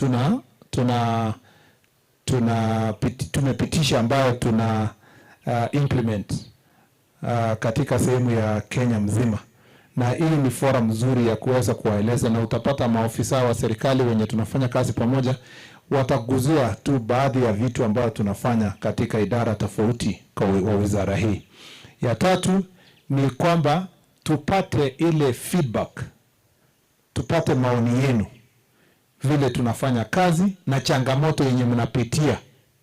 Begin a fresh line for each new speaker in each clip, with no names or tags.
tuna tumepitisha ambayo tuna implement katika sehemu ya Kenya mzima, na hii ni forum nzuri ya kuweza kuwaeleza, na utapata maofisa wa serikali wenye tunafanya kazi pamoja wataguzia tu baadhi ya vitu ambayo tunafanya katika idara tofauti kwa wizara hii. Ya tatu ni kwamba tupate ile feedback, tupate maoni yenu vile tunafanya kazi na changamoto yenye mnapitia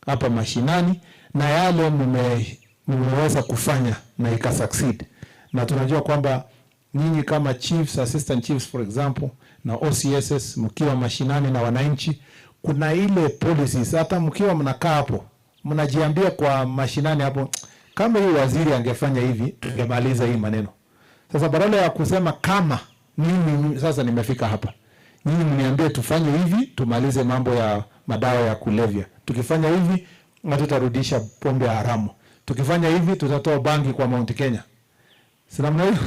hapa mashinani na yale mmeweza kufanya na ika succeed. Na tunajua kwamba nyinyi kama chiefs, assistant chiefs for example, na OCSs mkiwa mashinani na wananchi, kuna ile policies hata mkiwa mnakaa hapo mnajiambia kwa mashinani hapo, kama hii waziri angefanya hivi tungemaliza hii maneno. Sasa badala ya kusema kama mimi sasa nimefika hapa, nyinyi mniambie tufanye hivi tumalize mambo ya madawa ya kulevya. Tukifanya hivi tutarudisha pombe haramu. Tukifanya hivi tutatoa bangi kwa Mount Kenya. Sina mnayo?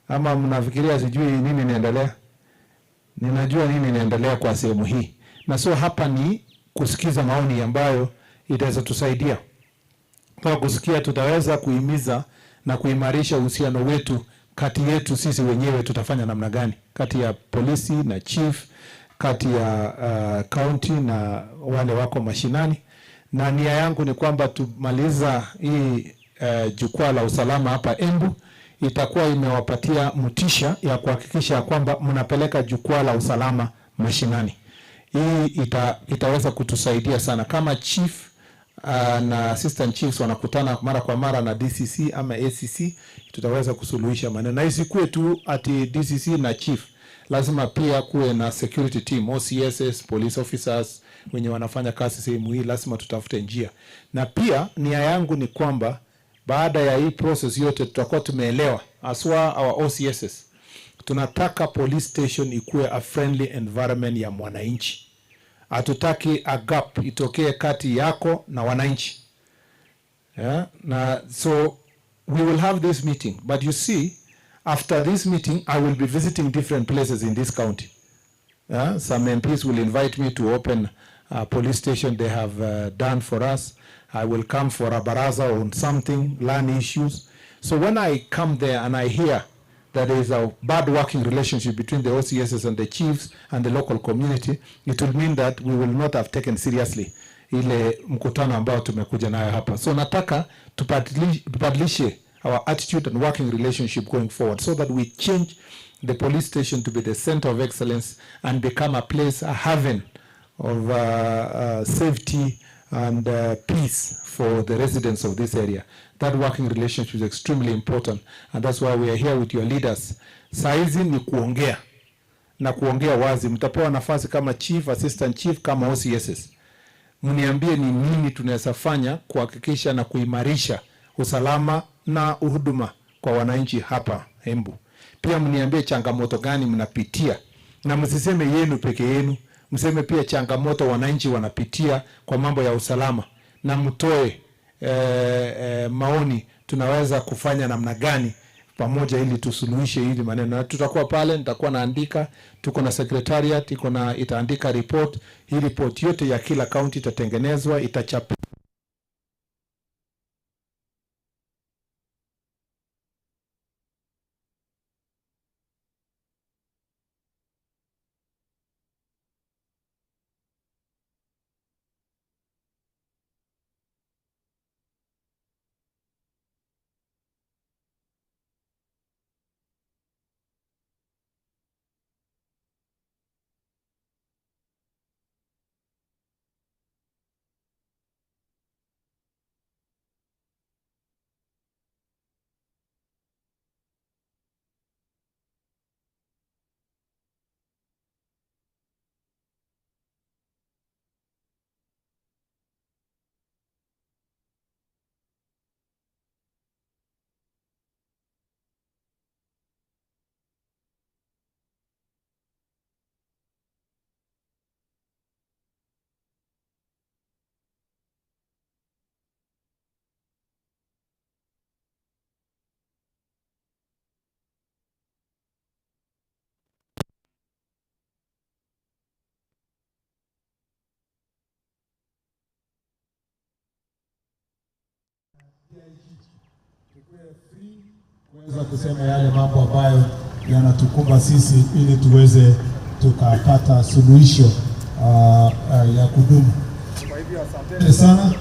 Ama mnafikiria sijui nini inaendelea? Ninajua nini inaendelea kwa sehemu hii. Na so hapa ni kusikiza maoni ambayo itaweza tusaidia. Kwa kusikia tutaweza kuhimiza na kuimarisha uhusiano wetu kati yetu sisi wenyewe, tutafanya namna gani kati ya polisi na chief, kati ya county na wale wako mashinani. Na nia yangu ni kwamba tumaliza hii jukwaa la usalama hapa Embu, itakuwa imewapatia mtisha ya kuhakikisha kwamba mnapeleka jukwaa la usalama mashinani. Hii itaweza kutusaidia sana kama chief na assistant chiefs wanakutana mara kwa mara na DCC ama ACC, tutaweza kusuluhisha maneno. Na isikuwe tu ati DCC na chief, lazima pia kuwe na security team, OCSs, police officers wenye wanafanya kazi sehemu hii, lazima tutafute njia. Na pia nia yangu ni kwamba baada ya hii process yote tutakuwa tumeelewa, aswa our OCSs, tunataka police station ikuwe a friendly environment ya mwananchi. Hatutaki a gap itokee kati yako na wananchi. Yeah? Na so we will have this meeting, but you see, after this meeting I will be visiting different places in this county. Yeah? Some MPs will invite me to open a police station they have done for us. I will come for a baraza on something, land issues. So when I come there and I hear that there is a bad working relationship between the OCSs and the chiefs and the local community, it will mean that we will not have taken seriously ile mkutano ambao tumekuja nayo hapa. So nataka tubadilishe our attitude and working relationship going forward so that we change the police station to be the center of excellence and become a place, a haven of safety and peace for the residents of this area. That working relationship is extremely important, and that's why we are here with your leaders. Saizi ni kuongea na kuongea wazi. Mtapewa nafasi kama chief, assistant chief, kama OCSs. Mniambie ni nini tunaweza fanya kuhakikisha na kuimarisha usalama na huduma kwa wananchi hapa Embu. Pia mniambie changamoto gani mnapitia, na msiseme yenu peke yenu, mseme pia changamoto wananchi wanapitia kwa mambo ya usalama, na mtoe maoni tunaweza kufanya namna gani pamoja ili tusuluhishe hili maneno. Na tutakuwa pale, nitakuwa naandika, tuko na secretariat itaandika report. Hii report yote ya kila county itatengenezwa, itachapwa
kuweza kusema yale mambo ambayo yanatukumba sisi ili tuweze tukapata suluhisho ya kudumu. Kwa hivyo asante sana.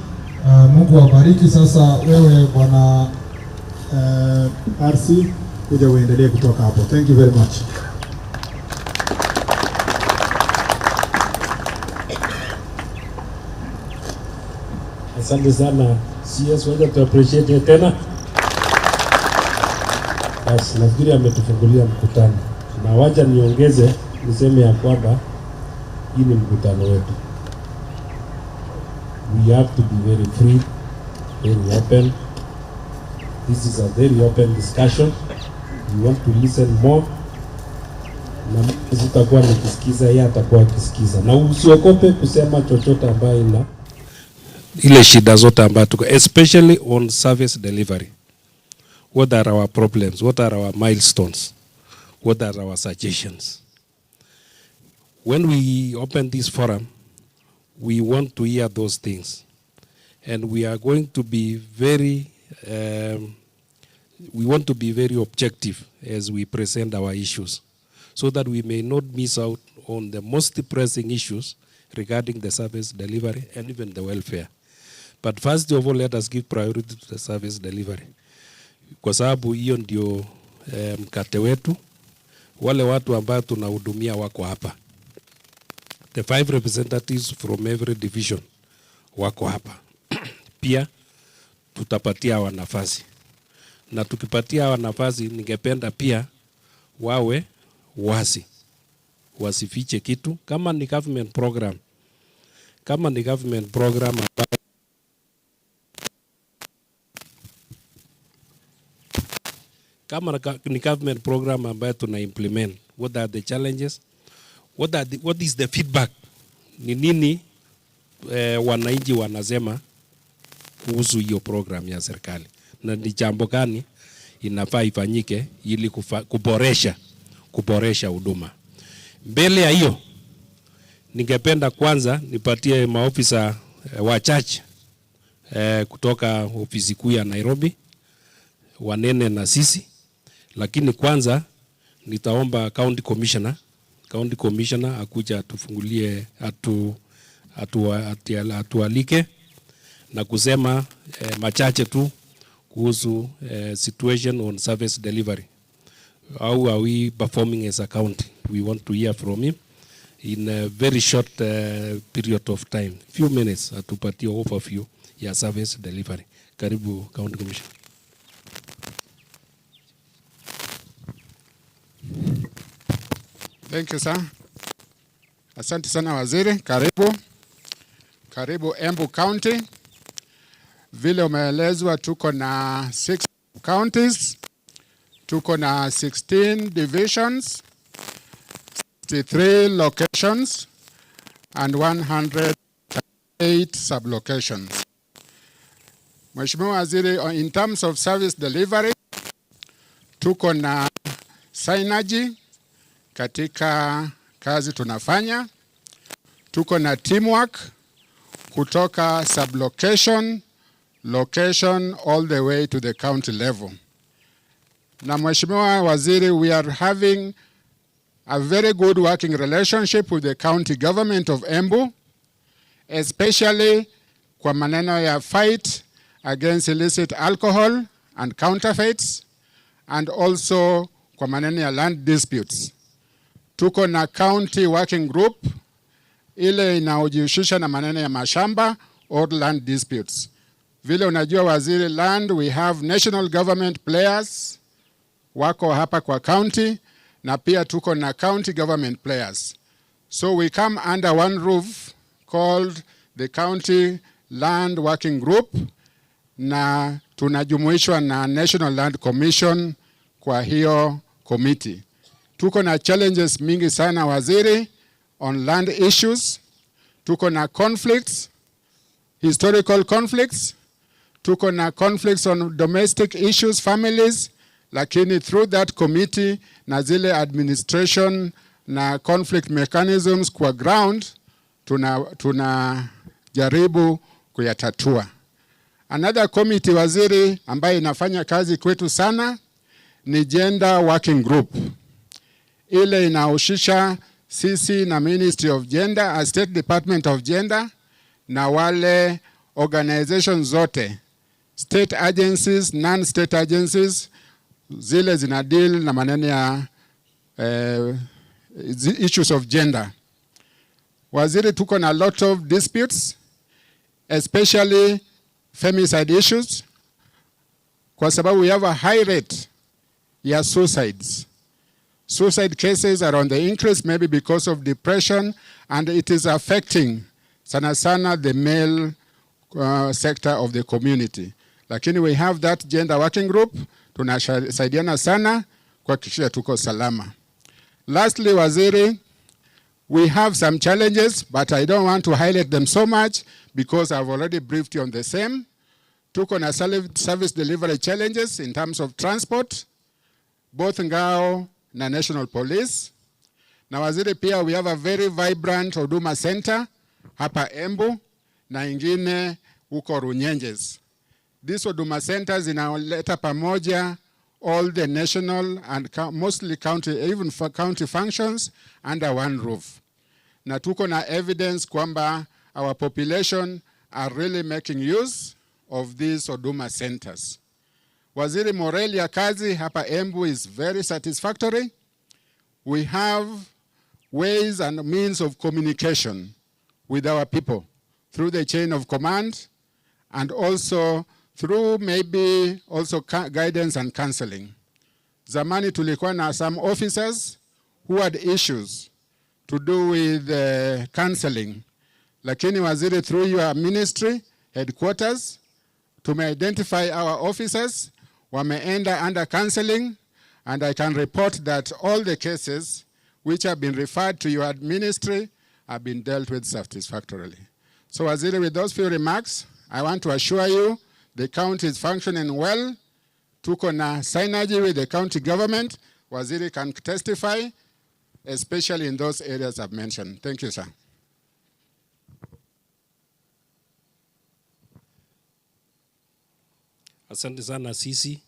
Mungu awabariki. Sasa wewe bwana RC kuja uendelee kutoka hapo. Thank you very much.
Asante sana. CS waje tu appreciate tena. Basi nafikiri ametufungulia mkutano. Na wacha niongeze niseme ya kwamba hii ni mkutano wetu. We have to be very free, very open. This is a very open discussion. We want to listen more. Na sitakuwa nikisikiza, yeye atakuwa akisikiza. Na usiogope kusema chochote ambayo ina ile shida zote ambazo tuko, especially on service delivery. What are our problems? What are our milestones? What are our suggestions? When we open this forum, we want to hear those things. And we are going to be very, we want to be very objective as we present our issues, so that we may not miss out on the most pressing issues regarding the service delivery and even the welfare. But first of all, let us give priority to the service delivery. Kwa sababu hiyo ndio mkate wetu. Wale watu ambao tunahudumia wako hapa. The 5 representatives from every division wako hapa. Pia tutapatia hawa nafasi. Na tukipatia hawa nafasi, ningependa pia wawe wazi. Wasifiche kitu. Kama ni government program. Kama ni government program kama ni government program ambayo tuna implement, what are the challenges, what is the feedback, ni nini wananchi wanasema kuhusu hiyo program ya serikali, na ni jambo gani inafaa ifanyike ili kuboresha huduma. Mbele ya hiyo, ningependa kwanza nipatie maofisa wachache kutoka ofisi kuu ya Nairobi wanene na sisi. Lakini kwanza nitaomba county commissioner akuja atufungulie atualike na kusema machache tu kuhusu situation on service delivery. How are we performing as a county? We want to hear from him in a very short period of time, few minutes, atupatie overview ya service delivery. Karibu county commissioner.
Thank you, sir. Asante sana waziri. Karibu Embu County. Vile umeelezwa tuko na 6 counties. Tuko na 16 divisions, 63 locations and 108 sublocations. Mheshimiwa Waziri, in terms of service delivery, tuko na synergy katika kazi tunafanya. Tuko na teamwork kutoka sublocation, location all the way to the county level. Na Mheshimiwa Waziri, we are having a very good working relationship with the county government of Embu, especially kwa maneno ya fight against illicit alcohol and counterfeits, and also kwa maneno ya land disputes. Tuko na county working group ile inaojihusisha na maneno ya mashamba or land disputes. Vile unajua waziri, land, we have national government players wako hapa kwa county, na pia tuko na county government players. So we come under one roof called the County Land Working Group, na tunajumuishwa na National Land Commission kwa hiyo committee. Tuko na challenges mingi sana waziri on land issues. Tuko na conflicts, historical conflicts. Tuko na conflicts on domestic issues, families. Lakini through that committee na zile administration na conflict mechanisms kwa ground, tuna jaribu kuyatatua. Another committee waziri ambayo inafanya kazi kwetu sana ni Gender Working Group. Ile inahusisha sisi na Ministry of Gender, State Department of Gender, na wale organizations zote, state agencies, non-state agencies, zile zina deal na maneno ya issues of gender. Waziri, tuko na a lot of disputes, especially femicide issues, kwa sababu we have a high rate ya suicides. Suicide cases are on the increase, maybe because of depression, and it is affecting sana sana the male sector of the community. Lakini we have that gender working group, tunasaidiana sana kuhakikisha tuko salama. Lastly, waziri, we have some challenges, but I don't want to highlight them so much because I've already briefed you on the same. Tuko na service delivery challenges in terms of transport, both ngao na National Police. Na waziri, pia we have a very vibrant Huduma Center hapa Embu na ingine huko Runyenjes. These Huduma Centers zinaleta pamoja all the national and mostly county, even for county functions under one roof. Na tuko na evidence kwamba our population are really making use of these Huduma Centers. Waziri, morale ya kazi hapa Embu is very satisfactory. We have ways and means of communication with our people through the chain of command and also through maybe also guidance and counseling. Zamani tulikuwa na some officers who had issues to do with counseling. Lakini waziri, through your ministry headquarters, tume-identify our officers, wameenda under counseling, and I can report that all the cases which have been referred to your ministry have been dealt with satisfactorily. So waziri, with those few remarks, I want to assure you the county is functioning well. Tuko na synergy with the county government. Waziri can testify, especially in those areas I've mentioned. Thank you, sir.
Asante sana sisi.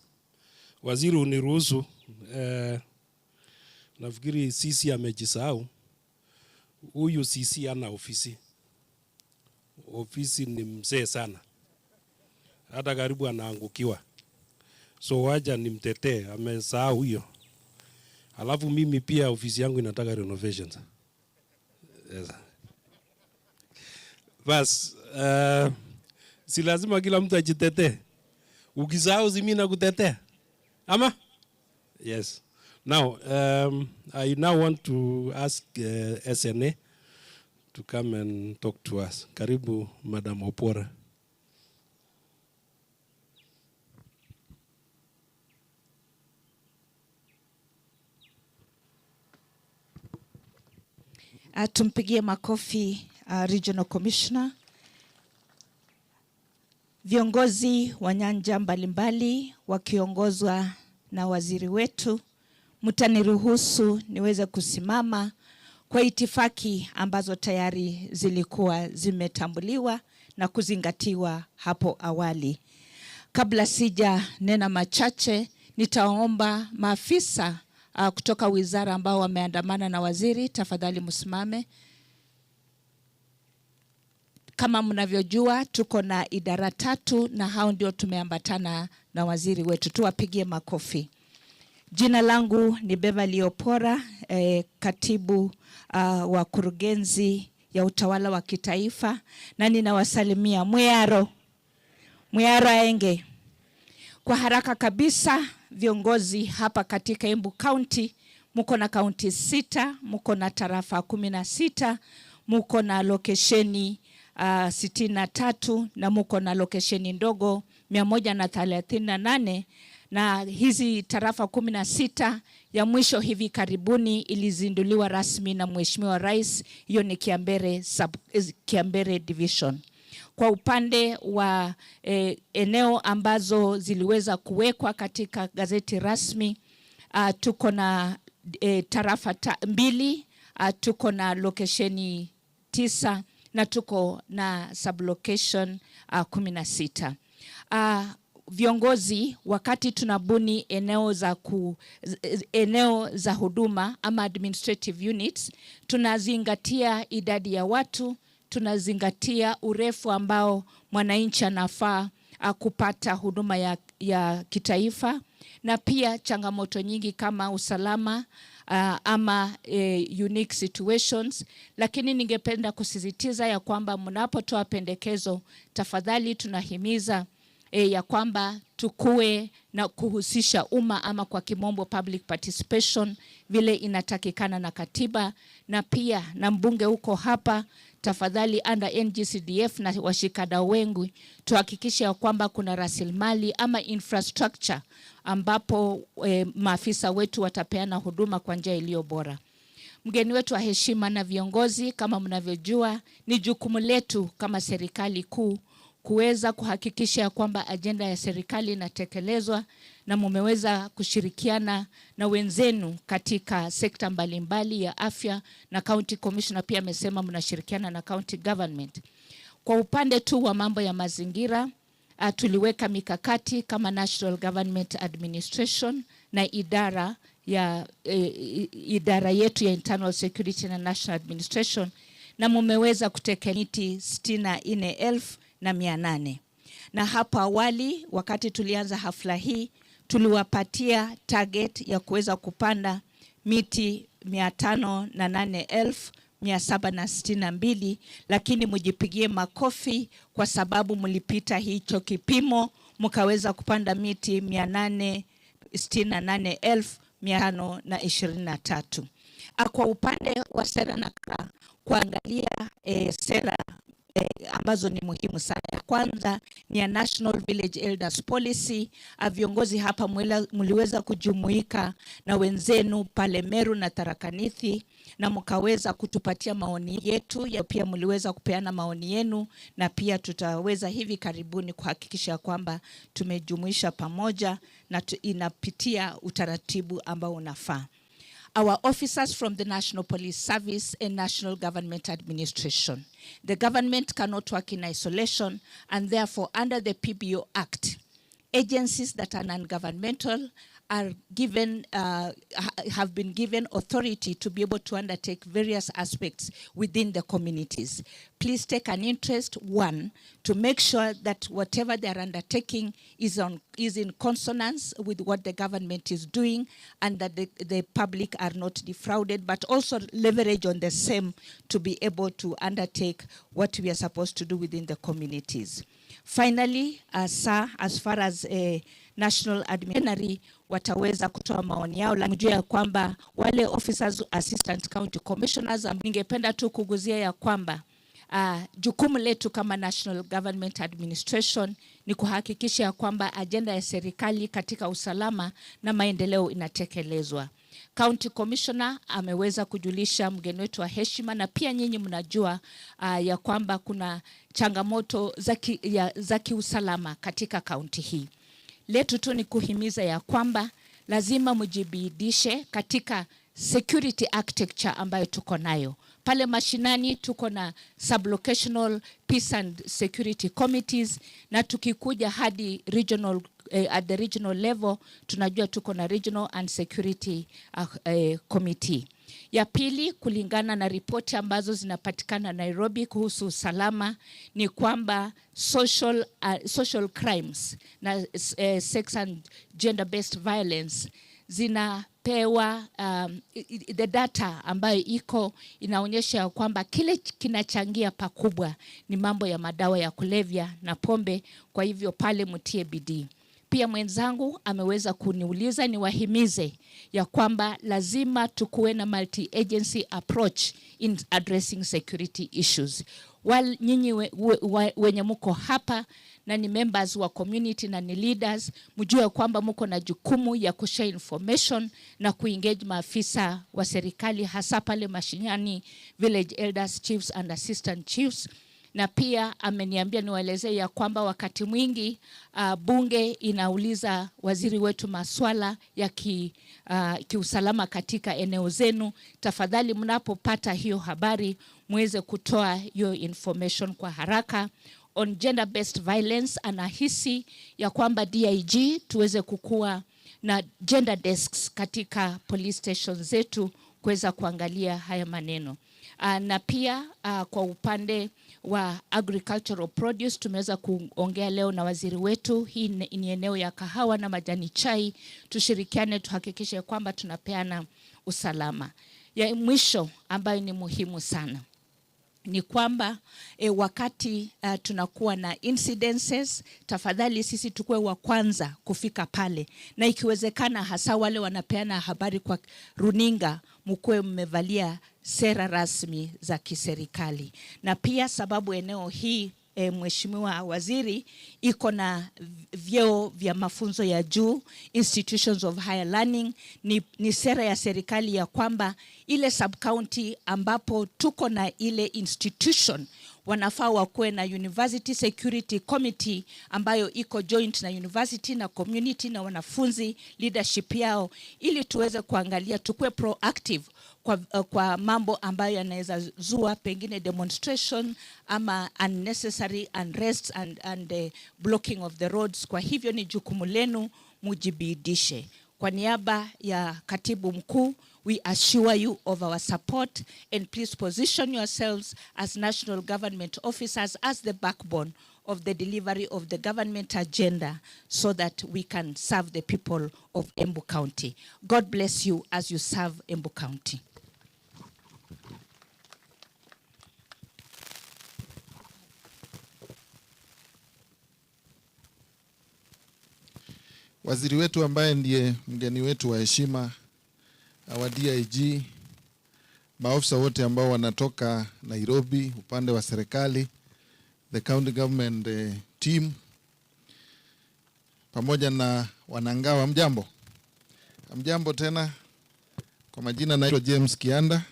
Waziri, uniruhusu, nafikiri sisi amejisahau. Huyu sisi ana ofisi. Ofisi ni mzee sana. Hata karibu anaangukiwa. So waja nimtetee, amesahau huyo. Alafu mimi pia ofisi yangu inataka renovations. Yes. Bas, si lazima kila mtu ajitetee. Ukisahau si mimi nakutetea. Ama? Yes. Now, I now want to ask SNA to come and talk to us. Karibu, Madam Opora.
Tumpigie makofi Regional Commissioner. Viongozi wa nyanja mbalimbali wakiongozwa na waziri wetu, mtaniruhusu niweze kusimama kwa itifaki ambazo tayari zilikuwa zimetambuliwa na kuzingatiwa hapo awali. Kabla sija nena machache, nitaomba maafisa kutoka wizara ambao wameandamana na waziri, tafadhali msimame. Kama mnavyojua, tuko na idara 3 na hao ndio tumeambatana na waziri wetu. Tuwapigie makofi. Jina langu ni Beverly Opora, katibu wa kurugenzi ya utawala wa kitaifa, na ninawasalimia Mwiaro enge. Kwa haraka kabisa, viongozi hapa katika Embu County, muko na county 6, muko na tarafa 16, muko na lokesheni 63 na muko na lokesheni ndogo 138, na hizi tarafa 16 ya mwisho hivi karibuni ilizinduliwa rasmi na Mheshimiwa Rais. Hiyo ni Kiambere Division. Kwa upande wa eneo ambazo ziliweza kuwekwa katika gazeti rasmi, tuko na tarafa 2, tuko na lokesheni 9 na tuko na sublocation 16. Viongozi wakati tunabuni eneo za huduma ama administrative units, tunazingatia idadi ya watu, tunazingatia urefu ambao mwananchi anafaa kupata huduma ya kitaifa, na pia changamoto nyingi kama usalama ama unique situations. Lakini ningependa kusisitiza ya kwamba mnapotoa pendekezo, tafadhali tunahimiza ya kwamba tukue na kuhusisha umma ama kwa kimombo public participation vile inatakikana na katiba, na pia na mbunge huko hapa, tafadhali under NGCDF na washikadau wengi tuhakikishe ya kwamba kuna rasilimali ama infrastructure ambapo maafisa wetu watapeana huduma kwa njia iliyo bora. Mgeni wetu wa heshima na viongozi, kama mnavyojua, ni jukumu letu kama serikali kuu kuweza kuhakikisha ya kwamba ajenda ya serikali inatekelezwa, na mumeweza kushirikiana na wenzenu katika sekta mbalimbali ya afya, na county commissioner pia amesema mnashirikiana na county government. Kwa upande tu wa mambo ya mazingira, tuliweka mikakati kama National Government Administration na idara yetu ya Internal Security na National Administration, na mumeweza kutekeleza miti 64,800. Na hapa awali wakati tulianza hafla hii tuliwapatia target ya kuweza kupanda miti 508,762, lakini mjipigie makofi kwa sababu mlipita hicho kipimo, mkaweza kupanda miti 868,523. Kwa upande wa sera na kuangalia sera ambazo ni muhimu sana. Kwanza ni ya National Village Elders Policy. Viongozi hapa mliweza kujumuika na wenzenu pale Meru na Tharaka Nithi, na mkaweza kutupatia maoni yetu, ya pia mliweza kupeana maoni yenu, na pia tutaweza hivi karibuni kuhakikisha kwamba tumejumuisha pamoja na inapitia utaratibu ambao unafaa. Our officers from the National Police Service and National Government Administration. The government cannot work in isolation, and therefore under the PBO Act, agencies that are non-governmental are given, have been given authority to be able to undertake various aspects within the communities. Please take an interest, one, to make sure that whatever they are undertaking is in consonance with what the government is doing, and that the public are not defrauded, but also leverage on the same to be able to undertake what we are supposed to do within the communities. Finally, sir, as far as National Administration wataweza kutoa maoni yao, la mjua ya kwamba wale officers, assistant county commissioners, ningependa tu kuguzia ya kwamba jukumu letu kama National Government Administration ni kuhakikisha ya kwamba ajenda ya serikali katika usalama na maendeleo inatekelezwa. County Commissioner ameweza kujulisha mgeni wetu wa heshima, na pia nyinyi mnajua ya kwamba kuna changamoto za kiusalama katika kaunti hii. Letu tu ni kuhimiza ya kwamba lazima mjibidishe katika security architecture ambayo tuko nayo. Pale mashinani tuko na sublocational peace and security committees, na tukikuja hadi regional, at the regional level tunajua tuko na regional and security committee. Ya pili, kulingana na ripoti ambazo zinapatikana Nairobi kuhusu usalama, ni kwamba social crimes na sex and gender based violence zinapewa the data ambayo iko inaonyesha kwamba kile kinachangia pakubwa ni mambo ya madawa ya kulevya na pombe. Kwa hivyo pale mtie bidii. Pia mwenzangu ameweza kuniuliza niwahimize ya kwamba lazima tukuwe na multi-agency approach in addressing security issues. While nyinyi wenye mko hapa na ni members wa community na ni leaders, mjue kwamba mko na jukumu ya kushare information na kuengage maafisa wa serikali, hasa pale mashinani, village elders, chiefs and assistant chiefs. Na pia ameniambia niwaelezee ya kwamba wakati mwingi bunge inauliza waziri wetu maswala ya kiusalama katika eneo zenu. Tafadhali mnapopata hiyo habari muweze kutoa hiyo information kwa haraka. on gender-based violence, anahisi ya kwamba DIG tuweze kukua na gender desks katika police stations zetu kuweza kuangalia haya maneno. Na pia kwa upande wa agricultural produce tumeweza kuongea leo na waziri wetu. Hii ni eneo ya kahawa na majani chai. Tushirikiane tuhakikishe kwamba tunapeana usalama. Ya mwisho ambayo ni muhimu sana ni kwamba wakati tunakuwa na incidences, tafadhali sisi tukue wa kwanza kufika pale, na ikiwezekana hasa wale wanapeana habari kwa runinga mkue mmevalia sera rasmi za kiserikali. Na pia sababu eneo hii Mheshimiwa Waziri iko na vyeo vya mafunzo ya juu, institutions of higher learning, ni sera ya serikali ya kwamba ile sub-county ambapo tuko na ile institution wanafaa wakuwe na University Security Committee ambayo iko joint na university na community na wanafunzi leadership yao, ili tuweze kuangalia tukue proactive kwa mambo ambayo yanaweza zua pengine demonstration ama unnecessary unrest and blocking of the roads. Kwa hivyo ni jukumu lenu mujibidishe. Kwa niaba ya Katibu Mkuu, we assure you of our support, and please position yourselves as national government officers as the backbone of the delivery of the government agenda so that we can serve the people of Embu County. God bless you as you serve Embu County.
Waziri wetu ambaye ndiye mgeni wetu wa heshima, wa DIG, maofisa wote ambao wanatoka Nairobi upande wa serikali, the county government team, pamoja na wanangawa, mjambo. Mjambo tena. Kwa majina naitwa James Kianda.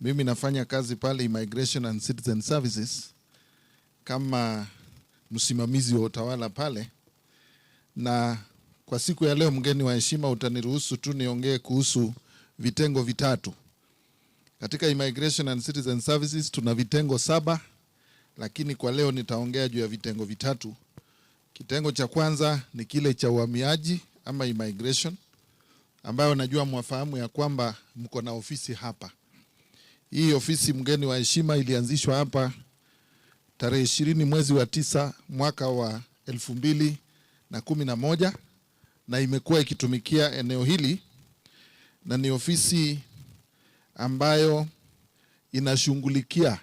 Mimi nafanya kazi pale Immigration and Citizen Services kama msimamizi wa utawala pale. Na kwa siku ya leo, mgeni wa heshima, utaniruhusu tu niongee kuhusu vitengo vitatu. Katika Immigration and Citizen Services tuna vitengo 7, lakini kwa leo nitaongea juu ya vitengo vitatu. Kitengo cha kwanza ni kile cha uhamiaji ama immigration, ambayo najua mwafahamu ya kwamba mko na ofisi hapa. Hii ofisi, mgeni wa heshima, ilianzishwa hapa tarehe 20 mwezi wa 9 mwaka wa 2011 na imekuwa ikitumikia eneo hili, na ni ofisi ambayo inashughulikia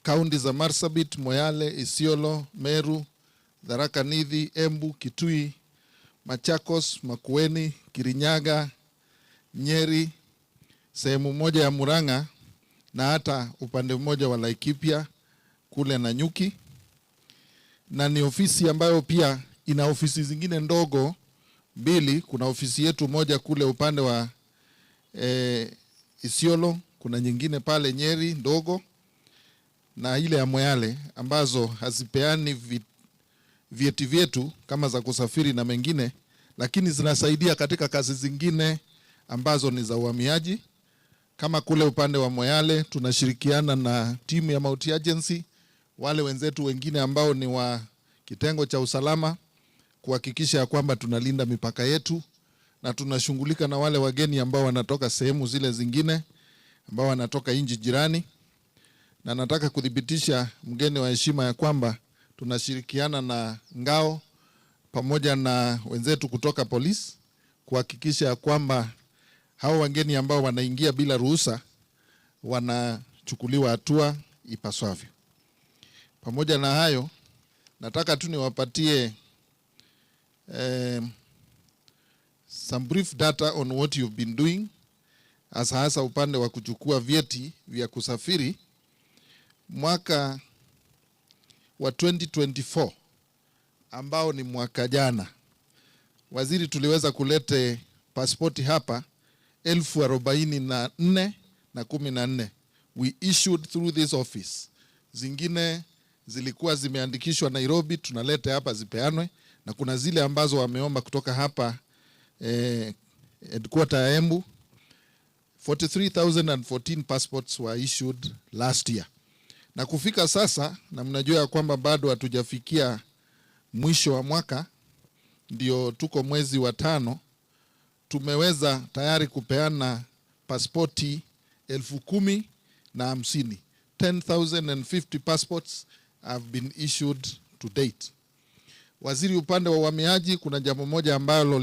kaunti za Marsabit, Moyale, Isiolo, Meru, Tharaka Nithi, Embu, Kitui, Machakos, Makueni, Kirinyaga, Nyeri, sehemu moja ya Murang'a na hata upande mmoja wa Laikipia kule Nanyuki. Na ni ofisi ambayo pia ina ofisi zingine ndogo 2. Kuna ofisi yetu moja kule upande wa Isiolo, kuna nyingine pale Nyeri ndogo, na ile ya Moyale ambazo hazipeani vyeti vyetu kama za kusafiri na mengine, lakini zinasaidia katika kazi zingine ambazo ni za uhamiaji. Kama kule upande wa Moyale tunashirikiana na timu ya multi agency, wale wenzetu wengine ambao ni wa kitengo cha usalama, kuhakikisha ya kwamba tunalinda mipaka yetu, na tunashughulika na wale wageni ambao wanatoka sehemu zile zingine, ambao wanatoka nchi jirani. Na nataka kudhibitisha, mgeni wa heshima, ya kwamba tunashirikiana na ngao pamoja na wenzetu kutoka polisi kuhakikisha ya kwamba hao wageni ambao wanaingia bila ruhusa wanachukuliwa hatua ipasavyo. Pamoja na hayo, nataka tu niwapatie some brief data on what you've been doing, hasa upande wa kuchukua vyeti vya kusafiri. Mwaka wa 2024 ambao ni mwaka jana, waziri, tuliweza kulete pasipoti hapa 44,014 we issued through this office. Zingine zilikuwa zimeandikishwa Nairobi, tunalete hapa zipeanwe, na kuna zile ambazo wameomba kutoka hapa headquarter ya Embu. 43,014 passports were issued last year. Na kufika sasa, na mnajua ya kwamba bado hatujafikia mwisho wa mwaka, ndio tuko mwezi wa 5, tumeweza tayari kupeana pasipoti 10,050. 10,050 passports have been issued to date. Waziri, upande wa uhamiaji kuna jambo moja ambalo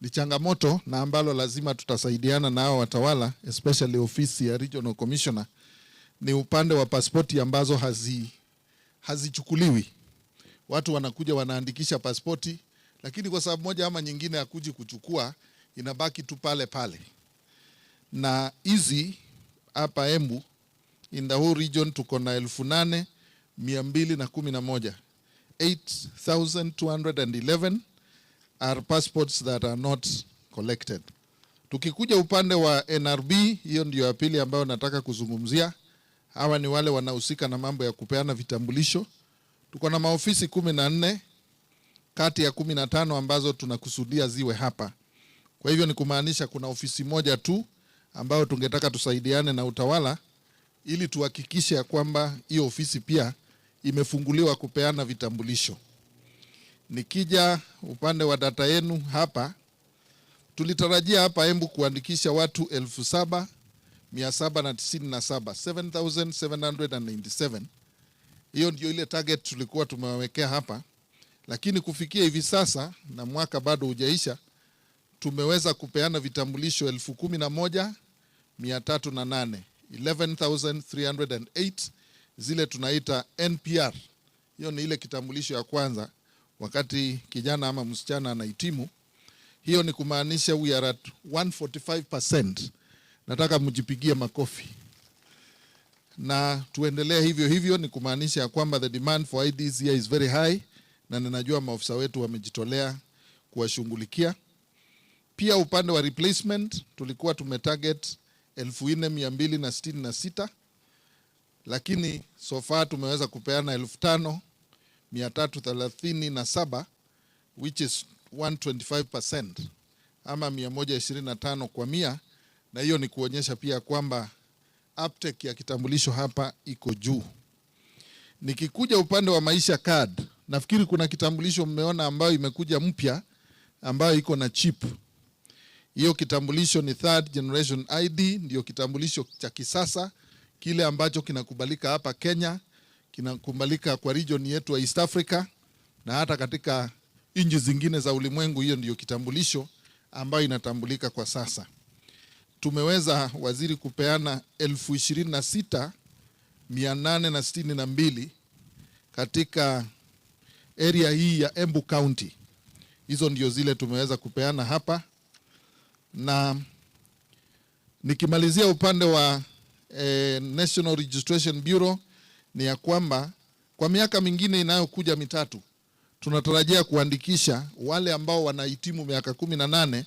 ni changamoto na ambalo lazima tutasaidiana na hao watawala, especially ofisi ya Regional Commissioner, ni upande wa pasipoti ambazo hazichukuliwi. Watu wanakuja wanaandikisha pasipoti, lakini kwa sababu moja ama nyingine hakuji kuchukua, inabaki tu pale pale. Na hizi hapa Embu, in the whole region tuko na 8,211. 8,211 are passports that are not collected. Tukikuja upande wa NRB, hiyo ndio ya pili ambayo nataka kuzungumzia. Hawa ni wale wanahusika na mambo ya kupeana vitambulisho. Tuko na maofisi 14 kati ya 15 ambazo tunakusudia ziwe hapa. Kwa hivyo ni kumaanisha kuna ofisi moja tu ambayo tungetaka tusaidiane na utawala ili tuhakikishe kwamba hiyo ofisi pia imefunguliwa kupeana vitambulisho. Nikija upande wa data yenu hapa, tulitarajia hapa Embu kuandikisha watu 7,797, 7,797. Hiyo ndio ile target tulikuwa tumewawekea hapa, lakini kufikia hivi sasa na mwaka bado hujaisha, tumeweza kupeana vitambulisho 11,308, 11,308, zile tunaita NPR. Hiyo ni ile kitambulisho ya kwanza wakati kijana ama msichana anahitimu. Hiyo ni kumaanisha we are at 145%. Nataka mjipigie makofi. Na tuendelee hivyo hivyo, ni kumaanisha ya kwamba the demand for IDs here is very high, na ninajua maofisa wetu wamejitolea kuwashughulikia. Pia upande wa replacement tulikuwa tumetarget 4,266, lakini so far tumeweza kupeana 5,337, which is 125%, ama 125 kwa 100, na hiyo ni kuonyesha pia kwamba uptake ya kitambulisho hapa iko juu. Nikikuja upande wa maisha card, nafikiri kuna kitambulisho mmeona ambayo imekuja mpya ambayo iko na chip. Hiyo kitambulisho ni third generation ID, ndio kitambulisho cha kisasa, kile ambacho kinakubalika hapa Kenya, kinakubalika kwa region yetu wa East Africa na hata katika nchi zingine za ulimwengu. Hiyo ndio kitambulisho ambayo inatambulika kwa sasa. Tumeweza, waziri, kupeana 26,862 katika area hii ya Embu County. Hizo ndio zile tumeweza kupeana hapa. Na nikimalizia upande wa National Registration Bureau, ni ya kwamba kwa miaka mingine inayokuja mitatu tunatarajia kuandikisha wale ambao wanahitimu miaka 18.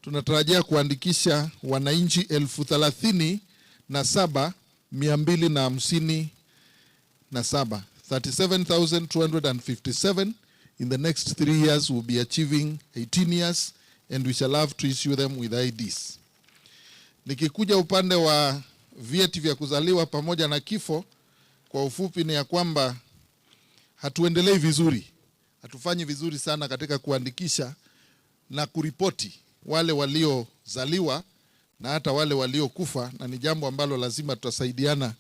Tunatarajia kuandikisha wananchi 37,257, 37,257. In the next 3 years we'll be achieving 18 years and we shall have to issue them with IDs. Nikikuja upande wa vyeti vya kuzaliwa pamoja na kifo, kwa ufupi ni ya kwamba hatuendelei vizuri, hatufanyi vizuri sana katika kuandikisha na kuripoti wale waliozaliwa na hata wale waliokufa, na ni jambo ambalo lazima tutasaidiana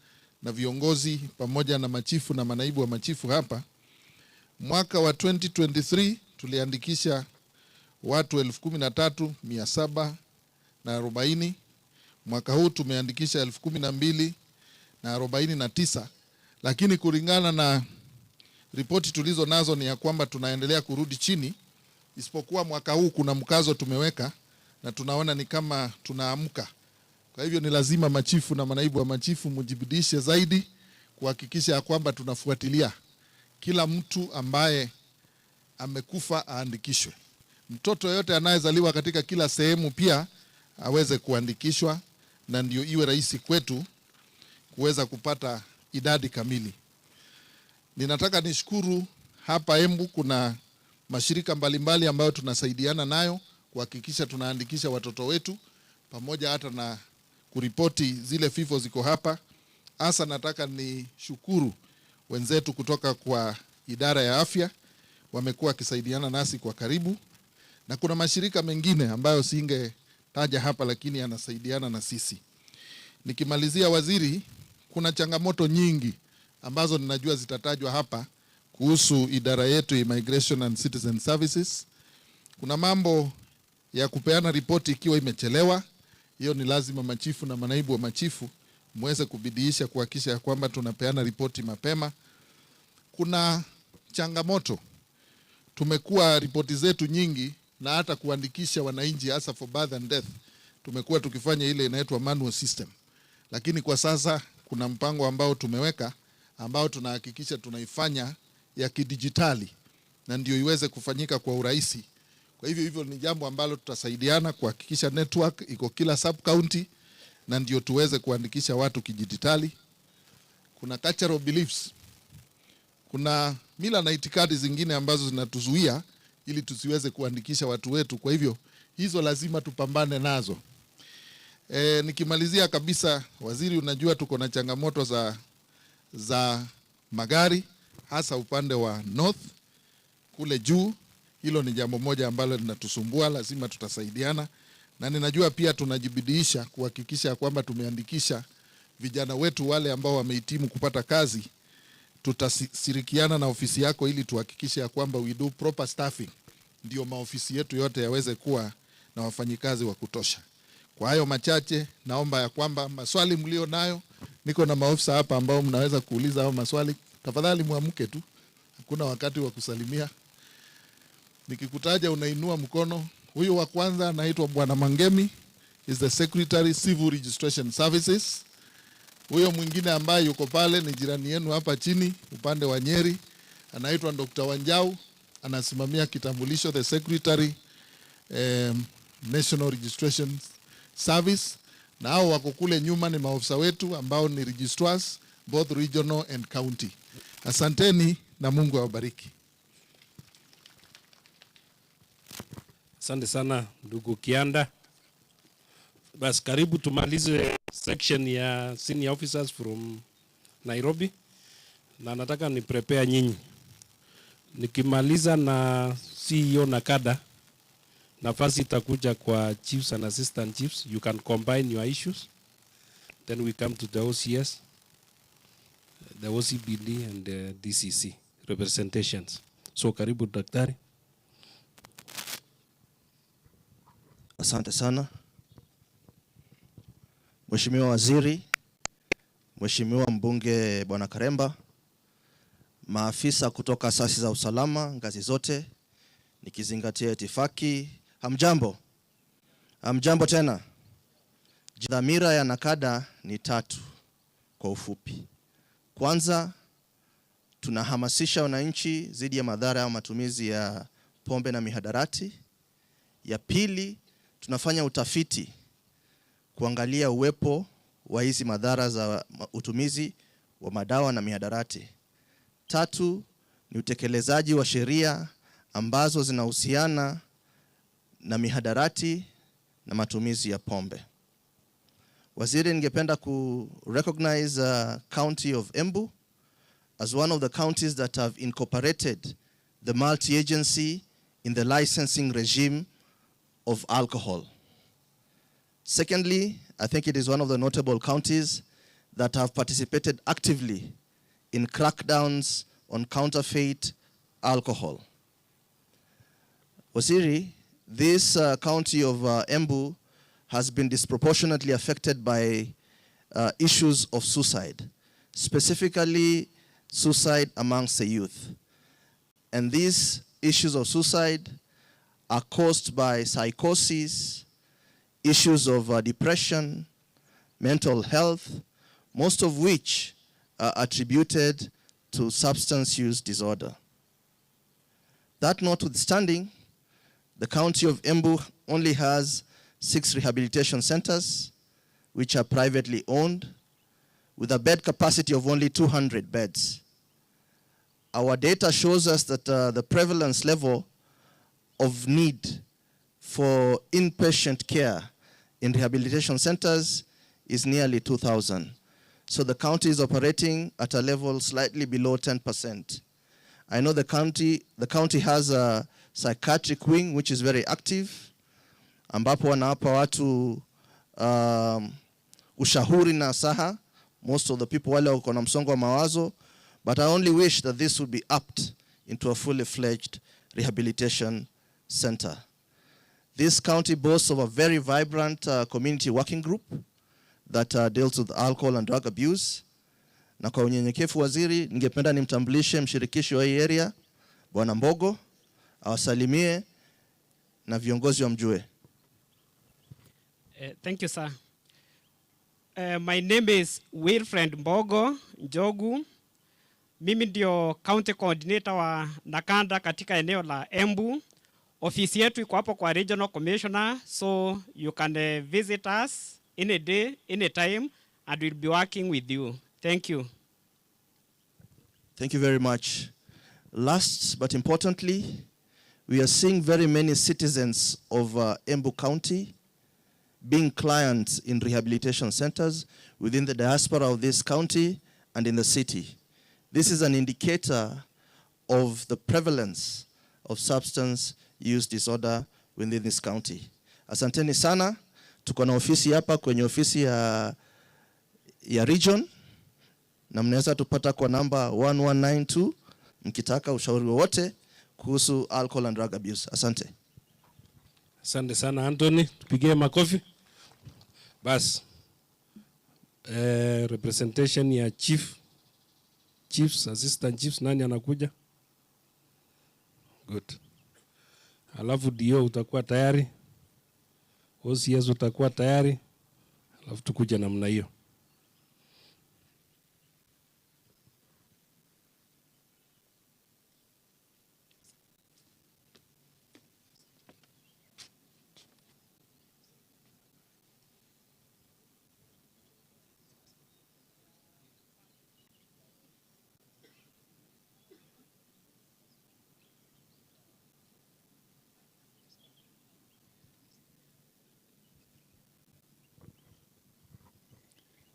na viongozi pamoja na machifu na manaibu wa machifu hapa. Mwaka wa 2023 tuliandikisha watu 13,740. Mwaka huu tumeandikisha 12,049, lakini kulingana na ripoti tulizo nazo ni ya kwamba tunaendelea kurudi chini, isipokuwa mwaka huu kuna mkazo tumeweka na tunaona ni kama tunaamka. Kwa hivyo ni lazima machifu na manaibu wa machifu mjibidishe zaidi kuhakikisha ya kwamba tunafuatilia kila mtu ambaye amekufa aandikishwe. Mtoto yote anayezaliwa katika kila sehemu pia aweze kuandikishwa, na ndio iwe rahisi kwetu kuweza kupata idadi kamili. Ninataka nishukuru hapa Embu kuna mashirika mbalimbali ambayo tunasaidiana nayo kuhakikisha tunaandikisha watoto wetu, pamoja hata na kuripoti zile vifo ziko hapa. hasa nataka ni shukuru wenzetu kutoka kwa idara ya afya, wamekuwa wakisaidiana nasi kwa karibu, na kuna mashirika mengine ambayo singetaja hapa lakini yanasaidiana na sisi. Nikimalizia waziri, kuna changamoto nyingi ambazo ninajua zitatajwa hapa kuhusu idara yetu Immigration and Citizen Services. Kuna mambo ya kupeana ripoti ikiwa imechelewa. Hiyo ni lazima machifu na manaibu wa machifu muweze kubidiisha kuhakikisha ya kwamba tunapeana ripoti mapema. Kuna changamoto, tumekuwa ripoti zetu nyingi na hata kuandikisha wananchi hasa for birth and death tumekuwa tukifanya ile inaitwa manual system, lakini kwa sasa kuna mpango ambao tumeweka ambao tunahakikisha tunaifanya ya kidijitali na ndio iweze kufanyika kwa urahisi. Kwa hivyo ni jambo ambalo tutasaidiana kuhakikisha network iko kila sub county na ndio tuweze kuandikisha watu kidijitali. Kuna cultural beliefs, kuna mila na itikadi zingine ambazo zinatuzuia ili tusiweze kuandikisha watu wetu. Kwa hivyo hizo lazima tupambane nazo. Nikimalizia kabisa, waziri, unajua tuko na changamoto za magari hasa upande wa north kule juu. Hilo ni jambo moja ambalo linatusumbua, lazima tutasaidiana, na ninajua pia tunajibidiisha kuhakikisha kwamba tumeandikisha vijana wetu wale ambao wamehitimu kupata kazi. Tutashirikiana na ofisi yako ili tuhakikishe ya kwamba we do proper staffing, ndio maofisi yetu yote yaweze kuwa na wafanyikazi wa kutosha. Kwa hayo machache, naomba ya kwamba maswali mlio nayo, niko na maofisa hapa ambao mnaweza kuuliza hao maswali. Tafadhali muamke tu, hakuna wakati wa kusalimia. Nikikutaja unainua mkono. Huyu wa kwanza anaitwa Bwana Mangemi, is the Secretary Civil Registration Services. Huyo mwingine ambaye yuko pale ni jirani yenu hapa chini upande wa Nyeri, anaitwa Dr. Wanjau, anasimamia kitambulisho, the Secretary National Registration Service. Na hao wako kule nyuma ni maofisa wetu ambao ni registrars both regional and county. Asanteni na Mungu awabariki.
Asante sana ndugu Kianda. Bas, karibu tumalize section ya senior officers from Nairobi, na nataka ni prepare nyinyi. Nikimaliza na CEO na kada, nafasi itakuja kwa chiefs and assistant chiefs. You can combine your issues, then we come to the OCS, the OCBD and the DCC representations. So karibu daktari.
Asante sana Mheshimiwa Waziri, Mheshimiwa Mbunge Bwana Karemba, maafisa kutoka asasi za usalama ngazi zote, nikizingatia itifaki, hamjambo. Hamjambo tena. Dhamira ya nakada ni tatu kwa ufupi. Kwanza, tunahamasisha wananchi dhidi ya madhara ya matumizi ya pombe na mihadarati. Ya pili, tunafanya utafiti kuangalia uwepo wa hizi madhara za utumizi wa madawa na mihadarati. Tatu, ni utekelezaji wa sheria ambazo zinahusiana na mihadarati na matumizi ya pombe. Waziri, ningependa recognize county of Embu as one of the counties that have incorporated the multi-agency in the licensing regime of alcohol. Secondly, I think it is one of the notable counties that have participated actively in crackdowns on counterfeit alcohol. Waziri, this county of Embu has been disproportionately affected by issues of suicide, specifically suicide amongst the youth. And these issues of suicide are caused by psychosis, issues of depression, mental health, most of which are attributed to substance use disorder. That notwithstanding, the county of Embu only has 6 rehabilitation centers, which are privately owned, with a bed capacity of only 200 beds. Our data shows us that the prevalence level of need for inpatient care in rehabilitation centers is nearly 2,000. So the county is operating at a level slightly below 10%. I know the county has a psychiatric wing which is very active, ambapo wanawapa watu ushauri na saha, most of the people wale wako na msongo wa mawazo, but I only wish that this would be upped into a fully fledged rehabilitation center. This county boasts of a very vibrant community working group that deals with alcohol and drug abuse. Na kwa unyenyekevu waziri, ningependa nimtambulishe mshirikishi wa hii area, Bwana Mbogo, awasalimie na viongozi wamjue.
Thank you, sir. My name is Wilfred Mbogo Njogu. Mimi ndio county coordinator wa Nakanda katika eneo la Embu. Ofisi yetu iko hapo kwa regional commissioner, so you can visit us any day, any time, and we'll be working with you. Thank you.
Thank you very much. Last but importantly, we are seeing very many citizens of Embu County being clients in rehabilitation centers within the diaspora of this county and in the city. This is an indicator of the prevalence of substance use disorder within this county. Asanteni sana. Tuko na ofisi hapa kwenye ofisi ya region, na mnaweza tupata kwa namba 1192 mkitaka ushauri wowote kuhusu alcohol and drug abuse. Asante.
Asante sana Anthony, tupigie makofi. Bas. Representation ya chiefs, assistant chiefs, nani anakuja? Good. Alafu dio utakuwa tayari. OCS utakuwa tayari. Alafu tukuja namna hiyo.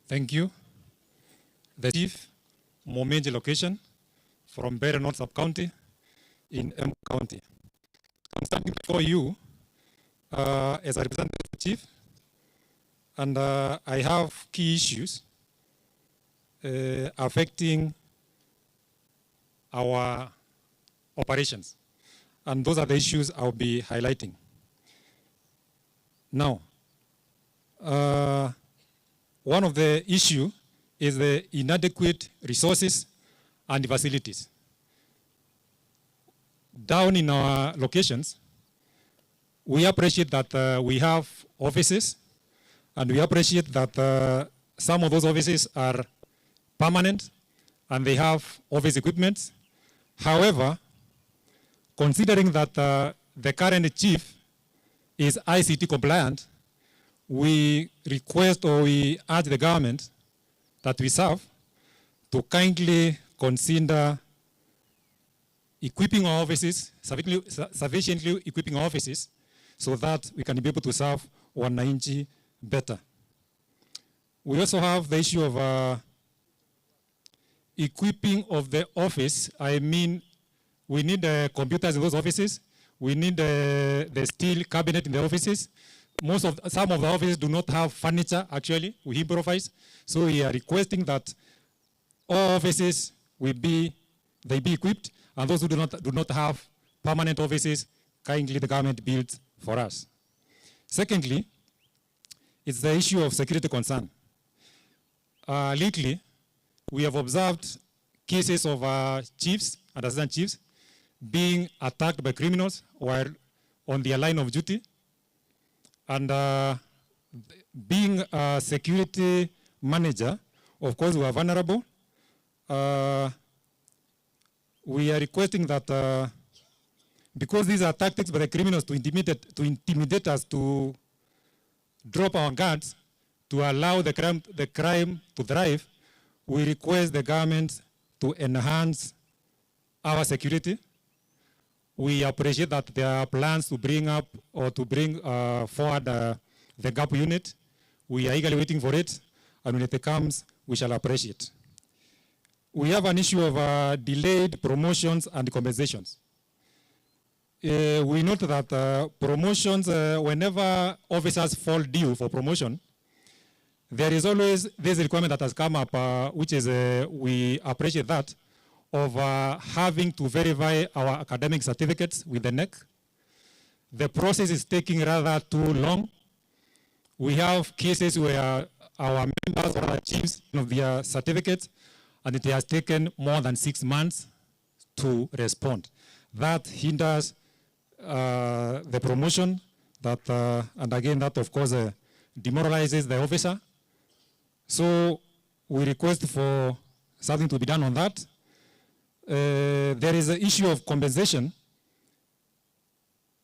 Thank you. The Chief, Momenji location from Bere North Sub-County in Embu County. I'm standing before you as a representative chief, and I have key issues affecting our operations. And those are the issues I'll be highlighting. Now, one of the issue is the inadequate resources and facilities. Down in our locations, we appreciate that we have offices, and we appreciate that some of those offices are permanent and they have office equipment. However, considering that the current chief is ICT compliant, we request or we urge the government that we serve to kindly consider equipping our offices, sufficiently equipping our offices, so that we can be able to serve wananchi better. We also have the issue of equipping of the office. I mean, we need computers in those offices. We need the steel cabinet in the offices. Some of the offices do not have furniture, actually. We improvise. So we are requesting that all offices be equipped, and those who do not have permanent offices, kindly the government builds for us. Secondly, it's the issue of security concern. Lately, we have observed cases of chiefs and assistant chiefs being attacked by criminals while on their line of duty. And being a security manager, of course, we are vulnerable. We are requesting that because these are tactics by the criminals to intimidate us, to drop our guards, to allow the crime to thrive, we request the government to enhance our security. We appreciate that there are plans to bring up or to bring forward the GAP unit. We are eagerly waiting for it, and when it comes, we shall appreciate. We have an issue of delayed promotions and compensations. We note that promotions, whenever officers fall due for promotion, there is always this requirement that has come up, which is, we appreciate that, of having to verify our academic certificates with the NEC. The process is taking rather too long. We have cases where our members are chiefs of their certificates, and it has taken more than 6 months to respond. That hinders the promotion, and again, that of course demoralizes the officer. So we request for something to be done on that. There is an issue of compensation.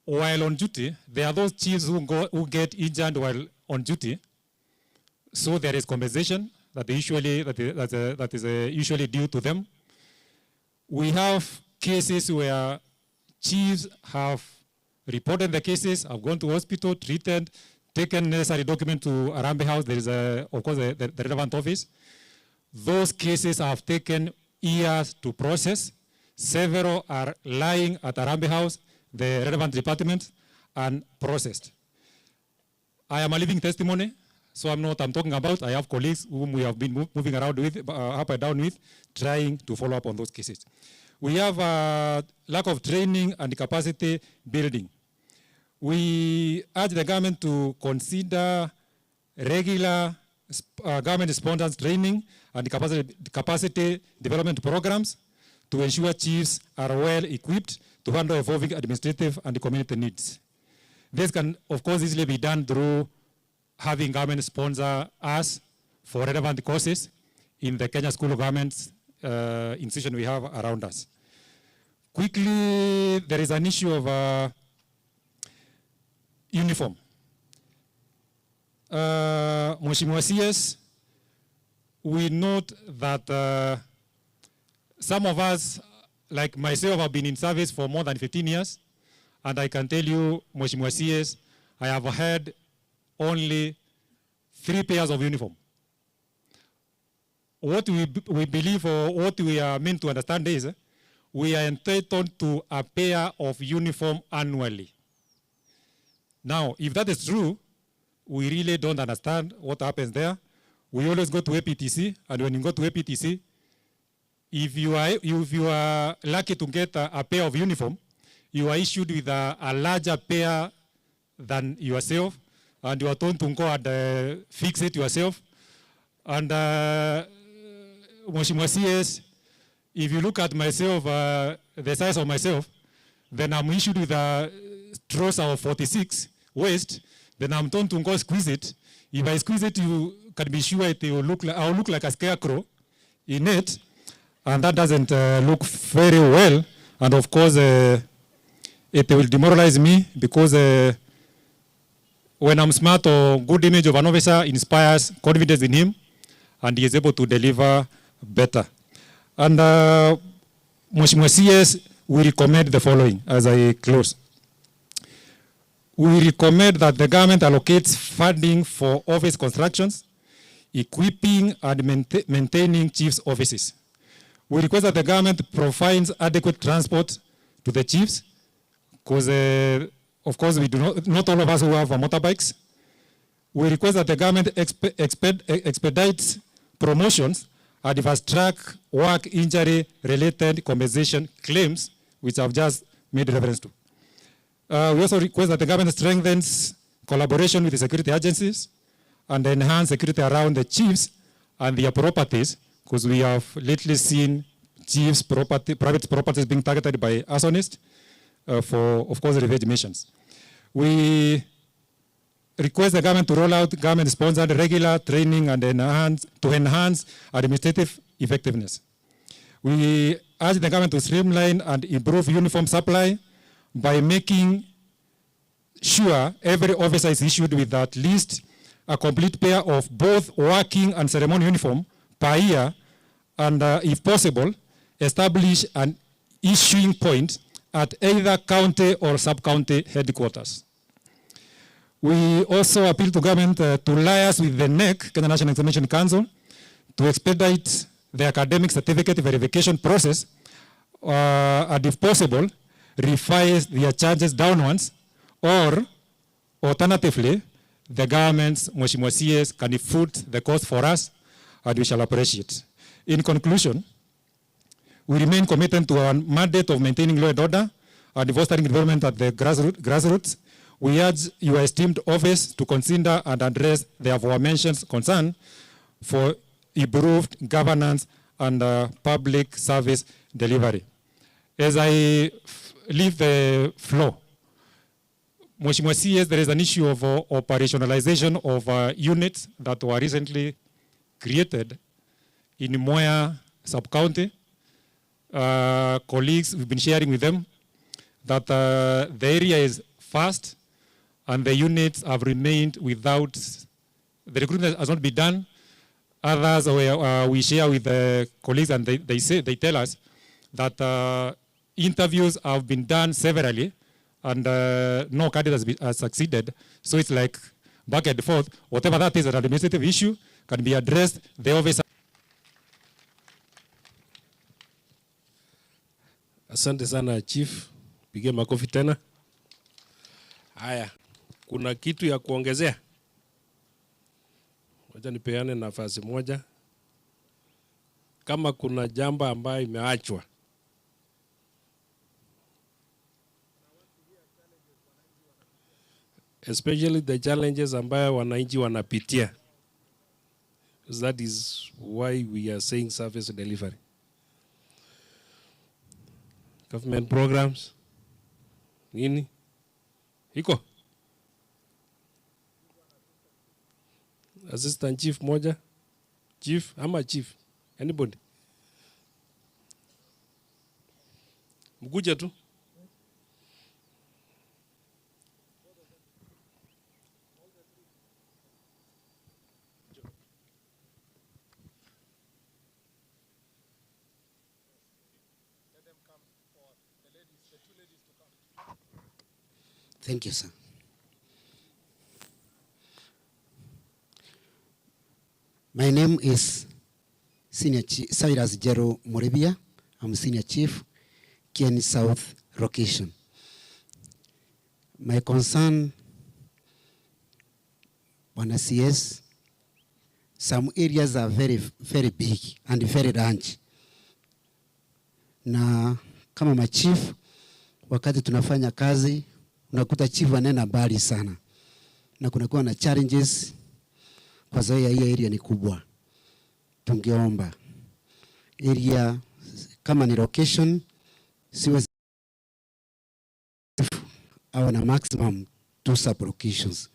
While on duty, there are those chiefs who get injured while on duty. So there is compensation that is usually due to them. We have cases where chiefs have reported the cases, have gone to hospital, treated, taken necessary document to Harambee House. There is, of course, the relevant office. Those cases have taken years to process. Several are lying at Harambee House, the relevant department, and processed. I am a living testimony, so I'm talking about. I have colleagues whom we have been moving around with, up and down with, trying to follow up on those cases. We have a lack of training and capacity building. We urge the government to consider regular government-sponsored training and capacity development programs to ensure chiefs are well equipped to handle evolving administrative and community needs. This can, of course, easily be done through having government sponsor us for relevant courses in the Kenya School of Government's institution we have around us. Quickly, there is an issue of uniform. Mheshimiwa CS, we note that some of us, like myself, have been in service for more than 15 years. And I can tell you, Mheshimiwa CS, I have had only 3 pairs of uniform. What we believe, or what we are meant to understand is, we are entitled to a pair of uniform annually. Now, if that is true, we really don't understand what happens there. We always go to APTC, and when you go to APTC, if you are lucky to get a pair of uniform, you are issued with a larger pair than yourself, and you are told to go and fix it yourself. And Mheshimiwa CS, if you look at myself, the size of myself, then I'm issued with a trouser of 46 waist, then I'm told to go squeeze it. If I squeeze it, you can be sure it will look like, I'll look like a scarecrow in it, and that doesn't look very well. And of course, it will demoralize me, because when I'm smart, or good image of an officer inspires confidence in him, and he is able to deliver better. And Mheshimiwa CS, we recommend the following as I close. We recommend that the government allocates funding for office constructions, equipping and maintaining chiefs' offices. We request that the government provides adequate transport to the chiefs, because of course we do not all of us who have motorbikes. We request that the government expedites promotions and fast-track work injury-related compensation claims, which I've just made reference to. We also request that the government strengthens collaboration with the security agencies and enhance security around the chiefs and their properties, because we have lately seen chiefs' private properties being targeted by arsonists for, of course, revenge missions. We request the government to roll out government-sponsored regular training and enhance administrative effectiveness. We urge the government to streamline and improve uniform supply by making sure every officer is issued with at least a complete pair of both working and ceremonial uniform per year, and if possible, establish an issuing point at either county or sub-county headquarters. We also appeal to government to liaise with the NEC, Kenya National Examination Council, to expedite the academic certificate verification process, and if possible, revise their charges downwards, or alternatively, the government's Mheshimiwa CS can foot the cost for us, and we shall appreciate. In conclusion, we remain committed to our mandate of maintaining law and order and fostering development at the grassroots. We urge your esteemed office to consider and address the aforementioned concern for improved governance and public service delivery. As I leave the floor, Mheshimiwa CS, there is an issue of operationalization of units that were recently created in Moya sub-county. Colleagues, we've been sharing with them that the area is fast and the units have remained without, the recruitment has not been done. Others we share with the colleagues and they tell us that interviews have been done severally and no candidate has succeeded. So it's like back and forth. Whatever that is, an administrative issue can be addressed. The office.
Asante sana Chief, pige makofi tena. Haya, kuna kitu ya kuongezea? Wacha nipeane nafasi moja. Kama kuna jambo ambayo imeachwa. Especially the challenges ambayo wananchi wanapitia. That is why we are saying service delivery. Government programs. Nini? Iko? Assistant Chief moja? Chief? Ama Chief? Anybody? Mkuja tu.
Thank you, sir. My name is Senior Chief Cyrus Jero Moribia. I'm Senior Chief, Kieni South Location. My concern, Bwana CS, some areas are very big and very large. Na kama machief, wakati tunafanya kazi, unakuta chief anaenda mbali sana. Na kunakuwa na challenges kwa sababu hii area ni kubwa. Tungeomba area kama ni location siwe au na maximum 2 sub locations.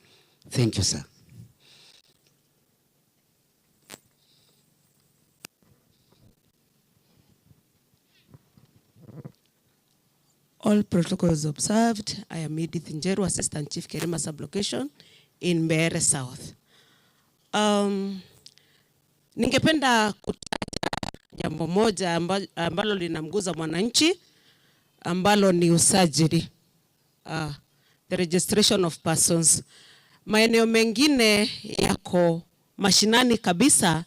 Thank you, sir.
All protocols observed. I am Edith Njeru, Assistant Chief Kerima Sublocation in Mbeere South. Ningependa kutaja jambo moja ambalo linamguza mwananchi ambalo ni usajili. The registration of persons. Maeneo mengine yako mashinani kabisa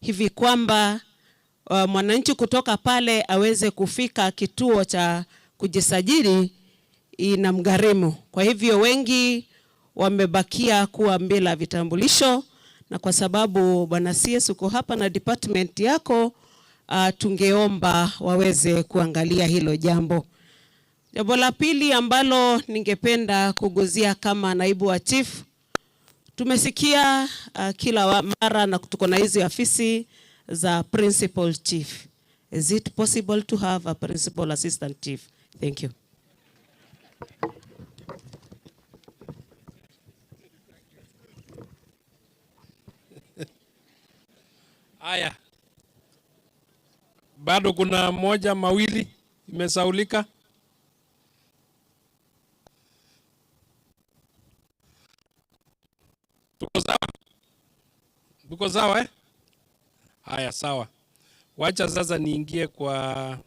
hivi kwamba mwananchi kutoka pale aweze kufika kituo cha kujisajili inamgharimu. Kwa hivyo wengi wamebakia kuwa bila vitambulisho, na kwa sababu Bwana CS uko hapa na department yako, tungeomba waweze kuangalia hilo jambo. Jambo la pili ambalo ningependa kuguzia kama naibu wa chief, tumesikia kila mara na tuko na hizi afisi za principal chief. Is it possible to have a principal assistant chief? Thank you.
Aya. Bado kuna moja mawili imesaulika. Tuko sawa eh? Haya, sawa. Wacha sasa niingie kwa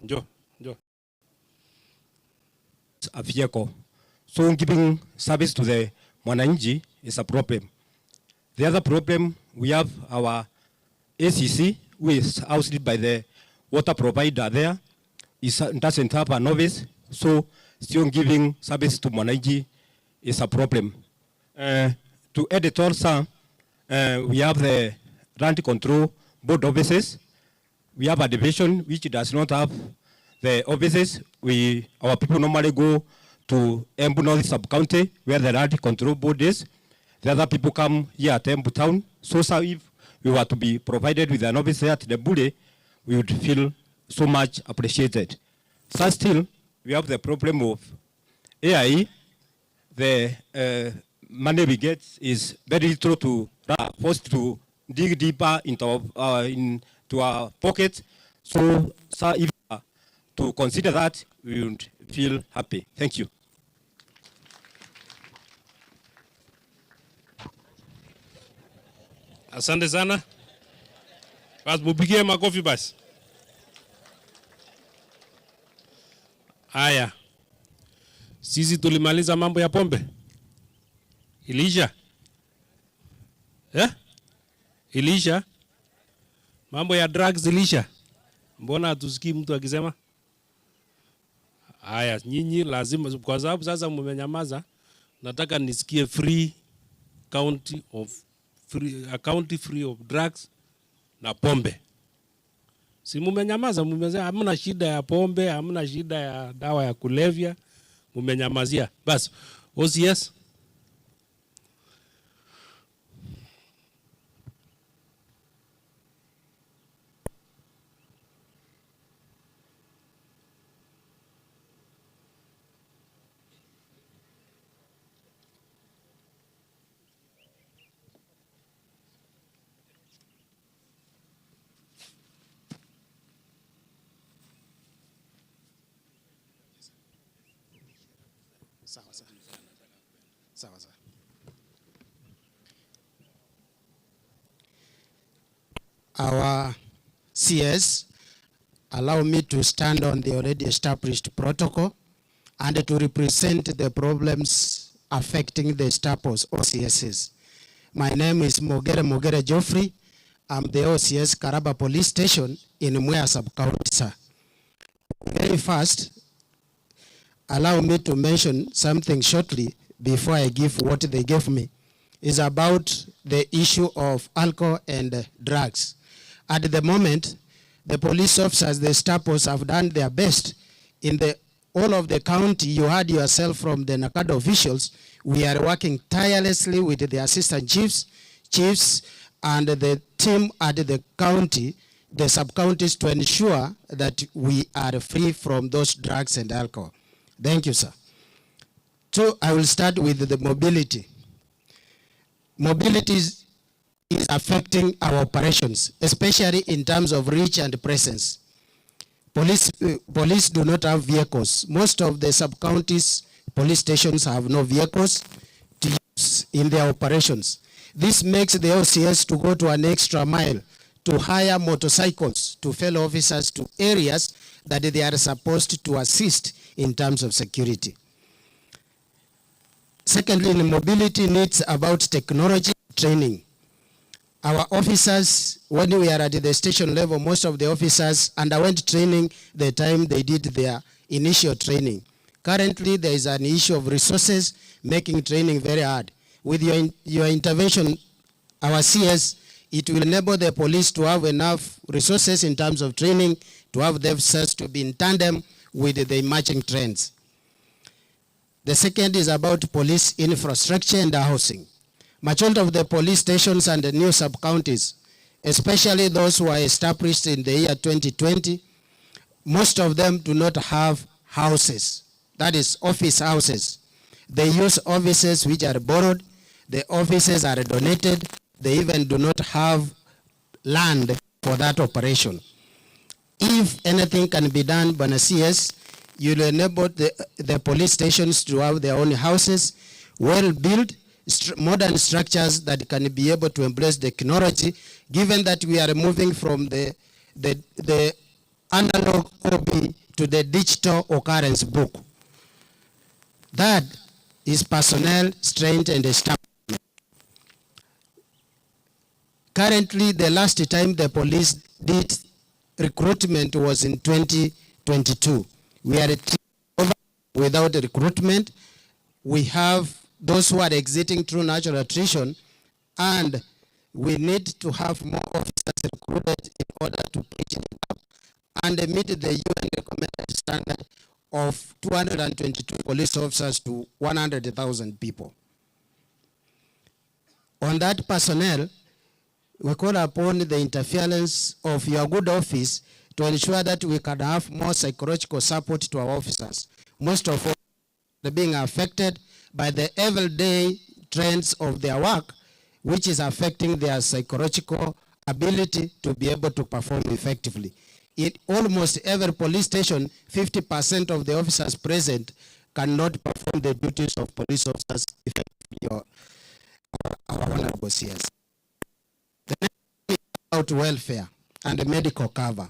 njoo.
A vehicle So giving service to the mwananchi is a problem. The other problem, we have our ACC, who is housed by the water provider there, doesn't have an office, so still giving service to mwananchi is a problem. To edit also, we have the land control board offices. We have a division which does not have the offices. Our people normally go to Embu North Sub-County, where the land control board is. The other people come here at Embu Town. So if we were to be provided with an office at the Bule, we would feel so much appreciated. So still, we have the problem of AI. The money we get is very little to forced to dig deeper into our pockets. So if to consider that, we would feel happy. Thank you.
Asante sana. Basi mupigie makofi basi. Haya. Sisi tulimaliza mambo ya pombe. Ilisha? Ilisha? Mambo ya drugs ilisha? Mbona hatusikii mtu akisema? Haya, nyinyi lazima, kwa sababu sasa mmenyamaza, nataka nisikie a county free of drugs na pombe. Si mmenyamaza, mmesema hamna shida ya pombe, hamna shida ya dawa ya kulevya, mmenyamazia. Basi, OCS.
Our CS allow me to stand on the already established protocol and to represent the problems affecting the staff of OCSs. My name is Mogere Geoffrey. I'm the OCS Karaba Police Station in Mwea Sub-County, sir. Very fast, allow me to mention something shortly before I give what they gave me. Is about the issue of alcohol and drugs. At the moment, the police officers, the staffers have done their best. In all of the county, you heard yourself from the NACADA officials, we are working tirelessly with the assistant chiefs and the team at the county, the sub-counties, to ensure that we are free from those drugs and alcohol. Thank you, sir. So I will start with the mobility. Mobility is affecting our operations, especially in terms of reach and presence. Police do not have vehicles. Most of the sub-counties police stations have no vehicles to use in their operations. This makes the OCS to go to an extra mile to hire motorcycles to fellow officers to areas that they are supposed to assist in terms of security. Secondly, mobility needs about technology training. Our officers, when we are at the station level, most of the officers underwent training the time they did their initial training. Currently, there is an issue of resources making training very hard. With your intervention, our CS, it will enable the police to have enough resources in terms of training, to have themselves to be in tandem with the emerging trends. The second is about police infrastructure and housing. Much of the police stations and the new sub-counties, especially those who are established in the year 2020, most of them do not have houses, that is office houses. They use offices which are borrowed, the offices are donated, they even do not have land for that operation. If anything can be done by CS, you'll enable the police stations to have their own houses, well-built, modern structures that can be able to embrace the technology, given that we are moving from the analog copy to the digital occurrence book. That is personnel, strength, and staff. Currently, the last time the police did recruitment was in 2022. We are over without recruitment. We have those who are exiting through natural attrition, and we need to have more officers recruited in order to pitch it up and meet the UN recommended standard of 222 police officers to 100,000 people. On that personnel, we call upon the interference of your good office to ensure that we can have more psychological support to our officers. Most of all, they're being affected by the everyday trends of their work, which is affecting their psychological ability to be able to perform effectively. In almost every police station, 50% of the officers present cannot perform the duties of police officers effectively. Our honorable CS. The next is about welfare and medical cover.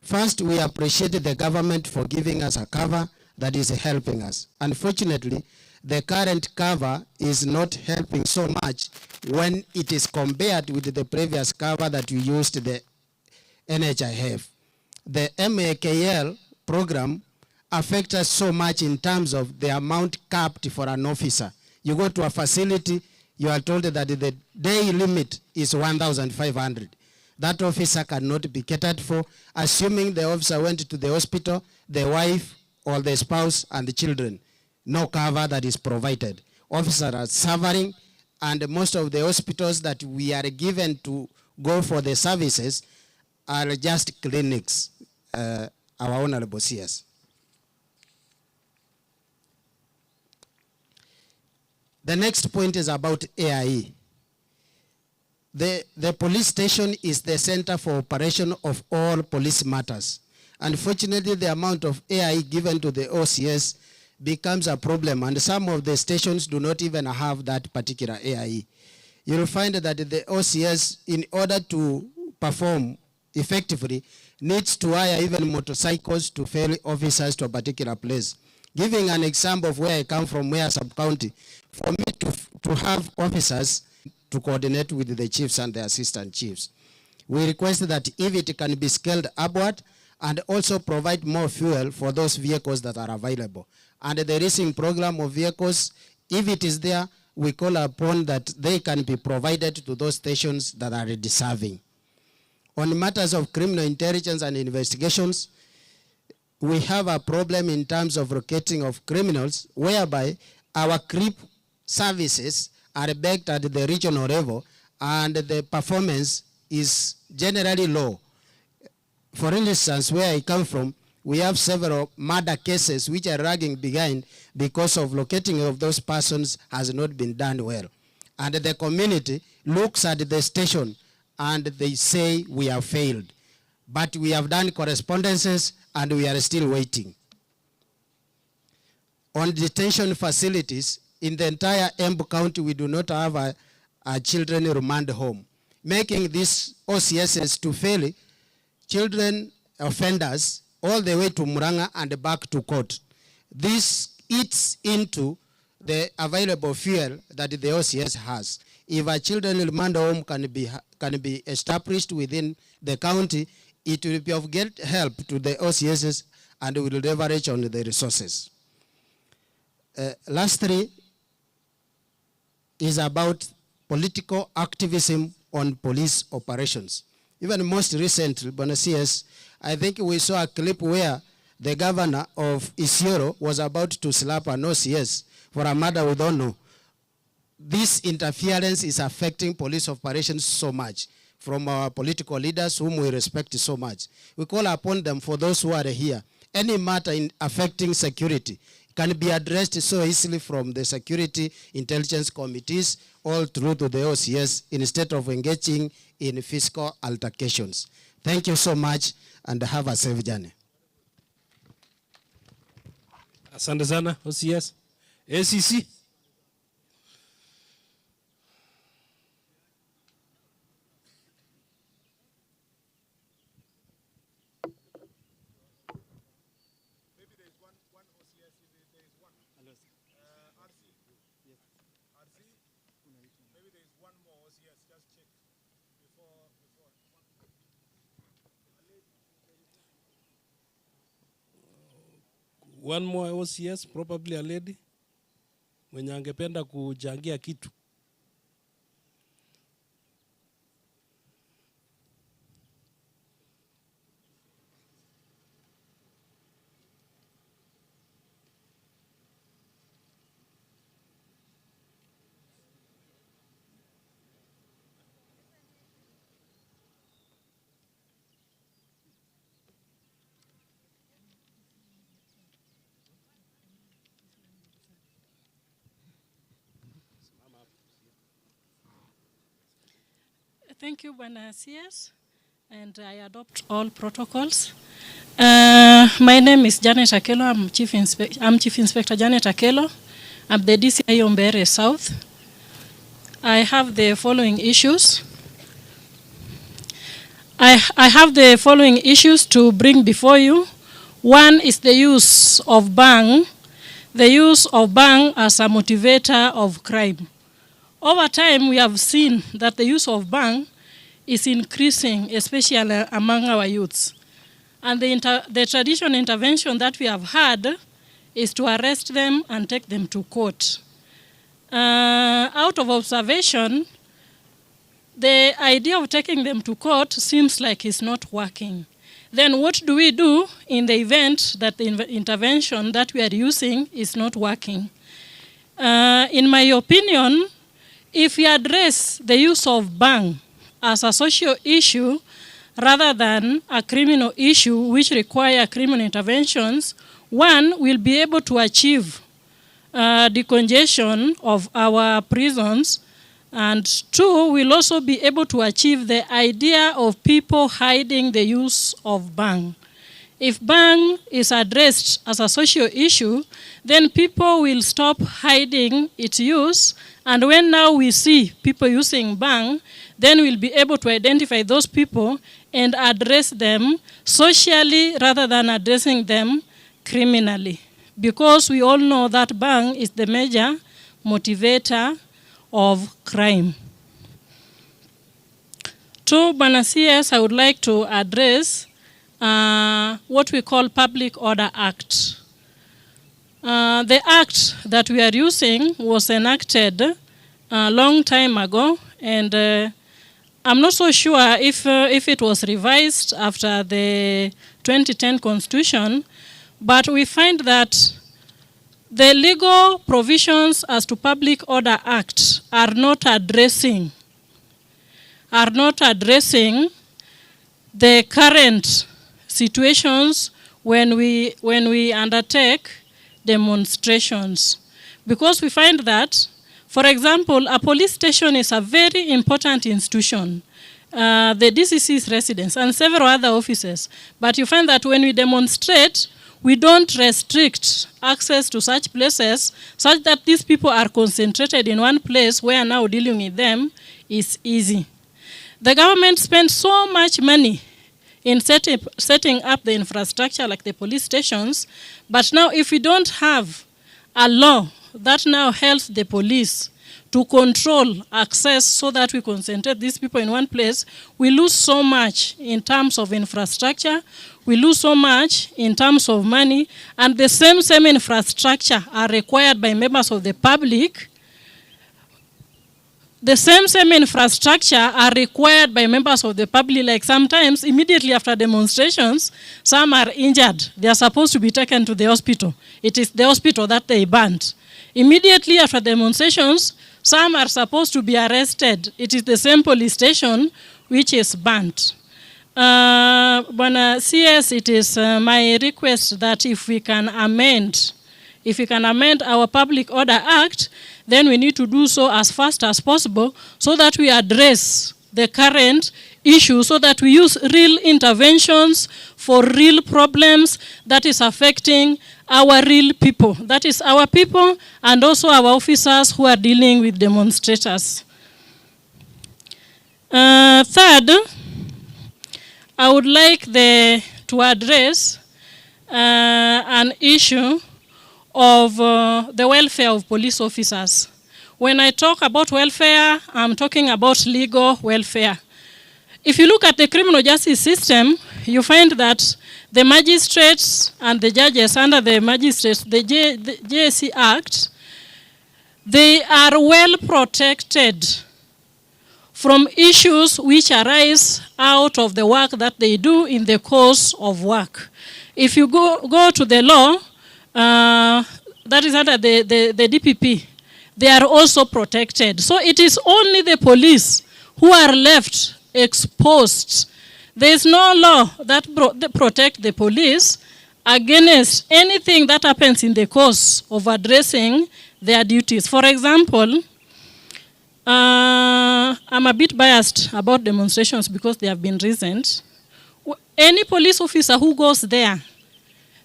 First, we appreciate the government for giving us a cover that is helping us. Unfortunately, the current cover is not helping so much when it is compared with the previous cover that we used, the NHIF. The MAKL program affects us so much in terms of the amount capped for an officer. You go to a facility, you are told that the day limit is 1,500. That officer cannot be catered for, assuming the officer went to the hospital, the wife or the spouse and the children. No cover that is provided. Officers are suffering, and most of the hospitals that we are given to go for the services are just clinics, our honorable CS. The next point is about AIE. The police station is the center for operation of all police matters. Unfortunately, the amount of AIE given to the OCS becomes a problem, and some of the stations do not even have that particular AIE. You'll find that the OCS, in order to perform effectively, needs to hire even motorcycles to ferry officers to a particular place. Giving an example of where I come from, where sub-county, for me to have officers to coordinate with the chiefs and the assistant chiefs, we request that if it can be scaled upward and also provide more fuel for those vehicles that are available. And the leasing program of vehicles, if it is there, we call upon that they can be provided to those stations that are deserving. On matters of criminal intelligence and investigations, we have a problem in terms of locating of criminals, whereby our CRIP services are backed at the regional level and the performance is generally low. For instance, where I come from, we have several murder cases which are lagging behind because of locating of those persons has not been done well. And the community looks at the station and they say we have failed. But we have done correspondences and we are still waiting. On detention facilities, in the entire Embu County, we do not have a children remand home, making these OCSs to fail children offenders all the way to Muranga and back to court. This eats into the available fuel that the OCS has. If a children remand home can be established within the county, it will be of great help to the OCSs and will leverage on the resources. Lastly, is about political activism on police operations. Even most recently, CS, I think we saw a clip where the governor of Isiolo was about to slap an OCS for a murder we don't know. This interference is affecting police operations so much from our political leaders whom we respect so much. We call upon them, for those who are here, any matter in affecting security can be addressed so easily from the security intelligence committees all through to the OCS instead of engaging in fiscal altercations. Thank you so much and have a safe journey.
Asante sana OCS. ACC. One more OCS, probably a lady mwenye angependa kuchangia kitu.
Thank you, Bwana CS, and I adopt all protocols. My name is Janet Akelo. I'm Chief Inspector Janet Akelo. I'm the DCI Ombere South. I have the following issues. I have the following issues to bring before you. One is the use of bang. The use of bang as a motivator of crime. Over time, we have seen that the use of bang is increasing, especially among our youths. And the traditional intervention that we have had is to arrest them and take them to court. Out of observation, the idea of taking them to court seems like it's not working. Then what do we do in the event that the intervention that we are using is not working? In my opinion, if we address the use of bang as a social issue rather than a criminal issue which require criminal interventions, one, will be able to achieve decongestion of our prisons, and two, we'll also be able to achieve the idea of people hiding the use of bang. If bang is addressed as a social issue, then people will stop hiding its use, and when now we see people using bang, then we'll be able to identify those people and address them socially rather than addressing them criminally. Because we all know that bang is the major motivator of crime. To Bwana CS, I would like to address what we call Public Order Act. The act that we are using was enacted a long time ago, and I'm not so sure if it was revised after the 2010 Constitution, but we find that the legal provisions as to Public Order Act are not addressing the current situations when we undertake demonstrations. Because we find that, for example, a police station is a very important institution. The DCC's residence and several other offices. But you find that when we demonstrate, we don't restrict access to such places such that these people are concentrated in one place where now dealing with them is easy. The government spends so much money in setting up the infrastructure like the police stations, but now if we don't have a law that now helps the police to control access so that we concentrate these people in one place, we lose so much in terms of infrastructure, we lose so much in terms of money, and the same infrastructure are required by members of the public. The same infrastructure are required by members of the public. Like sometimes, immediately after demonstrations, some are injured. They are supposed to be taken to the hospital. It is the hospital that they banned. Immediately after demonstrations, some are supposed to be arrested. It is the same police station which is banned. Bwana CS, it is my request that if we can amend our Public Order Act, then we need to do so as fast as possible so that we address the current issue, so that we use real interventions for real problems that is affecting our real people. That is our people and also our officers who are dealing with demonstrators. Third, I would like to address an issue of the welfare of police officers. When I talk about welfare, I'm talking about legal welfare. If you look at the criminal justice system, you find that the magistrates and the judges under the magistrates, the JSC Act, they are well protected from issues which arise out of the work that they do in the course of work. If you go to the law, that is under the DPP, they are also protected. So it is only the police who are left exposed. There is no law that protect the police against anything that happens in the course of addressing their duties. For example, I'm a bit biased about demonstrations because they have been recent. Any police officer who goes there,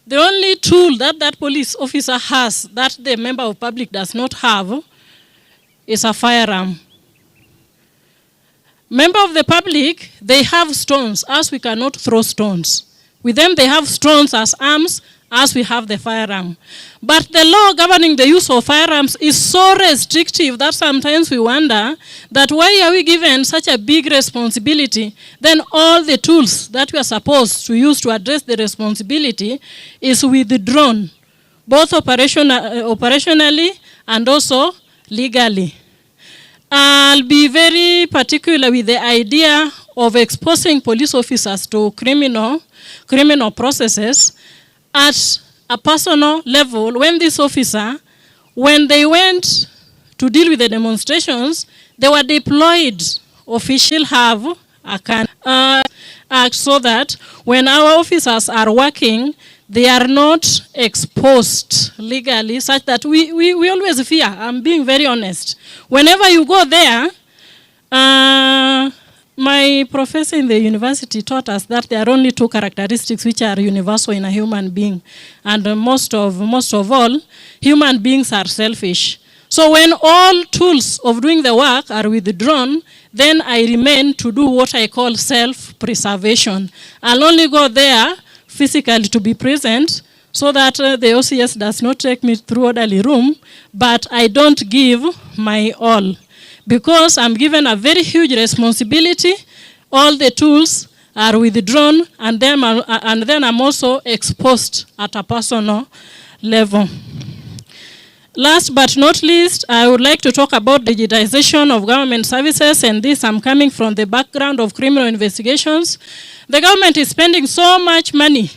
the only tool that that police officer has that the member of public does not have is a firearm. Member of the public, they have stones, as we cannot throw stones. With them, they have stones as arms, as we have the firearm. But the law governing the use of firearms is so restrictive that sometimes we wonder that why are we given such a big responsibility, then all the tools that we are supposed to use to address the responsibility is withdrawn, both operationally and also legally. I'll be very particular with the idea of exposing police officers to criminal processes at a personal level. When this officer, when they went to deal with the demonstrations, they were deployed. Officials have a act so that when our officers are working, they are not exposed legally, such that we always fear. I'm being very honest. Whenever you go there, my professor in the university taught us that there are only two characteristics which are universal in a human being. And most of all, human beings are selfish. So when all tools of doing the work are withdrawn, then I remain to do what I call self-preservation. I'll only go there physically to be present so that the OCS does not take me through orderly room, but I don't give my all. Because I'm given a very huge responsibility, all the tools are withdrawn, and then I'm also exposed at a personal level. Last but not least, I would like to talk about digitization of government services, and this I'm coming from the background of criminal investigations. The government is spending so much money.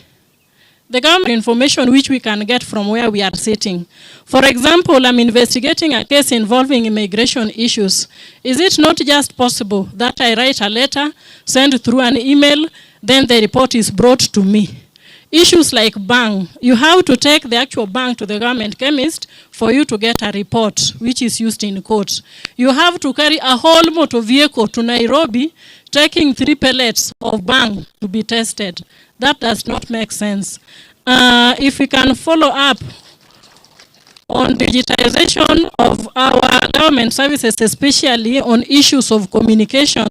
The government information which we can get from where we are sitting. For example, I'm investigating a case involving immigration issues. Is it not just possible that I write a letter, send through an email, then the report is brought to me? Issues like bang, you have to take the actual bang to the government chemist for you to get a report which is used in court. You have to carry a whole motor vehicle to Nairobi taking 3 pellets of bang to be tested. That does not make sense. If we can follow up on digitization of our government services, especially on issues of communication,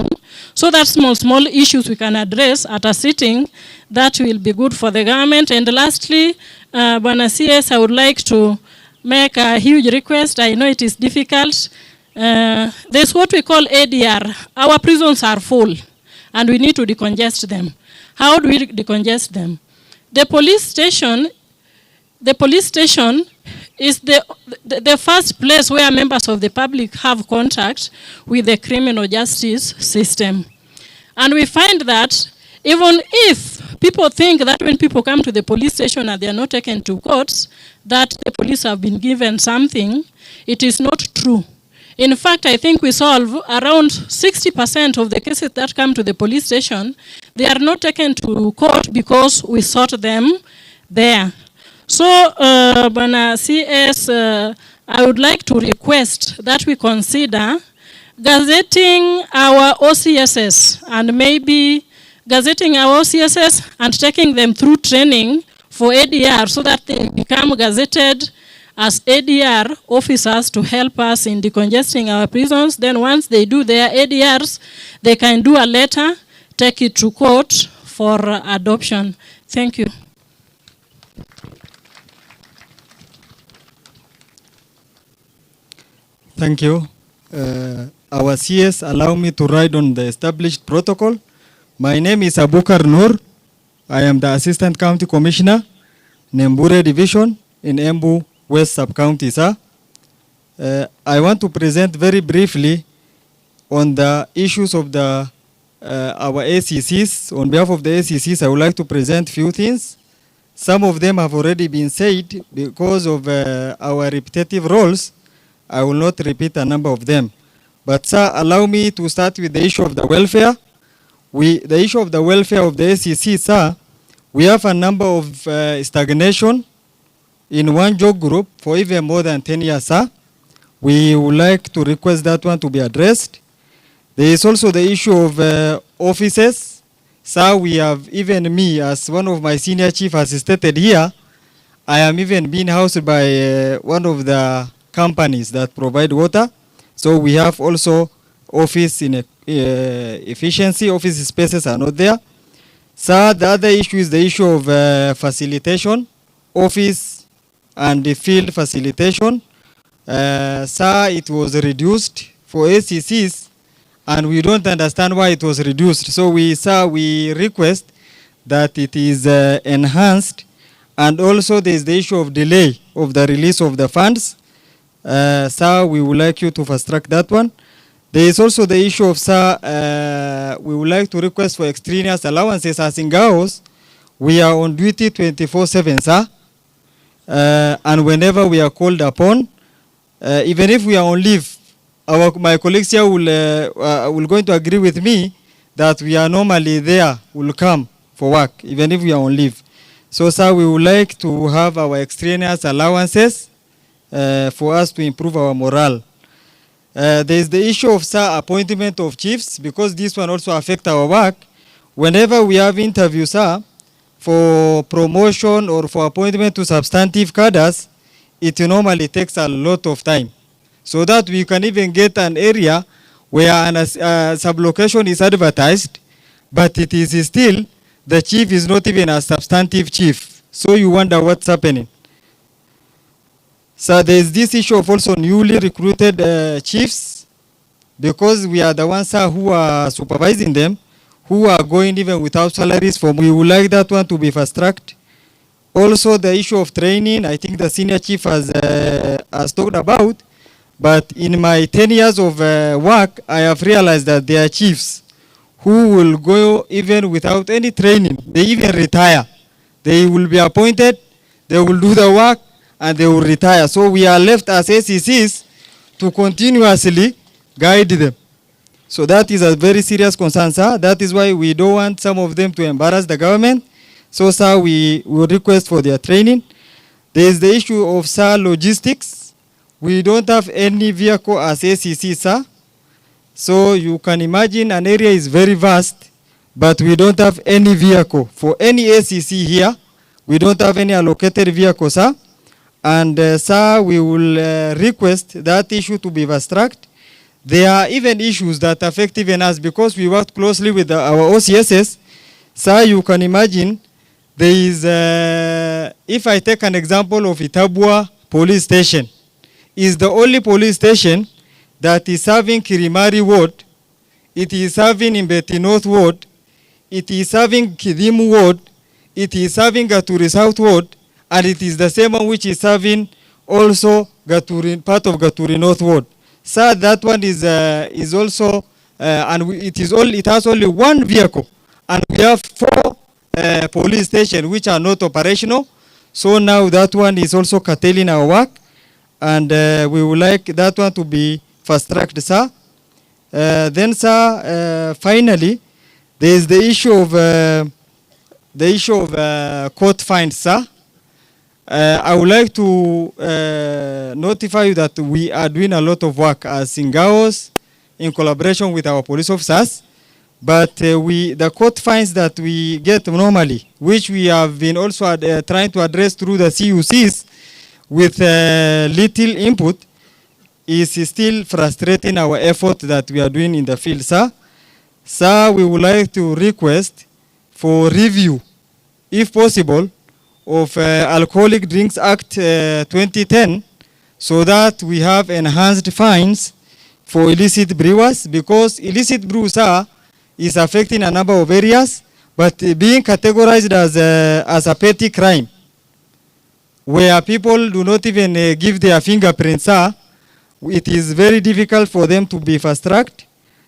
so that small issues we can address at a sitting, that will be good for the government. And lastly, Bwana CS, I would like to make a huge request. I know it is difficult. There's what we call ADR. Our prisons are full, and we need to decongest them. How do we decongest them? The police station is the first place where members of the public have contact with the criminal justice system. And we find that even if people think that when people come to the police station and they are not taken to courts, that the police have been given something, it is not true. In fact, I think we solve around 60% of the cases that come to the police station. They are not taken to court because we sort them there. So, Bwana CS, I would like to request that we consider gazetting our OCSs, and maybe gazetting our OCSs and taking them through training for ADR so that they become gazetted as ADR officers to help us in decongesting our prisons. Then once they do their ADRs, they can do a letter, take it to court for adoption. Thank you.
Thank you. Our CS allow me to ride on the established protocol. My name is Abukar Nur. I am the Assistant County Commissioner, Nembure Division in Embu West Sub-County, sir. I want to present very briefly on the issues of the our ACCs. On behalf of the ACCs, I would like to present few things. Some of them have already been said because of our repetitive roles. I will not repeat a number of them. But sir, allow me to start with the issue of the welfare. The issue of the welfare of the ACC, sir, we have a number of stagnation in one job group for even more than 10 years, sir. We would like to request that one to be addressed. There is also the issue of offices. Sir, we have, even me, as one of my senior chief has stated here, I am even being housed by one of the companies that provide water. So we have also office in efficiency, office spaces are not there. Sir, the other issue is the issue of facilitation, office and the field facilitation. Sir, it was reduced for ACCs and we don't understand why it was reduced. So we request that it is enhanced, and also there is the issue of delay of the release of the funds. Sir, we would like you to fast track that one. There is also the issue of, sir, we would like to request for extraneous allowances. As in Gaos, we are on duty 24/7, sir. And whenever we are called upon, even if we are on leave, my colleagues here will going to agree with me that we are normally there, will come for work, even if we are on leave. So, sir, we would like to have our extraneous allowances for us to improve our morale. There is the issue of, sir, appointment of chiefs, because this one also affects our work. Whenever we have interviews, sir, for promotion or for appointment to substantive cadres, it normally takes a lot of time. So that we can even get an area where a sublocation is advertised, but it is still, the chief is not even a substantive chief. So you wonder what's happening. So there is this issue of also newly recruited chiefs, because we are the ones, sir, who are supervising them, who are going even without salaries. We would like that one to be fast-tracked. Also the issue of training, I think the senior chief has talked about, but in my 10 years of work, I have realized that there are chiefs who will go even without any training. They even retire. They will be appointed, they will do the work, and they will retire. So we are left as ACCs to continuously guide them. So that is a very serious concern, sir. That is why we don't want some of them to embarrass the government. So, sir, we will request for their training. There is the issue of, sir, logistics. We don't have any vehicle as ACC, sir. So you can imagine an area is very vast, but we don't have any vehicle. For any ACC here, we don't have any allocated vehicle, sir. And, sir, we will request that issue to be fast-tracked. There are even issues that affect even us, because we work closely with our OCSs. Sir, you can imagine, there is, if I take an example of Itabua police station, is the only police station that is serving Kirimari Ward, it is serving Imbeti North Ward, it is serving Kidimu Ward, it is serving Gaturi South Ward, and it is the same one which is serving also Gaturi, part of Gaturi North Ward. Sir, that one is also, and it has only one vehicle, and we have 4 police stations which are not operational. So now that one is also curtailing our work, and we would like that one to be fast-tracked, sir. Then, sir, finally, there is the issue of court fines, sir. I would like to notify you that we are doing a lot of work as Singaos in collaboration with our police officers. But the court fines that we get normally, which we have been also trying to address through the CUCs with little input, is still frustrating our effort that we are doing in the field, sir. Sir, we would like to request for review, if possible, of Alcoholic Drinks Act 2010, so that we have enhanced fines for illicit brewers, because illicit brews is affecting a number of areas, but being categorized as a petty crime, where people do not even give their fingerprints, it is very difficult for them to be fast-tracked.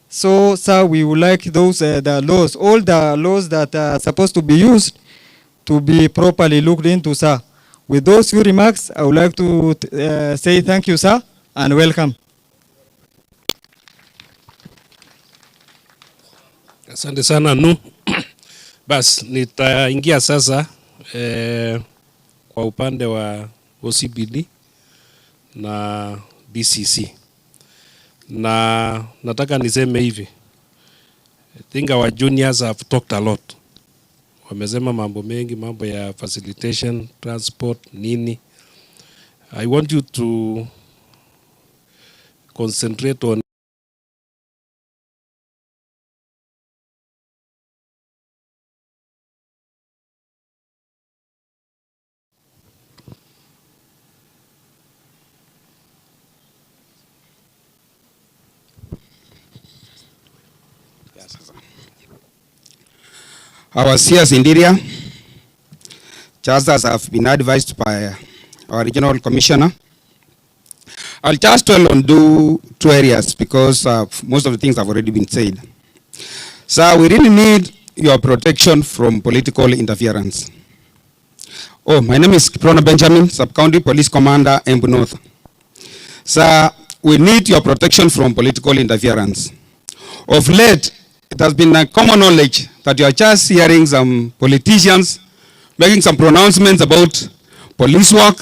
So, sir, we would like those all the laws that are supposed to be used to be properly looked into, sir. With those few remarks, I would like to say thank you, sir, and welcome.
Asante sana Nu. Bas, nitaingia sasa kwa upande wa OCBD na DCC. Na nataka niseme hivi. I think our juniors have talked a lot. Wamesema mambo mengi, mambo ya facilitation, transport, nini. I want you to concentrate on
our CS Interior, just as have been advised by our regional commissioner. I'll just dwell on two areas because most of the things have already been said. So we really need your protection from political interference. Oh, my name is Kiprono Benjamin, Sub-County Police Commander, Embu North. So we need your protection from political interference. Of late, it has been a common knowledge that you are just hearing some politicians making some pronouncements about police work,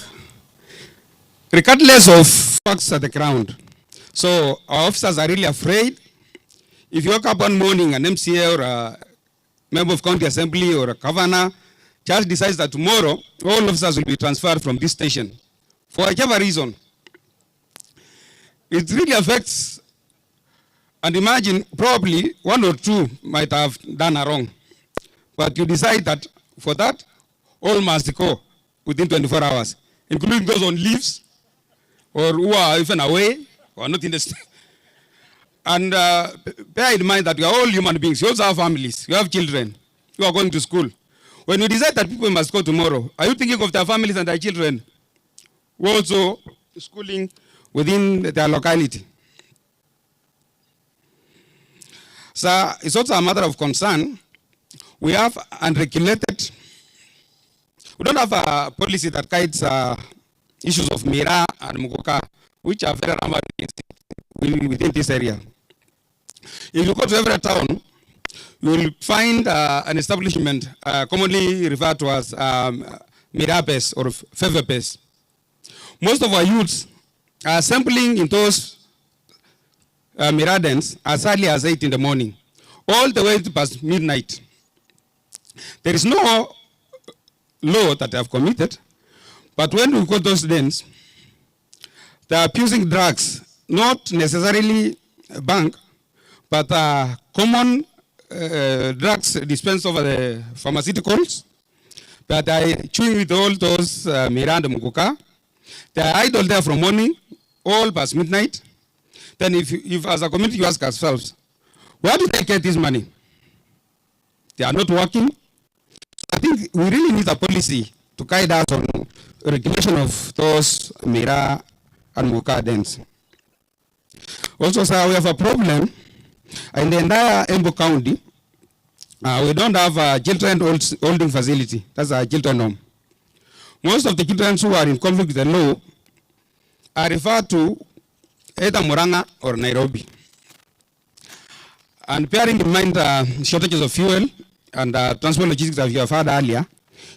regardless of facts at the ground. So our officers are really afraid. If you wake up one morning, an MCA or a member of county assembly or a governor just decides that tomorrow all officers will be transferred from this station, for whichever reason, it really affects. And imagine, probably one or two might have done a wrong. But you decide that for that, all must go within 24 hours, including those on leaves or who are even away or not in the state. And bear in mind that we are all human beings. You also have families. You have children. You are going to school. When you decide that people must go tomorrow, are you thinking of their families and their children who are also schooling within their locality? So it's also a matter of concern. We have unregulated, we don't have a policy that guides issues of Mira and Mukoka, which are very rampant within this area. If you go to every town, you will find an establishment commonly referred to as Mira base or favor base. Most of our youths are assembling in those Miradens as early as 8 in the morning, all the way to past midnight. There is no law that they have committed, but when we go to those dens, they are abusing drugs, not necessarily bank, but common drugs dispensed over the pharmaceuticals. But they are chewing with all those Miranda Mukuka. They are idle there from morning, all past midnight. Then if as a community you ask ourselves, where do they get this money? They are not working. I think we really need a policy to guide us on regulation of those Mira and Muka dens. Also, sir, we have a problem in the entire Embu County. We don't have a children holding facility. That's a children home. Most of the children who are in conflict with the law are referred to either Muranga or Nairobi. And bearing in mind shortages of fuel and transport logistics that you have had earlier,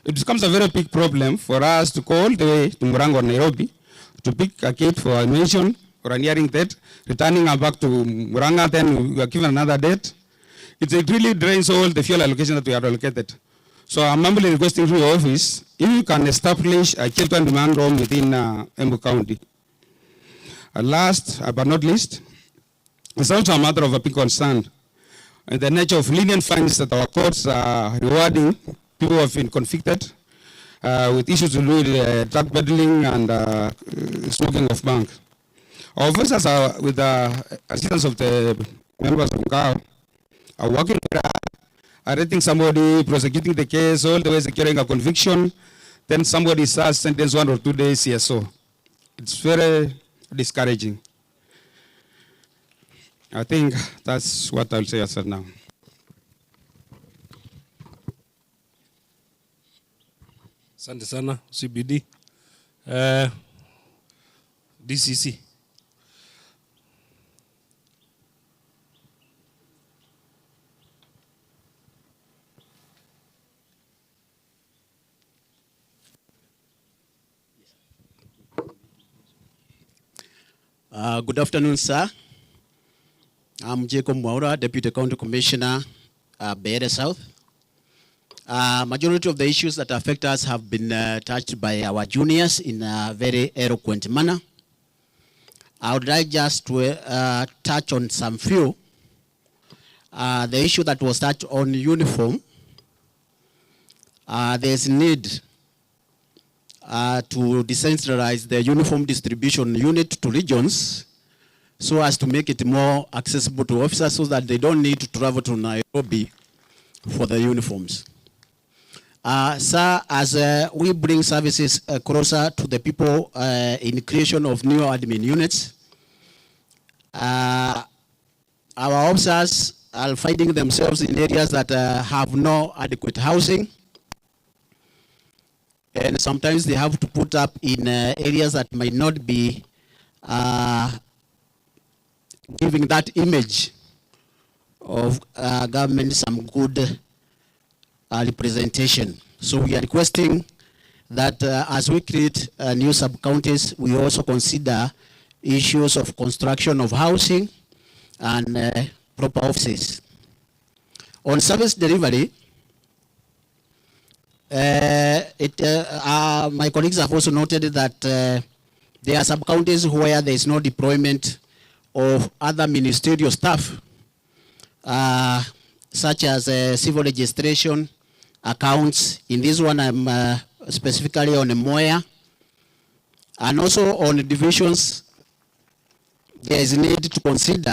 it becomes a very big problem for us to go all the way to Muranga or Nairobi to pick a kid for admission or a nearing date, returning back to Muranga, then we are given another date. It really drains all the fuel allocation that we have allocated. So I'm humbly requesting through your office, if you can establish a children demand home within Embu County. Last but not least, it's also a matter of a big concern. The nature of lenient fines that our courts are rewarding people who have been convicted with issues to do with drug peddling and smoking of bank. Our officers are, with the assistance of the members of GAO, are working arresting somebody, prosecuting the case, all the way securing a conviction. Then somebody starts sentenced 1 or 2 days here. So it's very discouraging. I think that's what I'll say as of now.
Asante sana CBD. DCC.
Good afternoon, sir. I'm Jacob Mwaura, Deputy County Commissioner, Beira South. Majority of the issues that affect us have been touched by our juniors in a very eloquent manner. I would like just to touch on some few. The issue that was touched on uniform, there's need to decentralize the uniform distribution unit to regions so as to make it more accessible to officers so that they don't need to travel to Nairobi for the uniforms. Sir, as we bring services closer to the people in creation of new admin units, our officers are finding themselves in areas that have no adequate housing. And sometimes they have to put up in areas that might not be giving that image of government some good representation. So we are requesting that as we create new sub-counties, we also consider issues of construction of housing and proper offices. On service delivery, my colleagues have also noted that there are sub-counties where there is no deployment of other ministerial staff, such as civil registration, accounts. In this one, I'm specifically on Moya. And also on divisions, there is a need to consider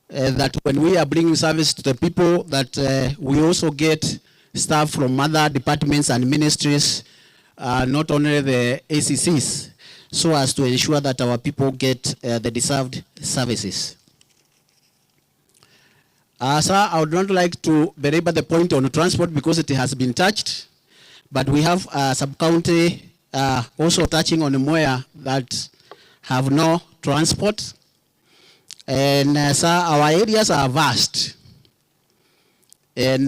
that when we are bringing service to the people, that we also get staff from other departments and ministries, not only the ACCs, so as to ensure that our people get the deserved services. Sir, I would not like to belabor the point on transport because it has been touched, but we have a sub-county also touching on Moya that have no transport. And sir, our areas are vast. And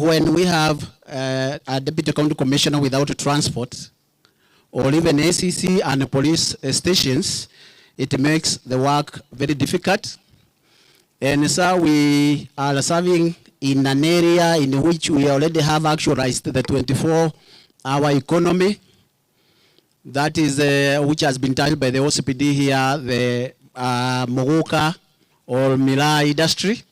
when we have a deputy county commissioner without transport, or even ACC and police stations, it makes the work very difficult. And so we are serving in an area in which we already have actualized the 24-hour economy. That is which has been touched by the OCPD here, the Mogoka or Mila industry.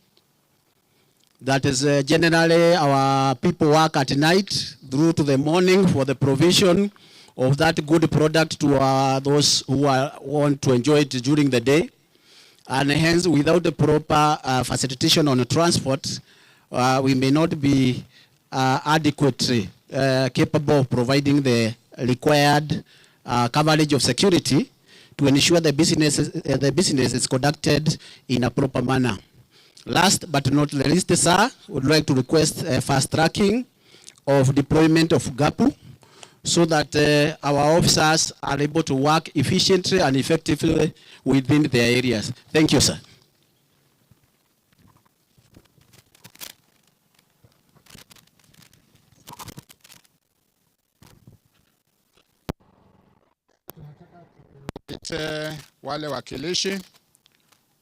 That is generally our people work at night through to the morning for the provision of that good product to those who want to enjoy it during the day. And hence, without the proper facilitation on the transport, we may not be adequately capable of providing the required coverage of security to ensure the business is conducted in a proper manner. Last but not least, sir, would like to request fast tracking of deployment of GAPU so that our officers are able to work efficiently and effectively within their areas. Thank you, sir.
Wale wakilishi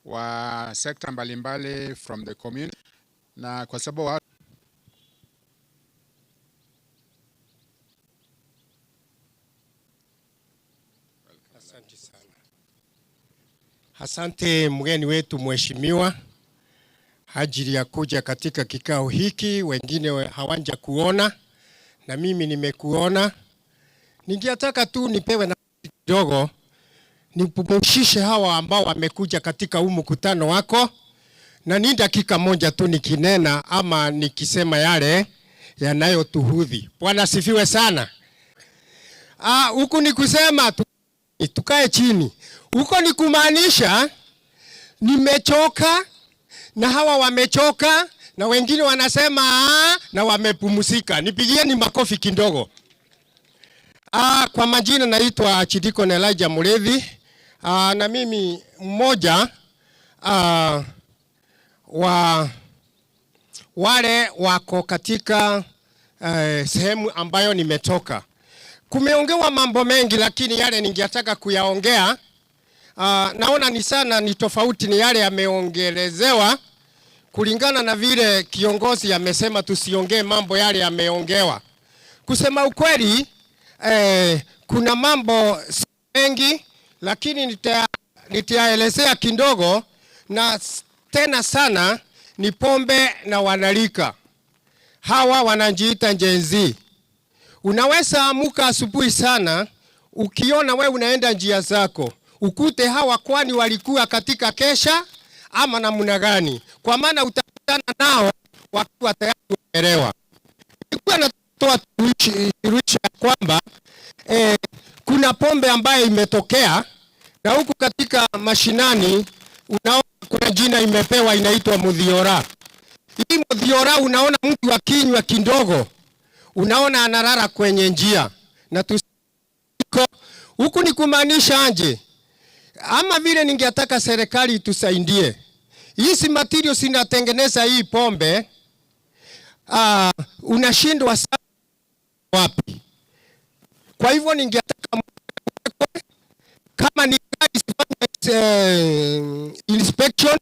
wa sekta mbalimbali from the community, na kwa sababu
asante sana. Asante mgeni wetu mheshimiwa ajili ya kuja katika kikao hiki, wengine hawanja kuona na mimi nimekuona. Ningetaka tu nipewe na kidogo nipumzishe hawa ambao wamekuja katika huu mkutano wako, na ni dakika moja tu nikinena ama nikisema yale yanayotuhudhi. Bwana sifiwe sana. Huku ni kusema tukae chini. Huko ni kumaanisha nimechoka na hawa wamechoka na wengine wanasema na wamepumzika. Nipigieni makofi kidogo. Kwa majina naitwa Chidiko Elijah Mulevi. Na mimi mmoja wa wale wako katika sehemu ambayo nimetoka. Kumeongewa mambo mengi, lakini yale ningetaka kuyaongea naona ni tofauti ni yale yameongelezewa, kulingana na vile kiongozi amesema tusiongee mambo yale yameongewa. Kusema ukweli kuna mambo mengi, lakini nitaelezea kidogo, na tena sana ni pombe na wanalika. Hawa wanajiita Gen Z. Unaweza amuka asubuhi sana, ukiona we unaenda njia zako, ukute hawa kwani walikuwa katika kesha ama namna gani? Kwa maana utakutana nao wakiwa tayari wameelewa. Nilikuwa natoa tulisha kwamba kuna pombe ambayo imetokea, na huku katika mashinani unaona kuna jina imepewa inaitwa mudhiora. Hii mudhiora unaona mtu akinywa kidogo unaona analala kwenye njia, na huku ni kumaanisha anje, ama vile ningetaka serikali itusaidie. Hizi material zinatengeneza hii pombe, unashindwa sana wapi. Kwa hivyo ningetaka kama ni inspection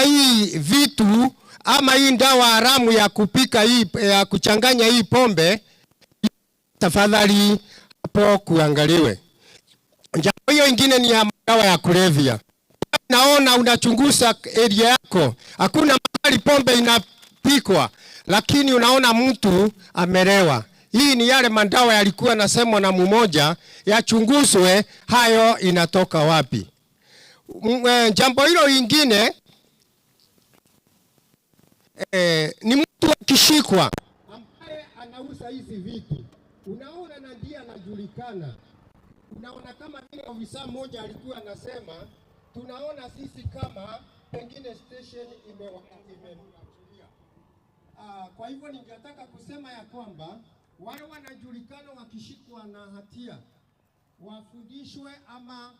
hii vitu ama hii dawa haramu ya kupika hii ya kuchanganya hii pombe, tafadhali hapo kuangaliwe. Jambo hiyo ingine ni ya dawa ya kulevya. Naona unachunguza area yako, hakuna mahali pombe inapikwa, lakini unaona mtu amelewa. Hii ni yale madawa yalikuwa nasemwa na mmoja, yachunguzwe hayo inatoka wapi. Jambo hilo ingine ni mtu akishikwa ambaye anauza hizi vitu, unaona na ndiye anajulikana. Unaona kama vile ofisa mmoja alikuwa anasema, tunaona sisi kama pengine station imewachulia. Kwa hivyo ningetaka kusema ya kwamba wale wanajulikana wakishikwa na hatia wafundishwe ama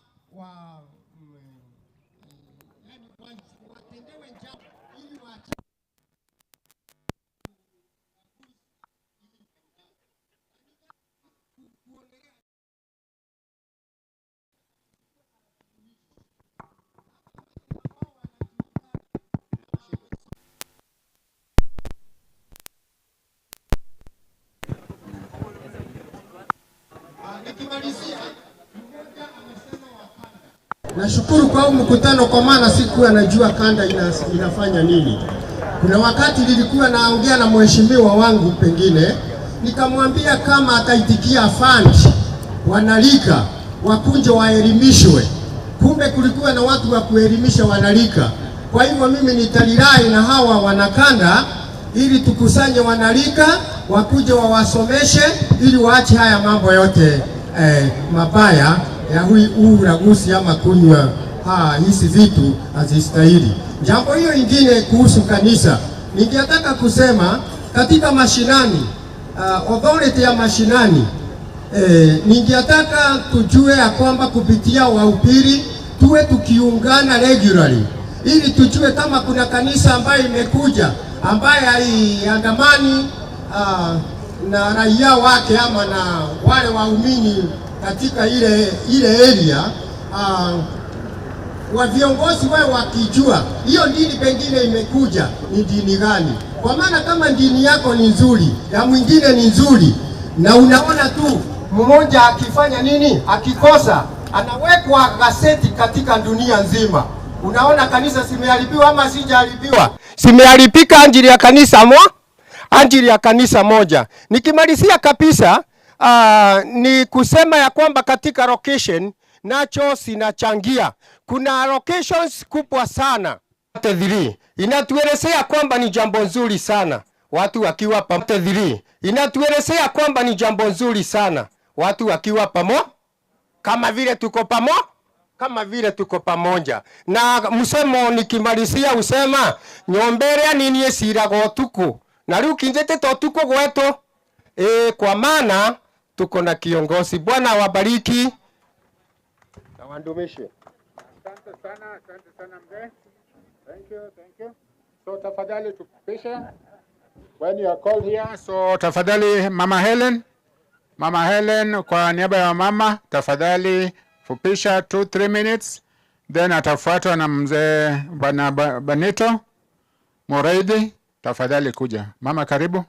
watendewe jambo ili waache. Nashukuru kwa huu mkutano, kwa maana sikuwa najua kanda inafanya nini. Kuna wakati nilikuwa naongea na mheshimiwa wangu, pengine nikamwambia kama ataitikia fund wanalika wakunje waelimishwe. Kumbe kulikuwa na watu wa kuelimisha wanalika. Kwa hivyo mimi nitalirai na hawa wanakanda ili tukusanye wanalika wakuje wawasomeshe ili waache haya mambo yote mabaya ya uraguzi ama kunywa hizi vitu hazistahili. Jambo hiyo ingine kuhusu kanisa, ningetaka kusema katika mashinani, authority ya mashinani, ningetaka tujue ya kwamba kupitia wahubiri tuwe tukiungana regularly, ili tujue kama kuna kanisa ambayo imekuja ambaye haiandamani na raia wake ama na wale waumini katika ile area, wa viongozi wao wakijua hiyo dini pengine imekuja ni dini gani. Kwa maana kama dini yako ni nzuri na mwingine ni nzuri, na unaona tu mmoja akifanya nini, akikosa anawekwa gazeti katika dunia nzima, unaona kanisa simeharibiwa ama sijaharibiwa. Simeharibika ajili ya kanisa ajili ya kanisa moja. Nikimalizia kabisa, ni kusema ya kwamba katika location nacho sinachangia. Kuna locations kubwa sana. 3 inatuelezea kwamba ni jambo nzuri sana watu wakiwa pamoja. 3 inatuelezea kwamba ni jambo nzuri sana watu wakiwa pamoja, kama vile tuko pamoja. Na msemo nikimalizia usema nyomberea nini esirago tuku na riu kinjete to tuko gwetu, kwa maana tuko na kiongozi. Bwana wabariki na wandumishe.
Asante sana mzee. Thank you. So tafadhali tupishe when you are called here. So tafadhali Mama Helen kwa niaba ya mama tafadhali fupisha 2-3 minutes, then atafuatwa na mzee Bwana Benito Moraidi. Tafadhali kuja mama, karibu.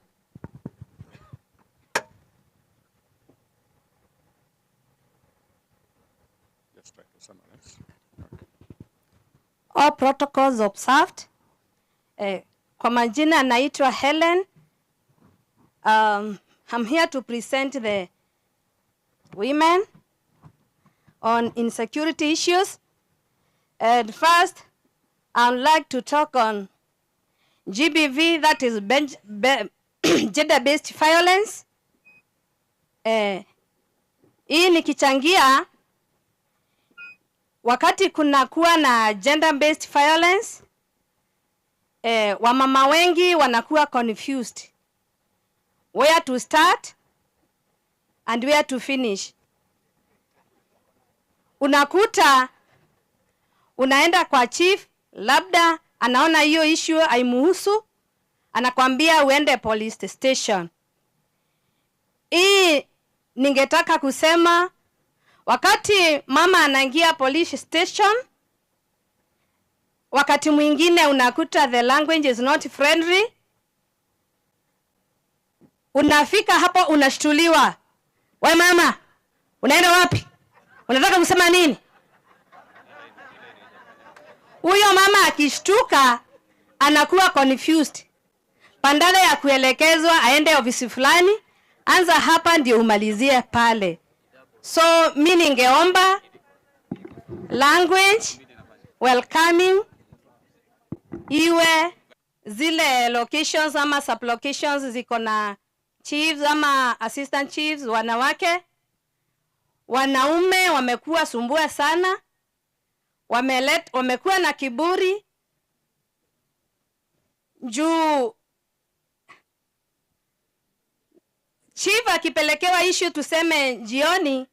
All protocols observed. Kwa majina naitwa Helen. I'm here to present the women on insecurity issues. And first, I would like to talk on GBV, that is gender-based violence. Hii nikichangia wakati kuna kuwa na gender-based violence, wamama wengi wanakuwa confused where to start and where to finish. Unakuta unaenda kwa chief, labda anaona hiyo issue haimuhusu, anakwambia uende police station. Hii ningetaka kusema, wakati mama anaingia police station, wakati mwingine unakuta the language is not friendly. Unafika hapo unashtuliwa. Wewe mama, unaenda wapi? Unataka kusema nini? Huyo mama akishtuka anakuwa confused. Bandala ya kuelekezwa aende ofisi fulani, anza hapa ndio umalizie pale. So mimi ningeomba language welcoming iwe zile locations ama sublocations ziko na chiefs ama assistant chiefs wanawake. Wanaume wamekuwa sumbua sana, wamekuwa na kiburi juu chief akipelekewa issue tuseme jioni,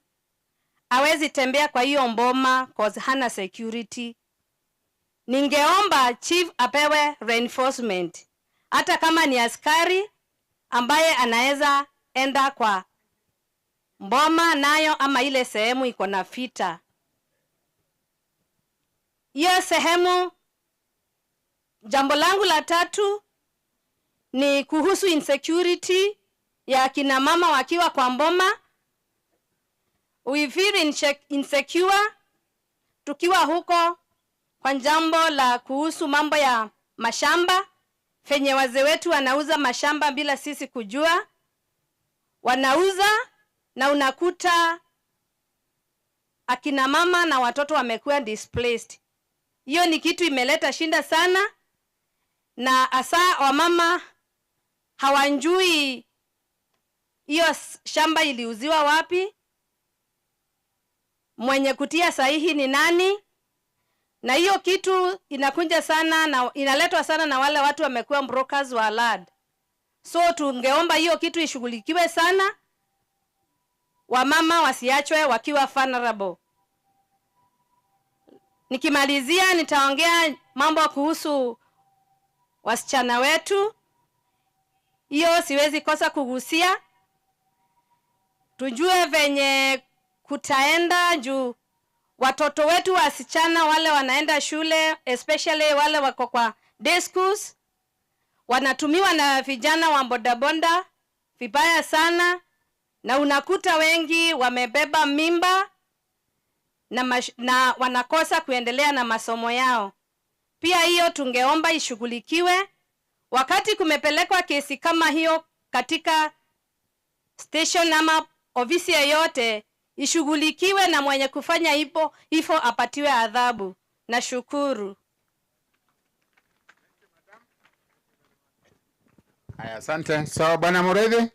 hawezi tembea kwa hiyo mboma cause hana security. Ningeomba chief apewe reinforcement, hata kama ni askari ambaye anaweza enda kwa mboma nayo ama ile sehemu iko na vita. Hiyo sehemu. Jambo langu la tatu ni kuhusu insecurity ya kina mama wakiwa kwa mboma. We feel insecure tukiwa huko kwa jambo la kuhusu mambo ya mashamba. Fenye wazee wetu wanauza mashamba bila sisi kujua. Wanauza na unakuta akina mama na watoto wamekuwa displaced. Hiyo ni kitu imeleta shinda sana, na hasa wamama hawanjui hiyo shamba iliuziwa wapi, mwenye kutia sahihi ni nani, na hiyo kitu inakunja sana na inaletwa sana na wale watu wamekuwa brokers wa land. So tungeomba hiyo kitu ishughulikiwe sana, wamama wasiachwe wakiwa vulnerable. Nikimalizia nitaongea mambo kuhusu wasichana wetu. Hiyo siwezi kosa kugusia. Tujue venye kutaenda juu watoto wetu wasichana wale wanaenda shule, especially wale wako kwa day schools, wanatumiwa na vijana wa bodaboda vibaya sana, na unakuta wengi wamebeba mimba na wanakosa kuendelea na masomo yao. Pia hiyo tungeomba ishughulikiwe. wakati kumepelekwa kesi kama hiyo katika station ama ofisi yoyote, ishughulikiwe na mwenye kufanya hivyo apatiwe adhabu. Nashukuru.
Haya, asante. So, Bwana Mureithi?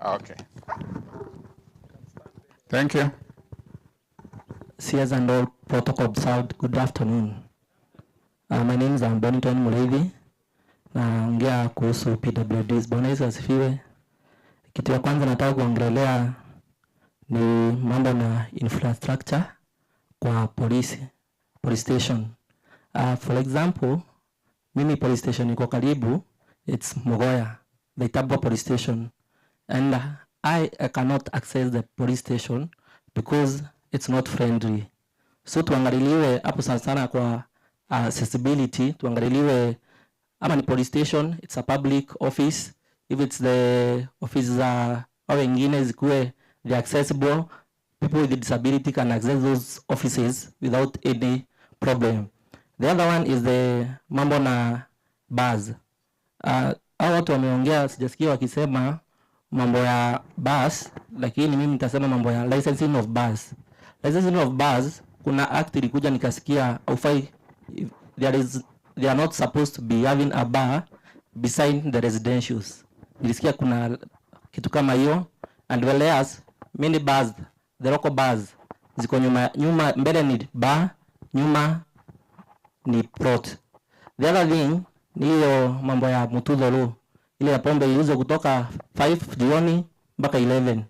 Okay. Thank you.
CS and all protocol observed. Good afternoon. My name is Bonington Mureithi. Naongea kuhusu PWDs. Bwana Yesu asifiwe. Kitu ya kwanza nataka kuongelea ni mambo na infrastructure kwa police station. For example, mimi police station iko karibu, it's Mogoya, the Itabwa police station. And I cannot access the police station because it's not friendly. So tuangaliliwe hapo sana kwa accessibility, tuangaliliwe ama ni police station, it's a public office. If it's the office au wengine zikuwe the accessible, people with disability can access those offices without any problem. The other one is the mambo na bus. Hao watu wameongea, sijasikia wakisema mambo ya bus, lakini mimi nitasema mambo ya licensing of bus. Licensing of bus, kuna act ilikuja nikasikia aufai, they are not supposed to be having a bar beside the residentials. Nilisikia kuna kitu kama hiyo, and whereas many bars, the local bars ziko nyuma, mbele ni bar, nyuma ni plot. The other thing ni hiyo mambo ya mutudhuru, ile ya pombe iuze kutoka 5 jioni mpaka 11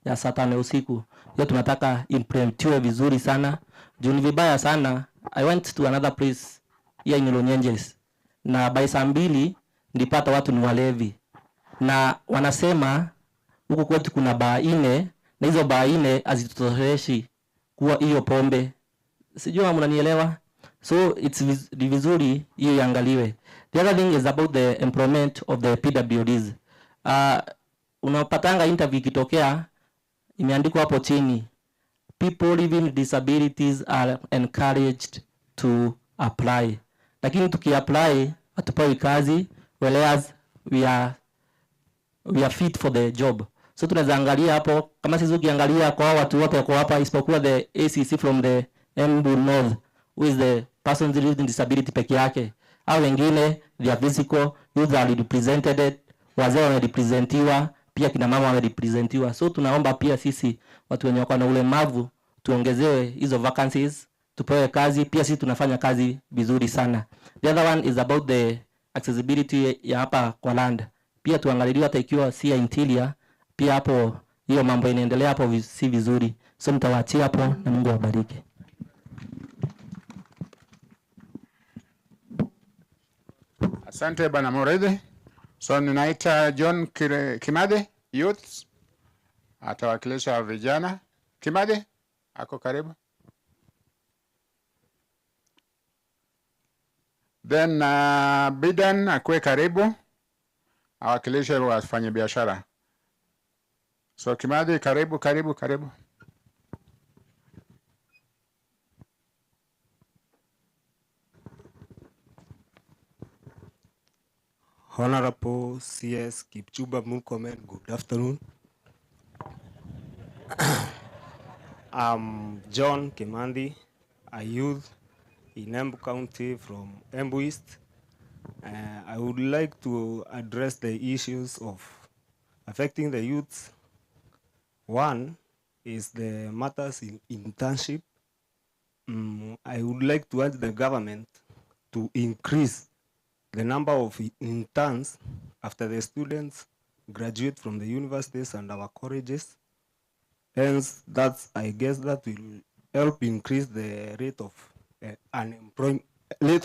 ya saa 5 usiku. Hiyo tunataka implementiwe vizuri sana. Juu ni vibaya sana. I went to another place here in Lonyenjes, na by saa 2 nilipata watu ni walevi, na wanasema huku kwetu kuna baa 4, na hizo baa 4 hazitoshereshi kuwa hiyo pombe. Sijui mnanielewa. So it's vizuri hiyo iangaliwe. The other thing is about the employment of the PWDs. Unapatanga interview kitokea, imeandikwa hapo chini, people living with disabilities are encouraged to apply. Lakini tukiapply hatupewi kazi, whereas we are fit for the job. So tunaweza angalia hapo, kama sisi ukiangalia kwa watu wote kwa hapa isipokuwa the ACC from the Embu North, who is the persons living with disability peke yake. Au wengine they are physical, youth are represented, wazee wamerepresentiwa, pia kina mama wamerepresentiwa. So tunaomba pia sisi watu wenye wako na ulemavu tuongezewe hizo vacancies, tupewe kazi, pia sisi tunafanya kazi vizuri sana. The other one is about the accessibility ya hapa kwa land. Pia tuangalie hata ikiwa si interior, pia hapo hiyo mambo inaendelea hapo si vizuri. So mtawaachia hapo na Mungu awabariki.
Asante Bwana Mureithi. So ninaita John Kimade, youth, atawakilisha vijana. Kimade, ako karibu. Then Bidan akwe karibu, awakilishe wafanya biashara. So Kimade, karibu.
Honorable CS Kipchumba Murkomen, good afternoon. I'm John Kimandi, a youth in Embu County from Embu East. I would like to address the issues of affecting the youth. One is the matters in internship. I would like to urge the government to increase the number of interns after the students graduate from the universities and our colleges. Hence, I guess that will help increase the rate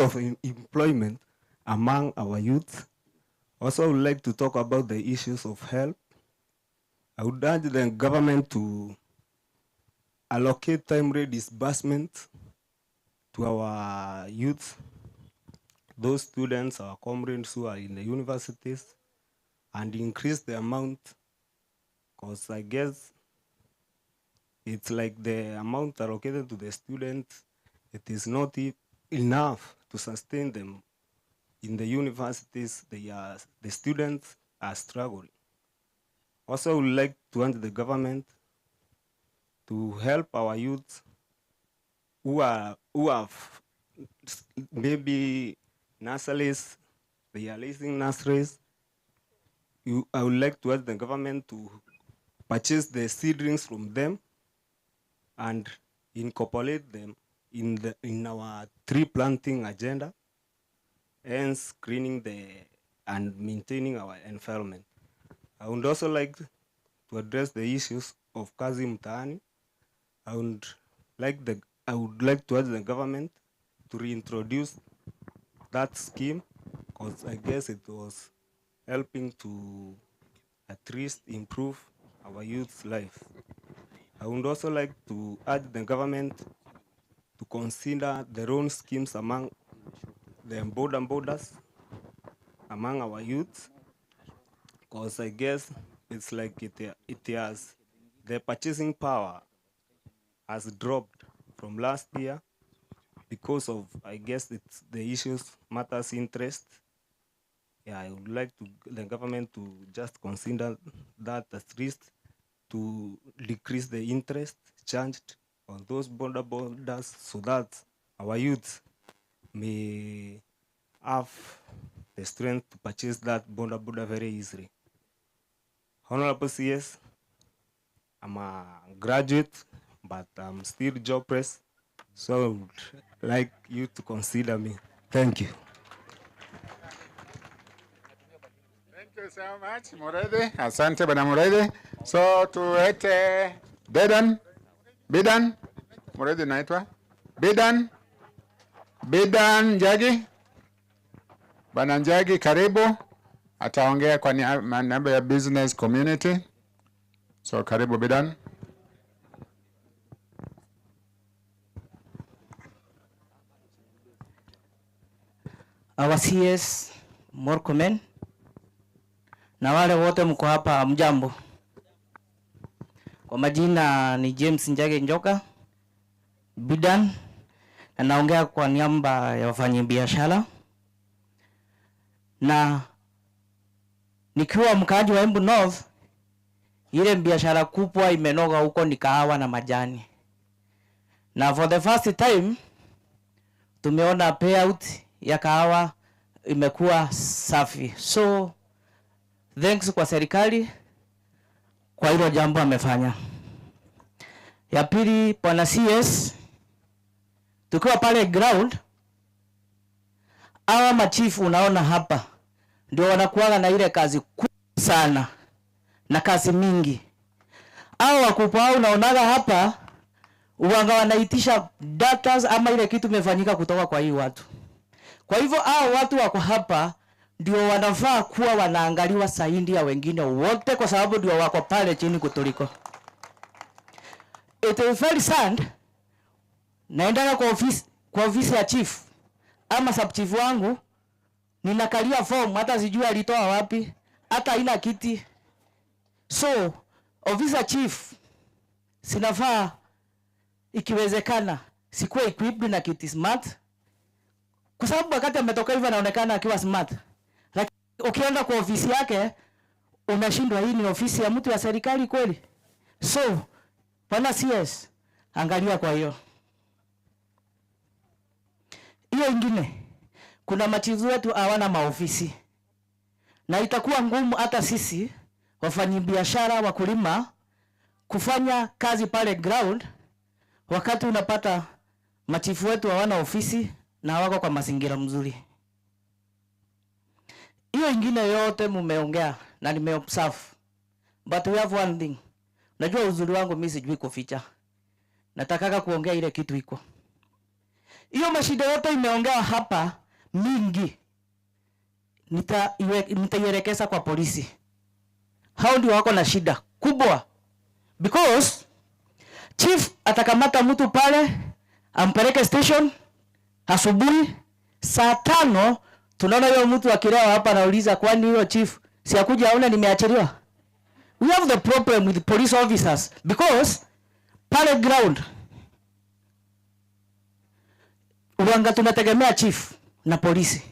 of employment among our youth. Also, I would like to talk about the issues of health. I would urge the government to allocate timely disbursement to our youth, those students, our comrades who are in the universities, and increase the amount, because I guess it's like the amount allocated to the students, it is not enough to sustain them in the universities, the students are struggling. Also, I would like to urge the government to help our youth who have maybe nurseries, they are leasing nurseries. I would like to ask the government to purchase the seedlings from them and incorporate them in our tree planting agenda, and screening and maintaining our environment. I would also like to address the issues of kazi mtaani. I would like to ask the government to reintroduce that scheme, because I guess it was helping to at least improve our youth's life. I would also like to urge the government to consider their own schemes among the borders among our youth, because I guess it's like the purchasing power has dropped from last year because of, I guess, it's the issues matters interest. Yeah, I would like the government to just consider that at least to decrease the interest charged on those borders, so that our youth may have the strength to purchase that border very easily. Honorable CS, I'm a graduate, but I'm still jobless, so I would like you to consider me. Thank you.
Thank you so much, Murede. Asante bana Murede. So tuete Bidan, Murede naitwa Bidan Njagi. Bana Njagi, karibu. Ataongea kwa niaba ya business community. So karibu Bidan.
Our CS Murkomen na wale wote mko hapa, mjambo. Kwa majina ni James Njage Njoka Bidan, na naongea kwa niaba ya wafanyabiashara, na nikiwa mkaaji wa Embu North, ile biashara kubwa imenoga huko ni kahawa na majani, na for the first time tumeona payout ya kahawa imekuwa safi. So thanks kwa serikali kwa hilo jambo amefanya. Ya pili, bwana CS, tukiwa pale ground, hawa machifu unaona hapa ndio wanakuwa na ile kazi kubwa sana na kazi mingi. Hao wakubwa unaonaga hapa uwanga wanaitisha data ama ile kitu imefanyika kutoka kwa hii watu. Kwa hivyo hao watu wako hapa ndio wanafaa kuwa wanaangaliwa zaidi ya wengine wote, kwa sababu ndio wako pale chini kutuliko. It is very sad. Naenda kwa ofisi ya chief ama sub chief wangu, ninakalia form hata sijui alitoa wapi, hata haina kiti. So ofisi ya chief sinafaa ikiwezekana sikuwa equipped na kiti smart, kwa sababu wakati ametoka hivyo anaonekana akiwa smart, lakini ukienda kwa ofisi yake unashindwa, hii ni ofisi ya mtu ya serikali kweli? So bwana CS, angalia kwa hiyo. Hiyo ingine, kuna machifu wetu hawana maofisi, na itakuwa ngumu hata sisi wafanyabiashara wakulima kufanya kazi pale ground wakati unapata machifu wetu hawana ofisi na wako kwa mazingira mzuri. Hiyo ingine yote mumeongea na nimeobserve, but we have one thing. Najua uzuri wangu mimi sijui kuficha, nataka kuongea ile kitu iko. Hiyo mashida yote imeongewa hapa mingi, nitaielekeza kwa polisi. Hao ndio wako na shida kubwa, because chief atakamata mtu pale ampeleke station asubuhi saa 5, tunaona hiyo mtu akilewa hapa anauliza kwani hiyo chief si akuja aone nimeachiliwa. We have the problem with police officers, because pale ground uwanga tunategemea chief na polisi.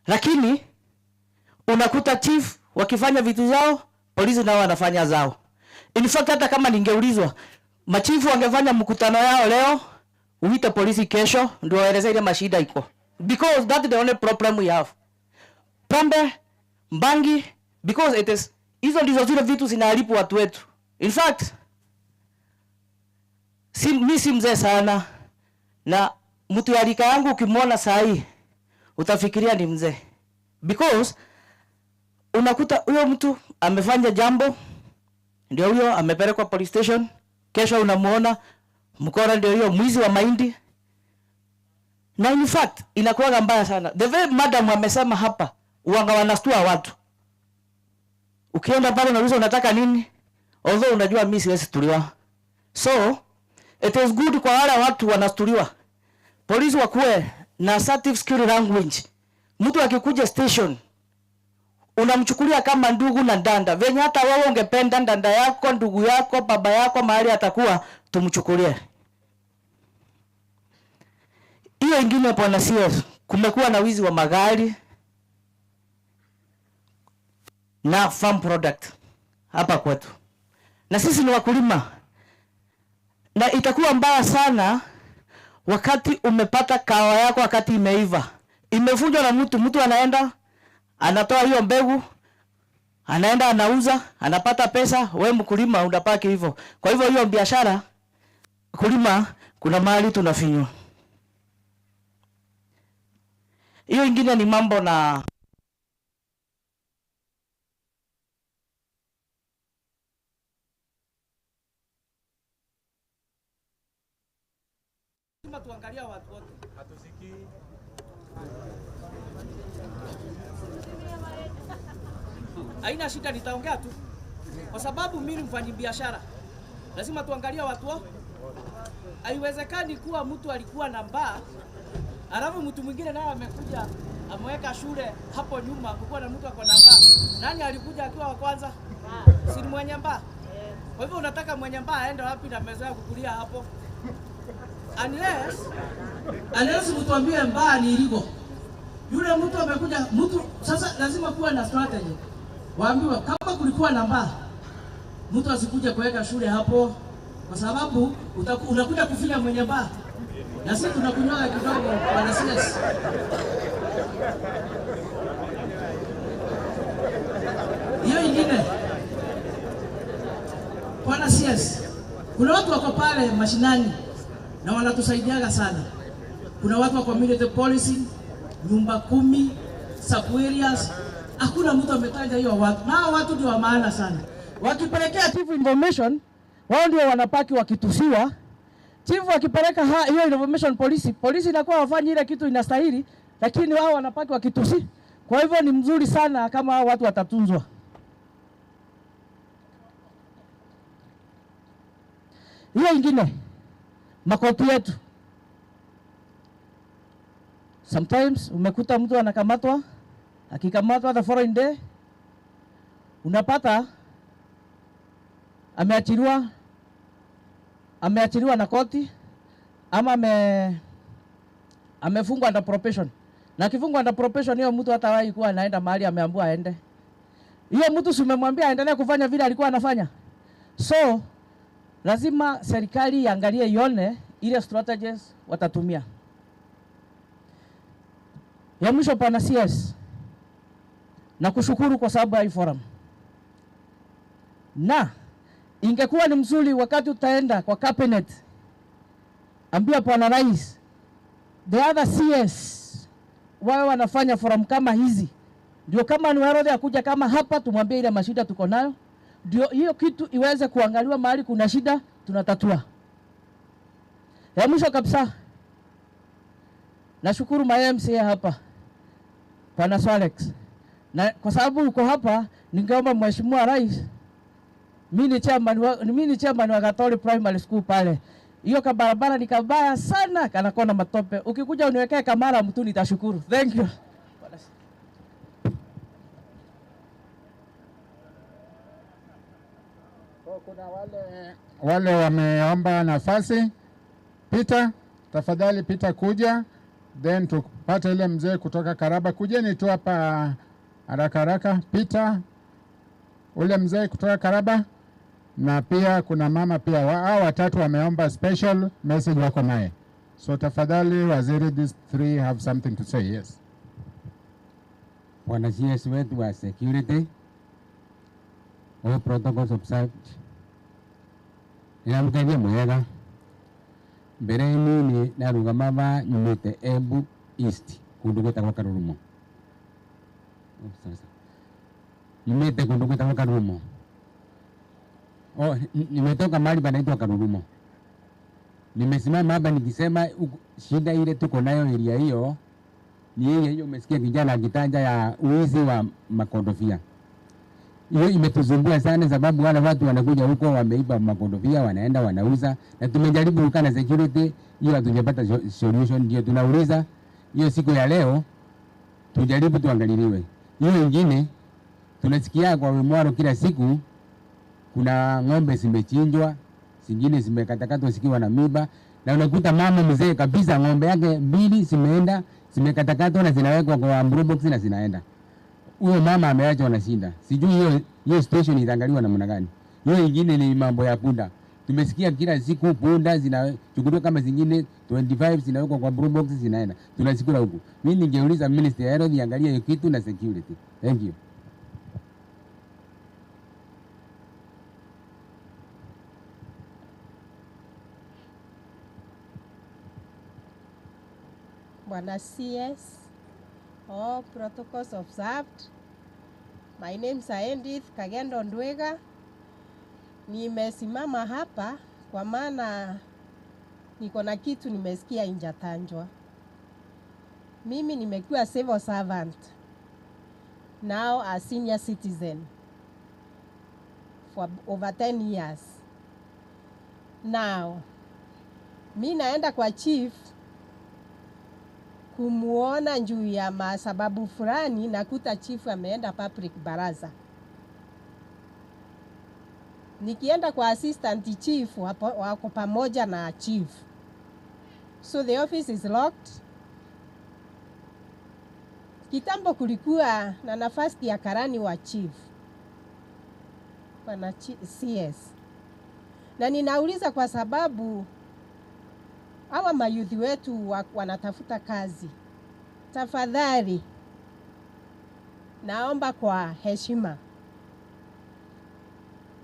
Lakini unakuta chief wakifanya vitu zao, polisi nao wanafanya zao. In fact, hata kama ningeulizwa, machifu wangefanya mkutano yao leo, uite polisi kesho ndio waeleze ile mashida iko. Because that is the only problem we have. Pombe, mbangi, because it is hizo ndizo zile vitu zinaharibu watu wetu. In fact, mimi si mzee sana, na mtu ya rika yangu ukimwona saa hii utafikiria ni mzee. Because unakuta huyo mtu amefanya jambo, ndio huyo amepelekwa police station, kesho unamuona mkora ndio hiyo mwizi wa mahindi. Na in fact inakuwa mbaya sana. The way madam amesema hapa, uanga wanastua watu. Ukienda pale unauliza unataka nini? Although unajua mimi siwezi tuliwa. So it is good kwa wale watu wanastuliwa. Polisi wakuwe na assertive skill language. Mtu akikuja station unamchukulia kama ndugu na danda. Venye hata wewe ungependa danda yako, ndugu yako, baba yako mahali atakuwa, tumchukulie. Hiyo ingine bwana sio, kumekuwa na wizi wa magari na farm product hapa kwetu. Na sisi ni wakulima. Na itakuwa mbaya sana wakati umepata kahawa yako wakati imeiva. Imevunjwa na mtu anaenda anatoa hiyo mbegu, anaenda anauza, anapata pesa, wewe mkulima unapaki hivyo. Kwa hivyo hiyo biashara kulima kuna mahali tunafinywa. Hiyo ingine ni mambo na tuangalia watu wote. Hatusikii. Haina shida, nitaongea tu. Kwa sababu mimi mfanyi biashara. Lazima tuangalia watu wote. Haiwezekani kuwa mtu alikuwa na mbaa, alafu mtu mwingine naye amekuja ameweka shule hapo nyuma, kulikuwa na mtu akona mbaa. Nani alikuja akiwa wa kwanza? Si ni mwenye mbaa. Kwa hivyo unataka mwenye mbaa aende wapi na meza ya kukulia hapo? Unless mtu ambie mbaa ni iligo. Yule mtu amekuja, sasa lazima kuwa na strategy. Waambiwa kama kulikuwa na mbaa, mtu asikuje kuweka shule hapo, kwa sababu unakuja kufinya mwenye mbaa. Na sisi tunakunywa kidogo kwa CS. Hiyo ingine kwa CS. Kuna watu wako pale mashinani na wanatusaidiaga sana. Kuna watu wa community policing, nyumba 10, sub areas. Hakuna mtu ametaja hiyo watu. Na watu ndio wa maana sana. Wakipelekea chief information, wao ndio wanapaki wakitusiwa. Chief wakipeleka hiyo information polisi inakuwa wafanye ile kitu inastahili, lakini wao wanapaki wakitusi. Kwa hivyo ni mzuri sana kama hao watu watatunzwa. Hiyo ingine makoti yetu. Sometimes umekuta mtu anakamatwa, akikamatwa the foreign day, unapata ameachiliwa na koti ama amefungwa under probation. Na kifungwa under probation, hiyo mtu hata wahi kuwa anaenda mahali ameambiwa aende. Hiyo mtu si umemwambia aendelee kufanya vile alikuwa anafanya. So lazima serikali iangalie ione ile strategies watatumia. Ya mwisho pana CS. Na kushukuru kwa sababu ya hii forum. Na ingekuwa ni mzuri wakati utaenda kwa cabinet, ambia Bwana Rais, the other CS wao wanafanya forum kama hizi. Ndio kama ni warodha ya kuja kama hapa tumwambie ile mashida tuko nayo. Ndio hiyo kitu iweze kuangaliwa mahali kuna shida tunatatua. Ya mwisho kabisa, nashukuru MCA hapa Bwana Swalex. Na kwa sababu uko hapa, ningeomba Mheshimiwa Rais, mimi ni chairman wa Catholic Primary School pale. Hiyo barabara ni kabaya sana, kanakona matope. Ukikuja uniwekee kamera mtu nitashukuru. Thank you.
Kuna wale wameomba nafasi. Peter, tafadhali Peter kuja, then pata ile mzee kutoka Karaba. Kujeni tu hapa haraka haraka. Peter, ule mzee kutoka Karaba, na pia kuna mama pia. Hao watatu wameomba special message wako naye. So tafadhali waziri, these three have something to say. Yes.
Bwana CS wetu wa security, all protocols observed. Ninamkabia mwega. Mbeleni ni narugama ba nyumite Embu East kundu gwetagwo Karurumo. Sasa nyumite kundu gwetagwo Karurumo. Nimetoka mahali panaitwa Karurumo. Nimesimama hapa nikisema shida ile tuko nayo area hiyo ni hiyo. Umesikia kijana akitaja ya uwizi wa makondofia. Hiyo imetuzumbua sana, sababu wale watu wanakuja huko wameiba makondofia, wanaenda wanauza, na tumejaribu kukana security hiyo hatujapata solution. Ndio tunauliza hiyo siku ya leo tujaribu tuangaliliwe. Hiyo nyingine tunasikia kwa Mwaro kila siku kuna ng'ombe zimechinjwa, zingine zimekatakatwa zikiwa na miba, na unakuta mama mzee kabisa ng'ombe yake mbili zimeenda zimekatakatwa na zinawekwa kwa blue box na zinaenda. Huyo mama ameachwa na shinda. Sijui hiyo station itaangaliwa namna gani. Hiyo nyingine ni mambo ya punda. Tumesikia kila siku punda zinachukuliwa kama zingine 25 zinawekwa kwa blue box zinaenda. Tunasikula huku. Mimi ningeuliza Minister ya Health iangalie hiyo kitu na security. Thank you.
Bwana CS, all protocols observed. My name is Edith Kagendo Ndwega. Nimesimama hapa kwa maana niko na kitu nimesikia injatanjwa. Mimi nimekuwa civil servant, now a senior citizen for over 10 years. Now, mi naenda kwa chief kumuona juu ya masababu fulani, nakuta chief ameenda public baraza. Nikienda kwa assistant chief wako pamoja na chief. So the office is locked. Kitambo kulikuwa na nafasi ya karani wa chief. Bwana CS. Na ninauliza kwa sababu hawa mayuthi wetu wanatafuta kazi. Tafadhali naomba kwa heshima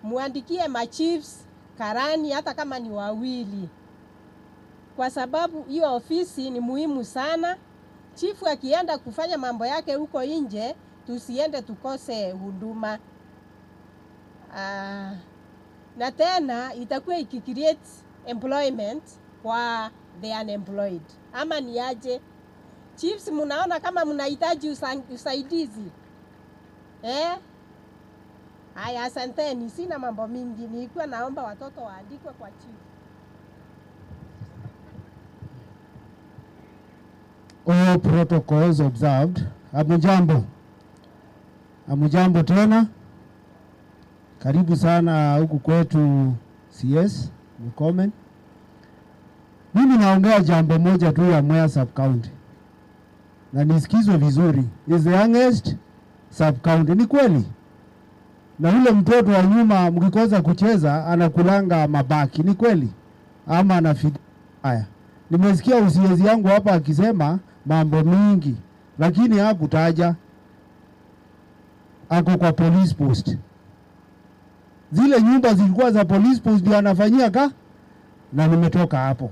muandikie machiefs karani hata kama ni wawili, kwa sababu hiyo ofisi ni muhimu sana. Chief akienda kufanya mambo yake huko nje, tusiende tukose huduma. Na tena itakuwa ikicreate employment kwa the unemployed. Ama ni aje? Chiefs, munaona kama mnahitaji usaidizi? Haya, asanteni, sina mambo mingi. Nilikuwa naomba watoto waandikwe kwa chief.
All protocols observed. Hamujambo. Hamujambo tena. Karibu sana huku kwetu CS Mkomen. Mimi naongea jambo moja tu ya Mwea sub county. Na nisikizwe vizuri. Is the youngest sub county. Ni kweli? Na yule mtoto wa nyuma mkikosa kucheza anakulanga mabaki. Ni kweli? Ama anafidia haya. Nimesikia usiezi yangu hapa akisema mambo mingi, lakini hakutaja ako kwa police post. Zile nyumba zilikuwa za police post ndio anafanyia na nimetoka hapo.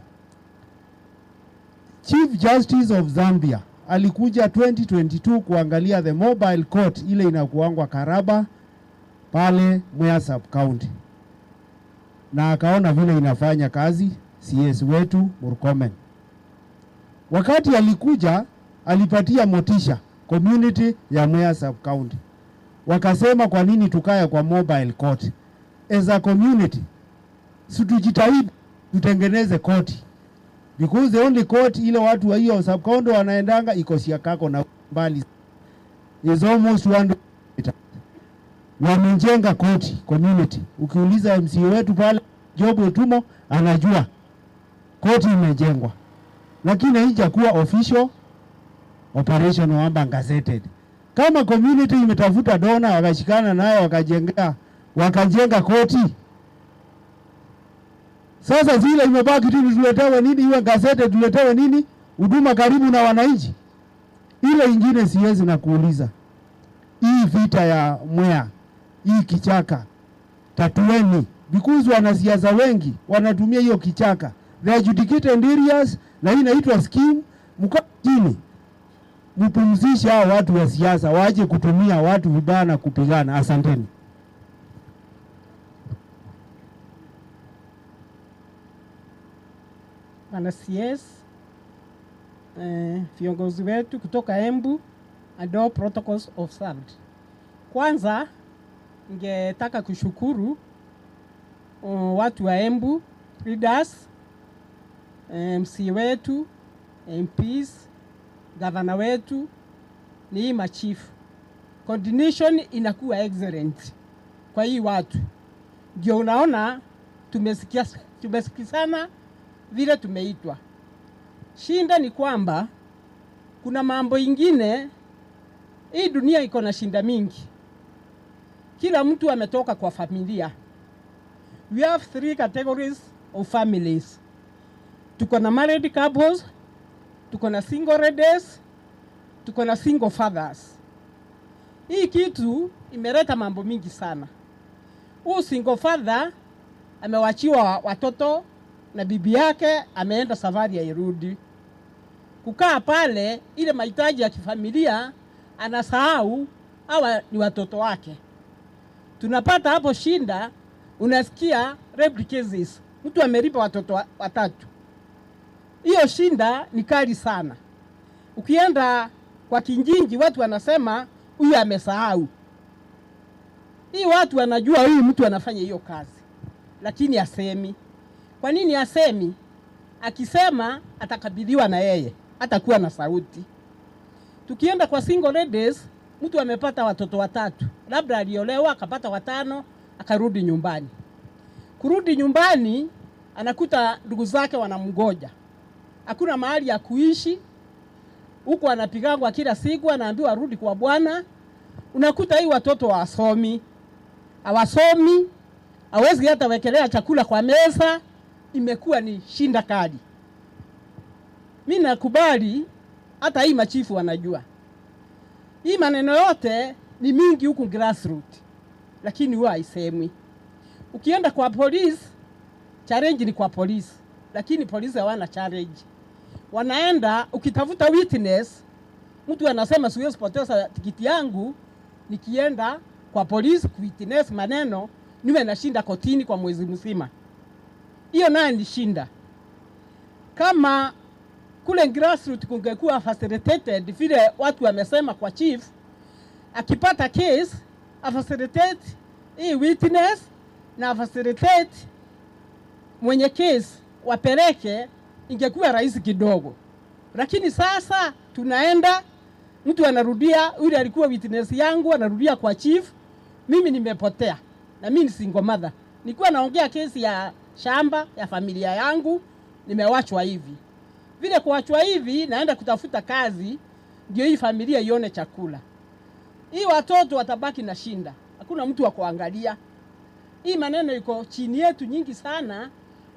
Chief Justice of Zambia alikuja 2022 kuangalia the mobile court ile inakuangwa Karaba pale Mwea sub county, na akaona vile inafanya kazi. CS wetu Murkomen wakati alikuja alipatia motisha community ya Mwea sub county, wakasema kwa nini tukaya kwa mobile court as a community, situjitahidi tutengeneze court, because the only court ile watu wa hiyo sub county wanaendanga iko Siakako na mbali is almost 1 kilometer. Wamejenga court community. Ukiuliza MC wetu pale Job Etumo anajua court imejengwa, lakini haijakuwa official operation wamba gazetted. Kama community imetafuta dona wakashikana nayo wakajenga koti. Sasa zile imebaki tu tuletewe nini iwe gazetted, tuletewe nini huduma karibu na wananchi. Ile ingine siwezi na kuuliza. Hii vita ya Mwea, hii kichaka tatueni, because wanasiasa wengi wanatumia hiyo kichaka. The adjudicated areas na hii inaitwa scheme, mko chini. Mpumzisha hao watu wa siasa waje kutumia watu vibaya na kupigana. Asanteni.
Bwana CS, viongozi wetu kutoka Embu and all protocols observed. Kwanza ningetaka kushukuru watu wa Embu, leaders, MC wetu, MPs, gavana wetu, ni machifu. Coordination inakuwa excellent kwa hii watu. Ndio unaona tumesikizana vile tumeitwa. Shinda ni kwamba kuna mambo ingine, hii dunia iko na shinda mingi. Kila mtu ametoka kwa familia. We have 3 categories of families. Tuko na married couples, tuko na single ladies, tuko na single fathers. Hii kitu imeleta mambo mingi sana. Huyu single father amewachiwa watoto na bibi yake ameenda safari ya irudi. Kukaa pale ile mahitaji ya kifamilia anasahau hawa ni watoto wake. Tunapata hapo shinda, unasikia rape cases. Mtu ameripa watoto watatu. Hiyo shinda ni kali sana. Ukienda kwa kijiji watu wanasema huyu amesahau. Hii watu wanajua huyu mtu anafanya hiyo kazi, lakini asemi. Kwa nini asemi? Akisema atakabidhiwa na yeye, hatakuwa na sauti. Tukienda kwa single ladies, mtu amepata watoto watatu, labda aliolewa akapata watano, akarudi nyumbani. Kurudi nyumbani anakuta ndugu zake wanamgoja. Hakuna mahali ya kuishi. Huko anapigangwa kila siku, anaambiwa arudi kwa bwana. Unakuta hii watoto hawasomi. Hawezi hata wekelea chakula kwa meza. Imekuwa ni shinda kali. Mimi nakubali hata hii machifu wanajua. Hii maneno yote ni mingi huku grassroots, lakini huwa haisemwi. Ukienda kwa police, challenge ni kwa police, lakini police hawana challenge. Wanaenda ukitafuta witness, mtu anasema siwezi poteza tikiti yangu nikienda kwa police witness maneno, niwe nashinda kotini kwa mwezi mzima. Hiyo nayo ni shinda. Kama kule grassroots kungekuwa facilitated vile watu wamesema kwa chief, akipata case facilitate hii witness na facilitate mwenye case wapeleke, ingekuwa rahisi kidogo. Lakini sasa tunaenda, mtu anarudia, yule alikuwa witness yangu anarudia kwa chief, mimi nimepotea na mimi ni single mother. Nilikuwa naongea kesi ya shamba ya familia yangu, nimewachwa hivi. Vile kuachwa hivi naenda kutafuta kazi ndio hii familia ione chakula. Hii watoto watabaki na shinda. Hakuna mtu wa kuangalia. Hii maneno iko chini yetu nyingi sana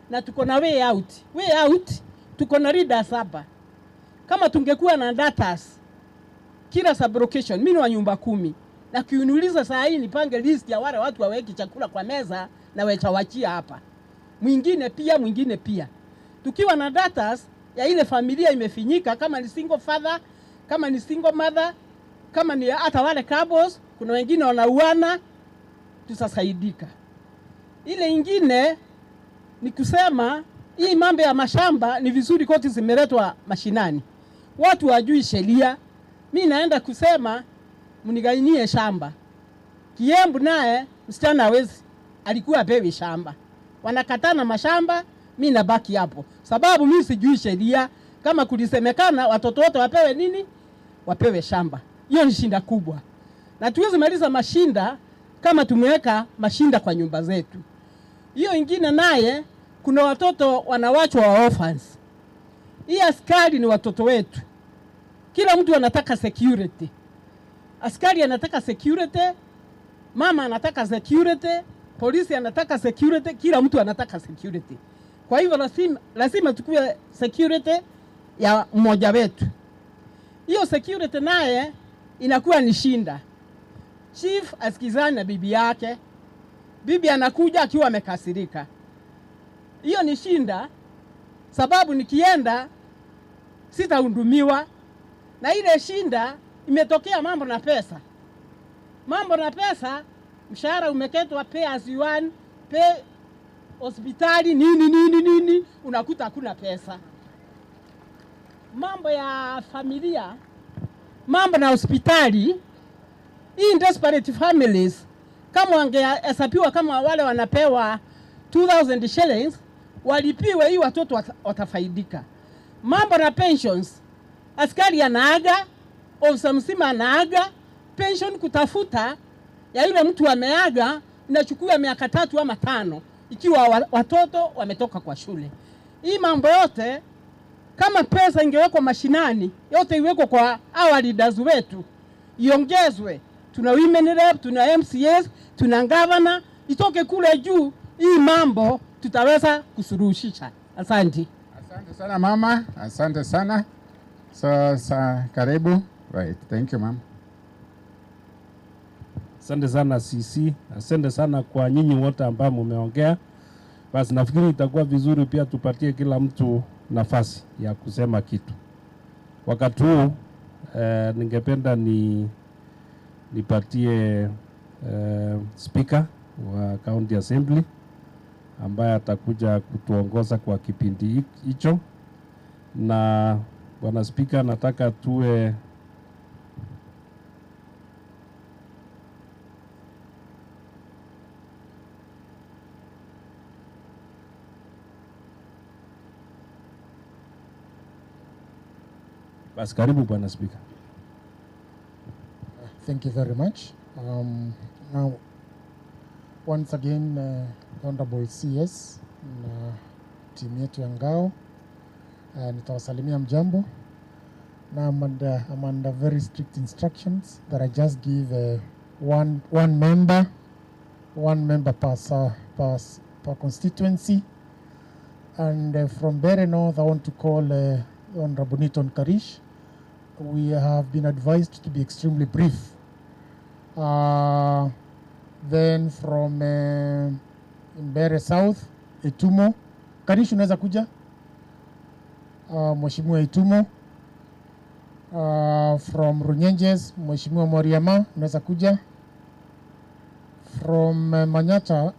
na tuko na way out. Way out tuko na leaders hapa. Kama tungekuwa na datas kila sublocation, mimi wa nyumba 10 na kiuniuliza saa hii nipange list ya wale watu waweki chakula kwa meza na wachawachia hapa. Mwingine pia. Tukiwa na datas ya ile familia imefinyika, kama ni single father, kama ni single mother, kama ni hata wale couples, kuna wengine wanauana, tutasaidika. Ile ingine ni kusema hii mambo ya mashamba ni vizuri koti zimeletwa mashinani. Watu wajui sheria. Mimi naenda kusema mnigainie shamba. Kiembu naye msichana hawezi, alikuwa apewe shamba. Wanakatana mashamba, mimi nabaki hapo. Sababu mimi sijui sheria. Kama kulisemekana watoto wote wapewe nini? Wapewe shamba. Hiyo ni shinda kubwa. Na tuwezi maliza mashinda kama tumeweka mashinda kwa nyumba zetu. Hiyo ingine naye kuna watoto wanawachwa wa orphans. Hii askari ni watoto wetu. Kila mtu anataka security. Askari anataka security, mama anataka security, polisi anataka security, kila mtu anataka security. Kwa hivyo lazima tukue security ya mmoja wetu. Hiyo security naye inakuwa ni shinda. Chief asikizane na bibi yake. Bibi anakuja akiwa amekasirika. Hiyo ni shinda, sababu nikienda sitahudumiwa. Na ile shinda imetokea mambo na pesa. Mambo na pesa, mshahara umeketwa pay as you earn, pay hospitali nini, unakuta hakuna pesa. Mambo ya familia, mambo na hospitali, hii desperate families, kama wangehesabiwa kama wale wanapewa 2,000 shillings, walipiwe hii watoto watafaidika. Mambo na pensions, askari anaaga, ofisa msima anaaga, pension kutafuta ya yule mtu ameaga inachukua miaka 3 ama 5 ikiwa watoto wametoka kwa shule. Hii mambo yote kama pesa ingewekwa mashinani, yote iwekwe kwa our leaders wetu, iongezwe. Tuna women rep, tuna MCS, tuna governor, itoke kule juu, hii mambo tutaweza kusuruhisha. Asante.
Asante sana mama, asante sana. Karibu. Right, thank you mama.
Asante sana CC, asante sana kwa nyinyi wote ambao mmeongea. Basi nafikiri itakuwa vizuri pia tupatie kila mtu nafasi ya kusema kitu. Wakati huu ningependa nipatie speaker wa County Assembly ambaye atakuja kutuongoza kwa kipindi hicho. Na bwana speaker, nataka tuwe basi. Karibu bwana speaker.
Thank you very much. Now, once again, Honorable CS na timu yetu ya ngao, nitawasalimia mjambo. Now I'm under very strict instructions that I just give one member per constituency. And from Bere North, I want to call Honorable Niton Karish. We have been advised to be extremely brief. Then from Mbeere South, Etumo. Karish, unaweza kuja? Mheshimiwa Etumo. From Runyenjes, Mheshimiwa Moriama, unaweza kuja? From Manyata,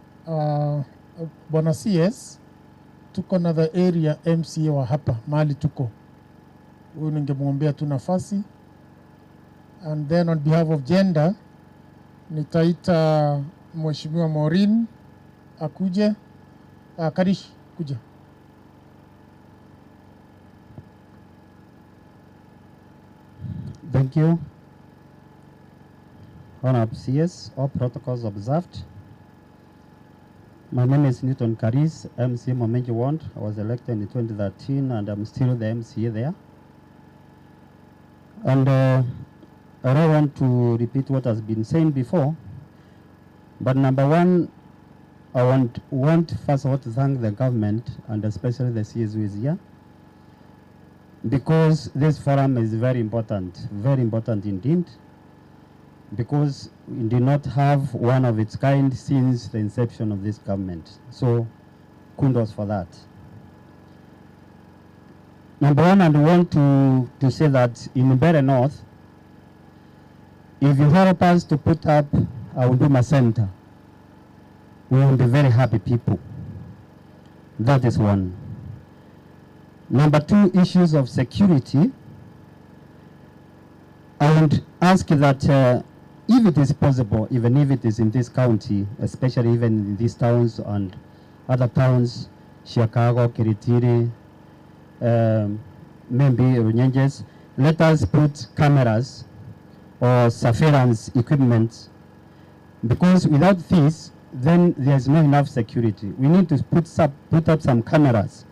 Bwana CS, tuko na the area MCA wa hapa, mahali tuko. Huyu ningemwombea tu nafasi. And then on behalf of gender, nitaita Mheshimiwa Maureen akuje. Karish, kuja.
Thank you. Honorable CS, all protocols observed. My name is Newton Karis, MCA Momenji Ward. I was elected in 2013 and I'm still the MCA there. And I don't want to repeat what has been said before, but number one, I want first of all to thank the government and especially the CS who is here, because this forum is very important indeed, because we did not have one of its kind since the inception of this government. So kudos for that. Number one, I want to say that in Mbeere North, if you help us to put up our Huduma Center, we will be very happy people. That is one. Number two, issues of security. I would ask that if it is possible, even if it is in this county, especially even in these towns and other towns, Chicago, Kiritiri, maybe Runyenjes, let us put cameras or surveillance equipment, because without this, then there's not enough security. We need to put up some cameras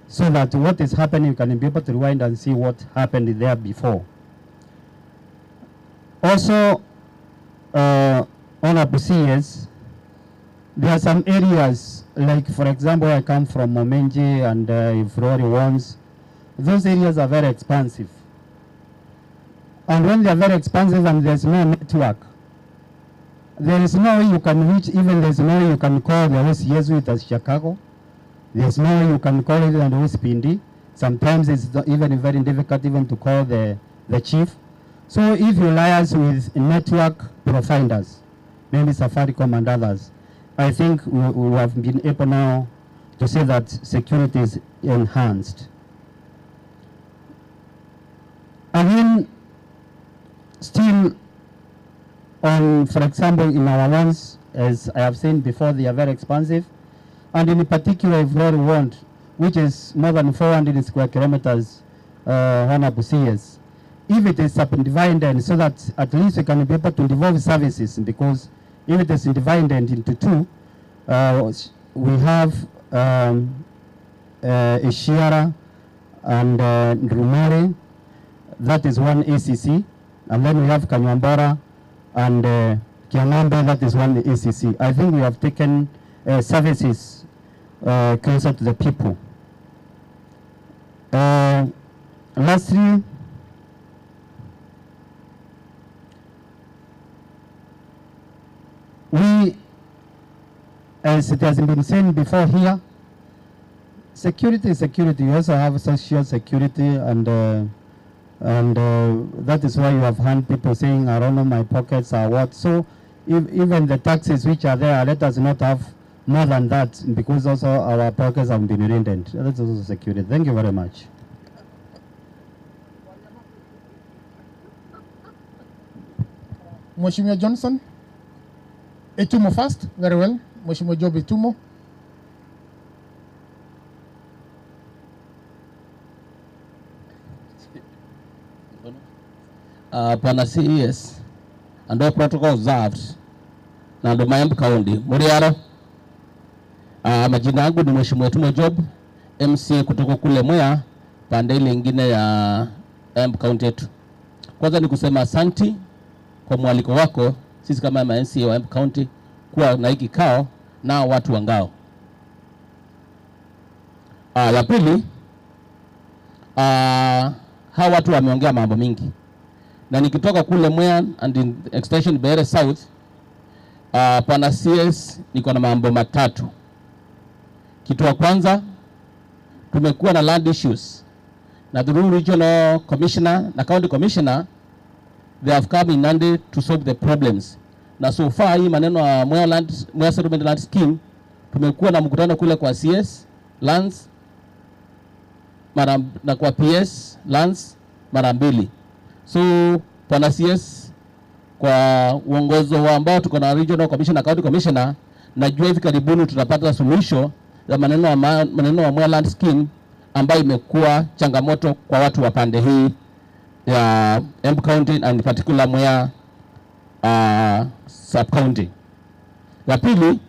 so that what is happening, you can be able to rewind and see what happened there before. Also, Honorable CS, there are some areas, like for example, I come from Momenji and Ifrori ones. Those areas are very expensive. And when they are very expensive and there's no network, there is no way you can reach, even there's no way you can call the OCS with as Chicago. There's no way you can call it on the OSPD. Sometimes it's even very difficult even to call the chief. So if you liaise with network providers, maybe Safaricom and others, I think we have been able now to say that security is enhanced. Again, still on, for example, in our ones, as I have seen before, they are very expensive. And in particular, if we want, which is more than 400 square kilometers, Honorable CS, if it is subdivided so that at least we can be able to devolve services, because if it is divided into two, we have Ishiara and Rumare, that is one ACC, and then we have Kanyambara and Kiangambe, that is one ACC. I think we have taken services closer to the people. Lastly, we, as it has been said before here, security is security. You also have social security, and that is why you have heard people saying, I don't know, my pockets are what. So even the taxes which are there, let us not have more than that, because also our pockets have been rented. That's also security. Thank you very much.
Mheshimiwa Johnson. Etumo first, very well. Mheshimiwa Job Etumo.
Pana CES and all protocol observed na ndo Embu County. Muriaro. Majina yangu ni Mheshimiwa Etumo Job, MCA kutoka kule Mwea, pande ile nyingine ya Embu County yetu. Kwanza ni kusema asanti kwa mwaliko wako sisi kama MCA wa Embu County kuwa na hiki kikao na watu wa Ngao. La pili, hawa watu wameongea mambo mingi. Na nikitoka kule Mwea and in extension Beere South, pana CS niko na mambo matatu. Kitu wa kwanza, tumekuwa na land issues. Na the regional commissioner na county commissioner, they have come in Nandi to solve the problems. Na so far hii maneno ya Mwea Settlement Land Scheme, tumekuwa na mkutano kule kwa CS lands na kwa PS lands mara mbili. So pana CS kwa uongozo wa ambao tuko na regional commissioner, county commissioner, najua hivi karibuni tutapata solution ya maneno ya Mwea Land Scheme ambayo imekuwa changamoto kwa watu wa pande hii ya Embu County and in particular Mwea sub county. Ya pili,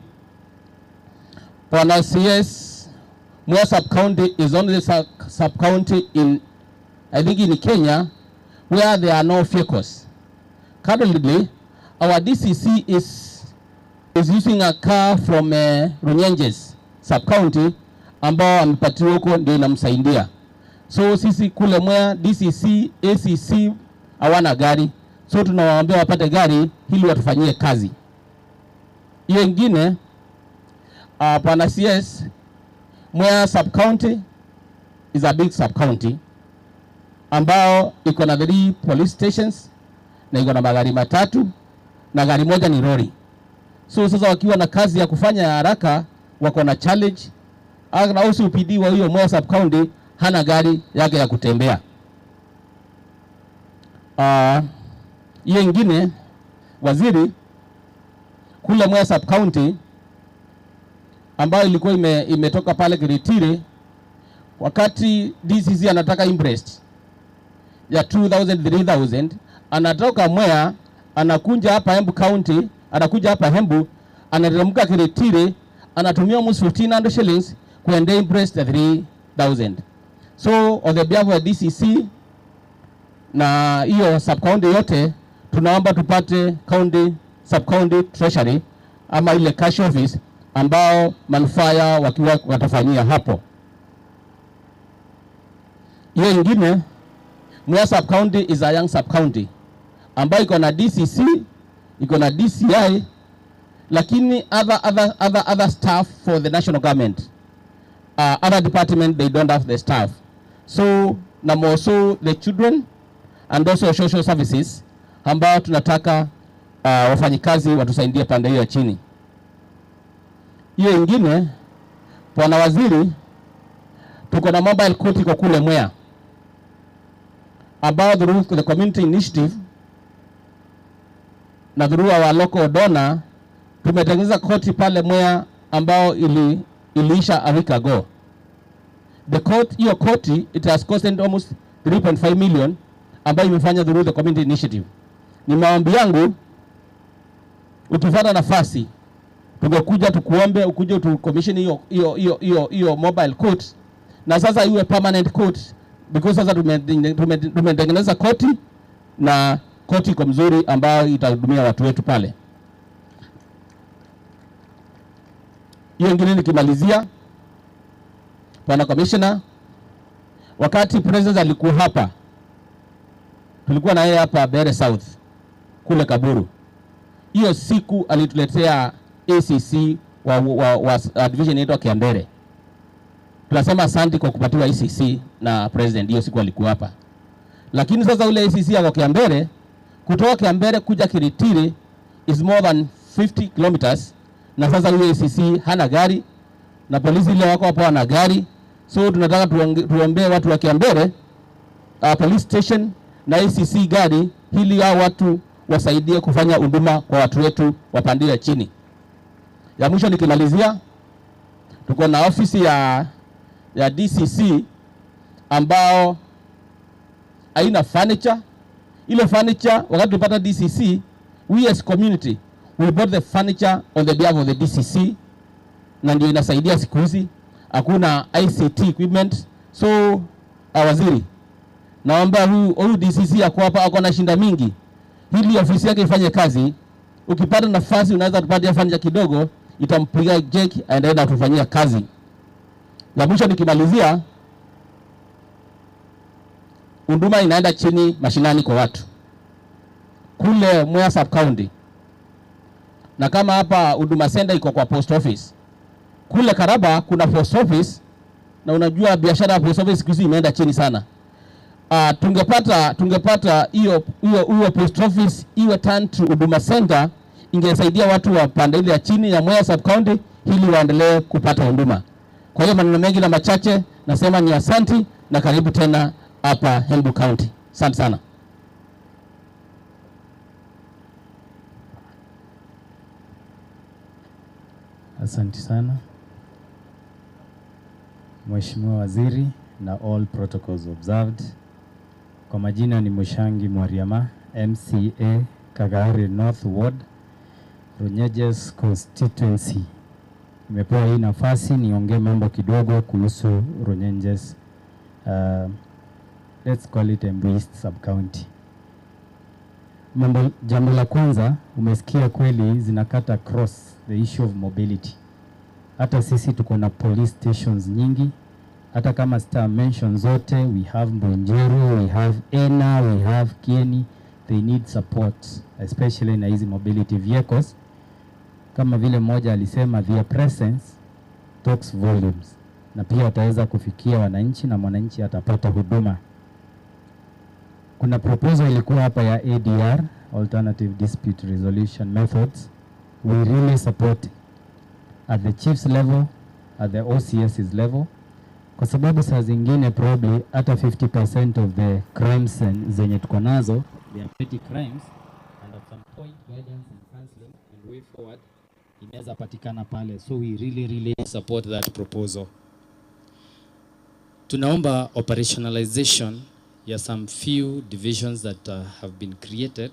pana CS Mwea sub county is only sub county in, I think, in Kenya where there are no vehicles. Currently, our DCC is using a car from Runyenjes sub county ambao amepatiwa huko ndio inamsaidia. So sisi kule Mwea DCC, ACC hawana gari. So tunawaambia wapate gari ili watufanyie kazi. Hiyo nyingine, pana CS Mwea sub county is a big sub county ambao iko na 3 police stations na iko na magari matatu na gari moja ni lori. So sasa wakiwa na kazi ya kufanya haraka wako na challenge. Na OCPD wa hiyo Mwea sub county hana gari yake ya kutembea. Hiyo nyingine, waziri kule Mwea sub county ambayo ilikuwa imetoka pale Kiritire, wakati DCC anataka imprest ya 2000 3000, anatoka Mwea anakuja hapa Embu County, anakuja hapa Embu, anateremka Kiritire, anatumia almost 1500 shillings kuende imprest ya 100,000. So on the behalf of DCC na hiyo sub-county yote, tunaomba tupate county sub-county treasury ama ile cash office ambao manufaa yao wakiwa watafanyia hapo. Hiyo ingine, Mwea sub-county is a young sub-county ambayo iko na DCC, iko na DCI, lakini other staff for the national government, other department, they don't have the staff. So na also the children and also social services ambao tunataka wafanyikazi watusaidie pande hiyo chini. Hiyo ingine, Bwana Waziri, tuko na mobile court iko kule Mwea about the community initiative na through our local donor tumetengeneza koti pale Mwea ambao iliisha a week ago. The court, hiyo koti, it has costed almost 3.5 million ambayo imefanya through the community initiative. Ni maombi yangu ukifuata nafasi tungekuja tukuombe ukuje utucommission hiyo mobile court na sasa iwe permanent court, because sasa tumetengeneza koti na koti iko mzuri ambayo itahudumia watu wetu pale. Hiyo ingine nikimalizia, Bwana Commissioner, wakati President alikuwa hapa, tulikuwa na yeye hapa Bere South kule Kaburu. Hiyo siku alituletea ACC wa division yetu Kiambere. Tunasema asante kwa kupatiwa ACC na President, hiyo siku alikuwa hapa. Lakini sasa ule ACC wa Kiambere kutoka Kiambere kuja Kiritiri is more than 50 kilometers, na sasa ule ACC hana gari na polisi ile wako hapo wana gari. So tunataka tuombee watu wa Kiambere police station na ACC gari ili hao watu wasaidie kufanya huduma kwa watu wetu wapandile chini. Ya mwisho nikimalizia, tuko na ofisi ya DCC ambao haina furniture. Ile furniture wakati tupata DCC, we as community we bought the furniture on the behalf of the DCC, na ndio inasaidia siku hizi hakuna ICT equipment. So waziri, naomba huyu DCC yako hapa ako na shinda mingi, ili ofisi yake ifanye kazi. Ukipata nafasi unaweza tupatie furniture kidogo, itampiga jeki aendelee kufanyia kazi. La mwisho nikimalizia, huduma inaenda chini mashinani kwa watu kule Mwea sub county, na kama hapa huduma center iko kwa post office, kule Karaba kuna post office, na unajua biashara ya post office siku hizi imeenda chini sana. Tungepata hiyo post office iwe turn to huduma center, ingesaidia watu wa pande ile ya chini ya Mwea sub county ili waendelee kupata huduma. Kwa hiyo maneno mengi na machache nasema ni asante na karibu tena hapa Embu County. Asante sana.
Asante sana Mheshimiwa Waziri na all protocols observed. Kwa majina ni Mushangi Mwariama, MCA Kagari North Ward, Runyeges constituency. Nimepewa hii nafasi niongee mambo kidogo kuhusu Runyeges, let's call it Embu East sub-county. Jambo la kwanza, umesikia kweli zinakata cross the issue of mobility. Hata sisi tuko na police stations nyingi, hata kama star mention zote, we have Mbunjeru, we have Ena, we have Kieni, they need support, especially na hizi mobility vehicles. Kama vile mmoja alisema, their presence talks volumes, na pia wataweza kufikia wananchi na mwananchi atapata huduma. Kuna proposal ilikuwa hapa ya ADR, Alternative Dispute Resolution Methods. We really support it at the chief's level, at the OCS's level, kwa sababu saa zingine probably hata 50% of the crimes zenye tuko nazo, they are petty crimes, and at some point guidance and counseling and way forward inaweza patikana pale. So we really support that proposal. Tunaomba operationalization ya some few divisions that have been created,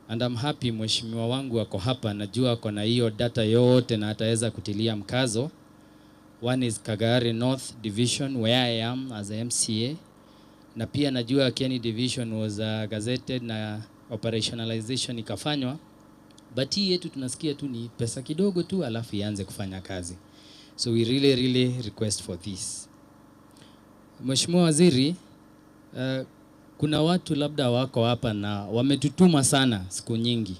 and I'm happy mheshimiwa wangu wako hapa, najua ako na hiyo data yote na ataweza kutilia mkazo.
One is Kagare North Division, where I am as a MCA. Na pia najua Kieni Division was gazetted na operationalization ikafanywa. But hii yetu tunasikia tu ni pesa kidogo tu alafu ianze kufanya kazi. So we really request for this. Mheshimiwa Waziri, kuna watu labda wako hapa na wametutuma sana siku nyingi.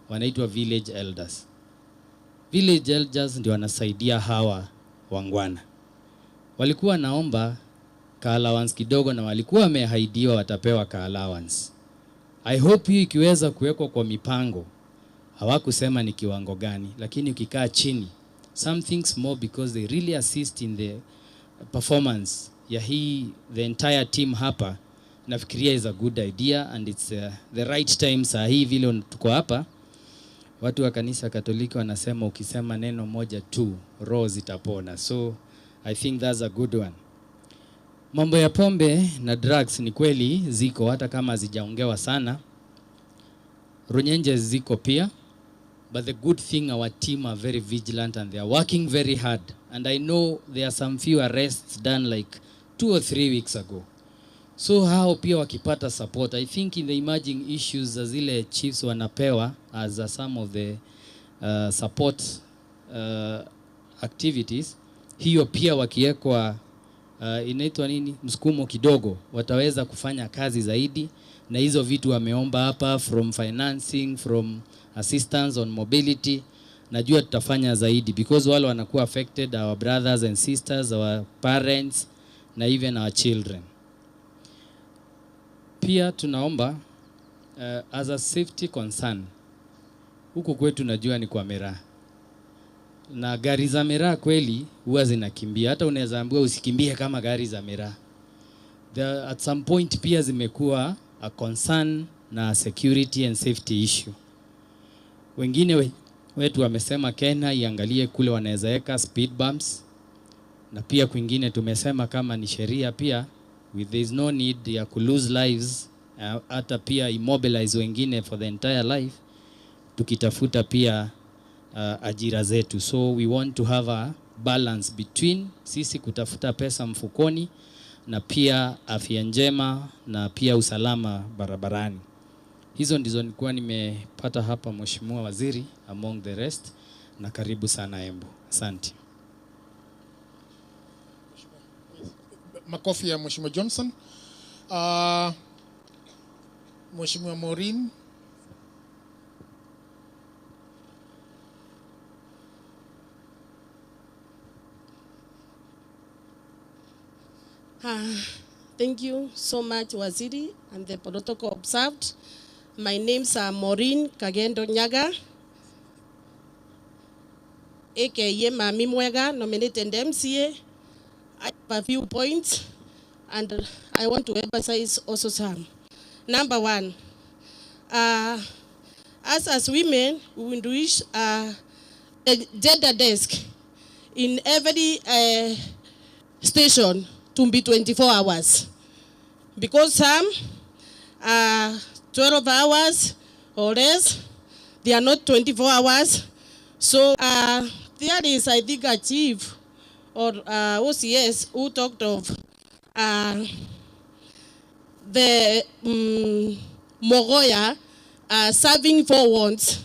Wanaitwa village elders. Village elders ndio wanasaidia hawa wangwana. Walikuwa naomba ka allowance kidogo na walikuwa wamehaidiwa watapewa ka allowance. I hope hii ikiweza kuwekwa kwa mipango. Hawakusema ni kiwango gani, lakini ukikaa chini something small because they really assist in the performance ya the entire team hapa. Nafikiria is a good idea and it's the right time. Saa hii vile tuko hapa, watu wa kanisa Katoliki wanasema ukisema neno moja tu roho zitapona. So I think that's a good one. Mambo ya pombe na drugs ni kweli ziko, hata kama hazijaongewa sana. Runyenje ziko pia. But the good thing, our team are very vigilant and they are working very hard. And I know there are some few arrests done like 2 or 3 weeks ago. So hao pia wakipata support, I think in the emerging issues za zile chiefs wanapewa as some of the support activities, hiyo pia wakiekwa inaitwa nini, msukumo kidogo, wataweza kufanya kazi zaidi. Na hizo vitu wameomba hapa, from financing, from assistance on mobility, najua tutafanya zaidi because wale wanakuwa affected, our brothers and sisters, our parents na even our children. Pia tunaomba as a safety concern, huku kwetu najua ni kwa miraa, na gari za miraa kweli huwa zinakimbia. Hata unaweza ambiwa usikimbie kama gari za miraa. At some point pia zimekuwa a concern na security and safety issue. Wengine wetu wamesema Kenya iangalie kule wanaweza weka speed bumps, na pia kwingine tumesema kama ni sheria pia there is no need ya ku lose lives, hata pia immobilize wengine for the entire life, tukitafuta pia ajira zetu. So we want to have a balance between sisi kutafuta pesa mfukoni na pia afya njema na pia usalama barabarani. Hizo ndizo nilikuwa nimepata hapa, Mheshimiwa Waziri, among the rest, na karibu sana Embu. Asante.
Makofi ya Mheshimiwa Johnson. Mheshimiwa Maureen.
Thank you so much, Waziri, and the protocol observed. My name's Maureen Kagendo Nyaga, aka Mami Mwega, nominated MCA. I have a few points, and I want to emphasize also some. Number one, as women, we will wish a gender desk in every station to be 24 hours. Because some 12 hours or less, they are not 24 hours. So there is, I think, a chief or OCS who talked of the Mogoya serving 4 wards,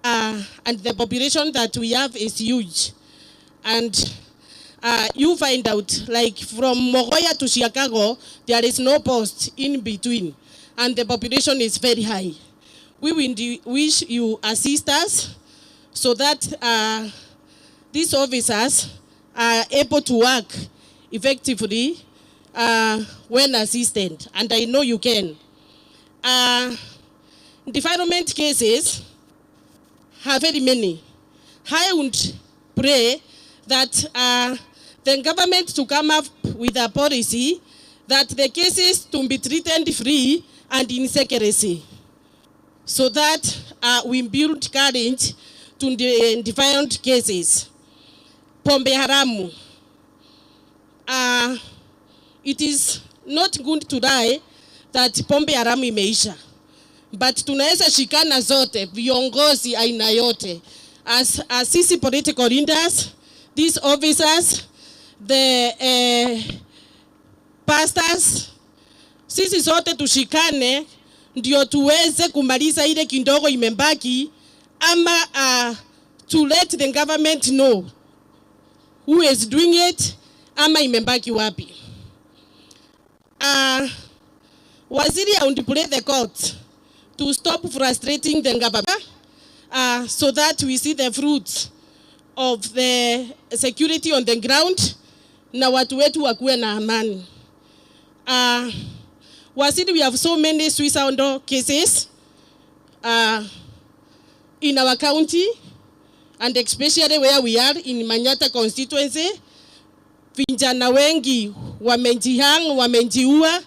and the population that we have is huge. And you find out, like from Mogoya to Chicago, there is no post in between, and the population is very high. We wish you assist us so that these officers are able to work effectively when assisted, and I know you can. Defilement cases are very many. I would pray that the government to come up with a policy that the cases to be treated free and in secrecy, so that we build courage to the different cases. Pombe haramu. It is not good to die that pombe haramu imeisha, but tunaweza shikana zote, viongozi aina yote, as sisi political leaders, these officers, the pastors, sisi sote tushikane ndio tuweze kumaliza ile kidogo imebaki, ama to let the government know who is doing it, ama imebaki wapi. Waziri, I want to play the court to stop frustrating the government, so that we see the fruits of the security on the ground na watu wetu wakuwe na amani. Waziri, we have so many suicidal cases in our county, and especially where we are in Manyata constituency. Vijana wengi wamejihang, wamejiua,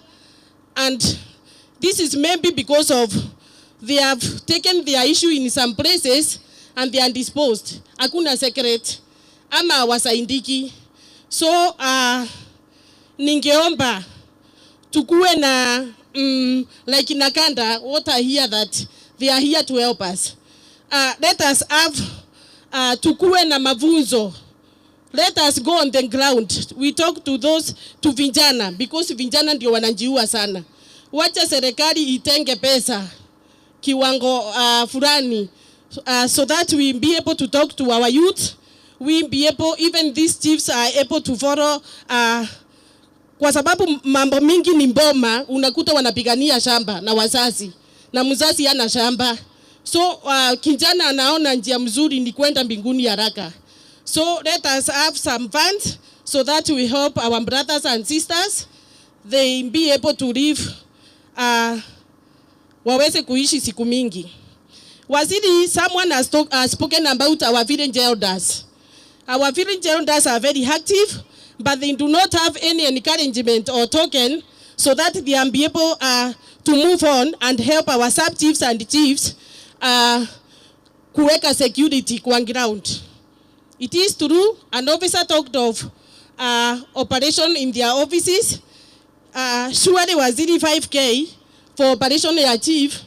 and this is maybe because of they have taken their issue in some places and they are disposed. Hakuna secret ama wasaindiki. So ningeomba tukuwe na like Nakanda, what I hear that they are here to help us. Let us have tukuwe na mavunzo. Let us go on the ground. We talk to those, to vijana, because vijana ndio wanajiua sana. Wacha serikali itenge pesa kiwango fulani, so that we be able to talk to our youth. We be able, even these chiefs are able to follow, kwa sababu mambo mingi ni mboma, unakuta wanapigania shamba na wazazi, na mzazi hana shamba. So kijana anaona njia mzuri ni kwenda mbinguni haraka. So let us have some funds so that we help our brothers and sisters, they be able to live, waweze kuishi siku mingi. Waziri, someone has spoken about our village elders. Our village elders are very active, but they do not have any encouragement or token so that they can be able to move on and help our sub-chiefs and chiefs kuweka security kwa ground. It is true, an officer talked of operation in their offices. Surely Waziri 5K for operation ya chief,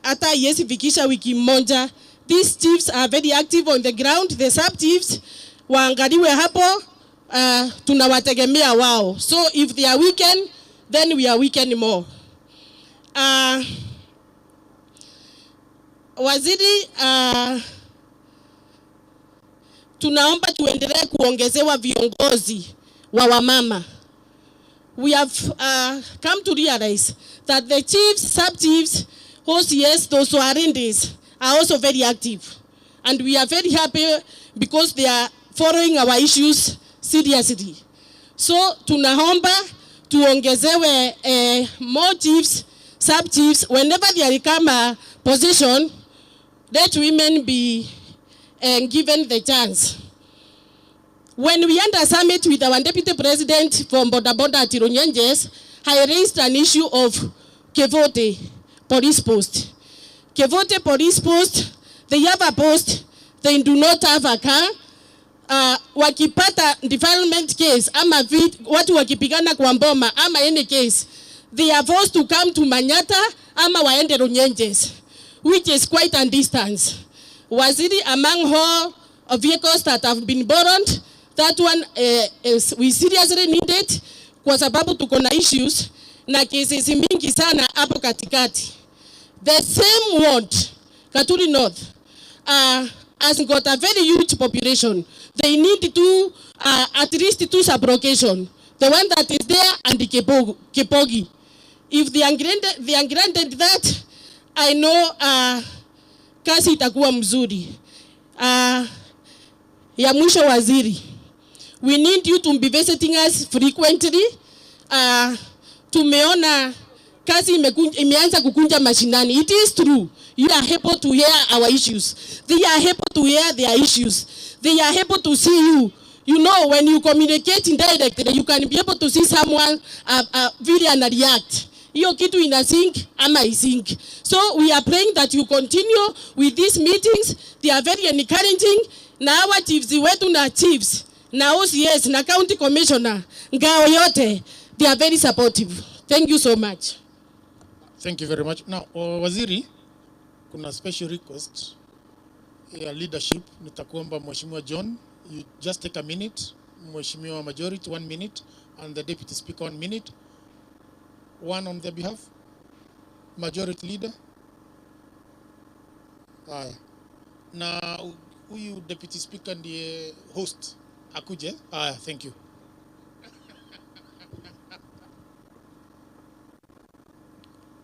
hata yesi fikisha wiki moja. These chiefs are very active on the ground. The sub-chiefs waangaliwe hapo, tunawategemea wao. So if they are weekend, then we are weekend more. Waziri, tunaomba tuendelee kuongezewa viongozi wa wamama. We have come to realize that the chiefs, sub-chiefs, OCS, those who are in this, are also very active. And we are very happy because they are following our issues seriously. So tunaomba tuongezewe more chiefs, sub-chiefs. Whenever there come a position, let women be given the chance. When we had a summit with our deputy president from Boda Boda at Runyenjes, I raised an issue of Kevote police post. Kevote police post, they have a post, they do not have a car. Wakipata defilement case, ama watu wakipigana kwa mboma, ama any case, they are forced to come to Manyata, ama waende Runyenjes, which is quite a distance. Waziri, among all vehicles that have been borrowed, that one is we seriously need it, kwa sababu tuko na issues na cases mingi sana hapo katikati. The same ward, Katuri North, has got a very huge population. They need to at least 2 sub-locations. The one that is there and the Kepogi. If they are granted that, I know kasi itakuwa mzuri. Ya mwisho Waziri, we need you to be visiting us frequently. Tumeona kasi imeanza kukunja mashinani. It is true. You are able to hear our issues. They are able to hear their issues. They are able to see you. You know, when you communicate indirectly, you can be able to see someone really and react. Hiyo kitu ina sink ama isink. So we are praying that you continue with these meetings. They are very encouraging. Na hawa chiefs wetu na chiefs na OCS na county commissioner ngao yote, they are very supportive. Thank you so much.
Thank you very much. Now, Waziri, kuna special request ya leadership. Nitakuomba Mheshimiwa John, you just take a minute Mheshimiwa Majority 1 minute and the Deputy Speaker 1 minute. One on their behalf. Majority Leader. Haya. Na huyu Deputy Speaker ndiye host akuje. Haya, thank you.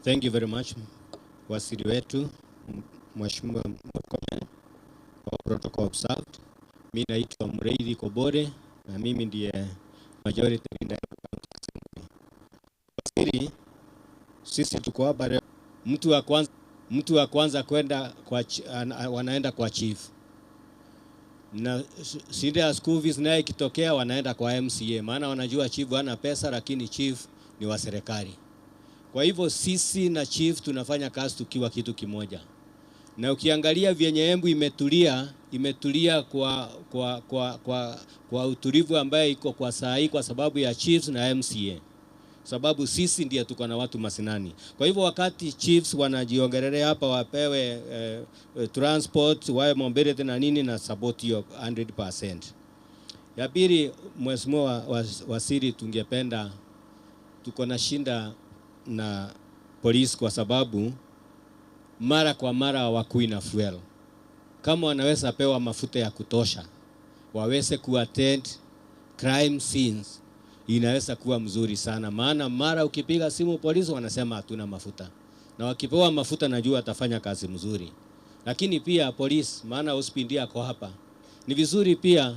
Thank you very much. Wasiri wetu, Mheshimiwa Mkomen wa protocol observed. Mimi naitwa Mreithi Kobore na mimi ndiye majority leader. Wasiri, sisi tuko hapa, mtu wa kwanza kwenda kwa wanaenda kwa chief. Na shida ya school fees naye ikitokea wanaenda kwa MCA, maana wanajua chief hana pesa, lakini chief ni wa serikali. Kwa hivyo sisi na chief tunafanya kazi tukiwa kitu kimoja. Na ukiangalia vyenye Embu imetulia kwa utulivu ambaye iko kwa saa hii kwa sababu ya chiefs na MCA. Sababu sisi ndiye tuko na watu masinani. Kwa hivyo wakati chiefs wanajiongelelea hapa wapewe transport, wae mobility na nini na support hiyo 100%. Ya pili, Mheshimiwa Wasiri, tungependa tuko na shinda na polisi kwa sababu mara kwa mara hawakui na fuel. Kama wanaweza pewa mafuta ya kutosha, waweze kuattend crime scenes, inaweza kuwa mzuri sana. Maana mara ukipiga simu polisi wanasema hatuna mafuta. Na wakipewa mafuta najua atafanya kazi mzuri. Lakini pia polisi, maana hospitali yako hapa, ni vizuri pia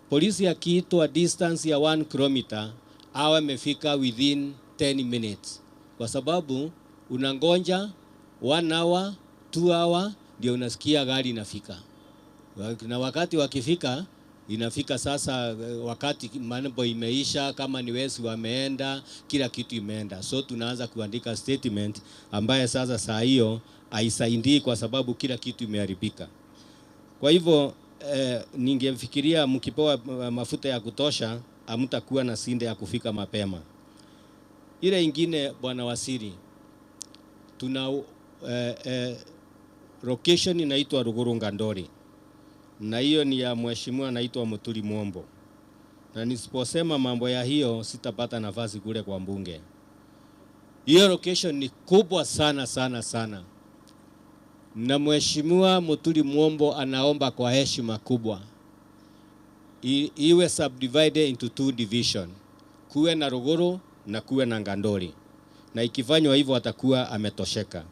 polisi akiitwa distance ya 1 kilometer awe amefika within 10 minutes. Kwa sababu unangonja 1 hour, 2 hour ndio unasikia gari inafika. Na wakati wakifika inafika sasa wakati mambo imeisha, kama ni wezi wameenda, kila kitu imeenda. So tunaanza kuandika statement ambaye sasa saa hiyo haisaidii kwa sababu kila kitu imeharibika. Kwa hivyo ningefikiria mkipewa mafuta ya kutosha hamtakuwa na sinde ya kufika mapema. Ile ingine Bwana Wasiri, tuna location inaitwa Ruguru Ngandori. Na hiyo ni ya mheshimiwa anaitwa Muturi Mwombo. Na nisiposema mambo ya hiyo sitapata nafasi kule kwa mbunge. Hiyo location ni kubwa sana sana sana. Na mheshimiwa Muturi Mwombo anaomba kwa heshima kubwa iwe subdivided into 2 division. Kuwe na Ruguru na kuwe na Ngandori. Na ikifanywa hivyo atakuwa ametosheka.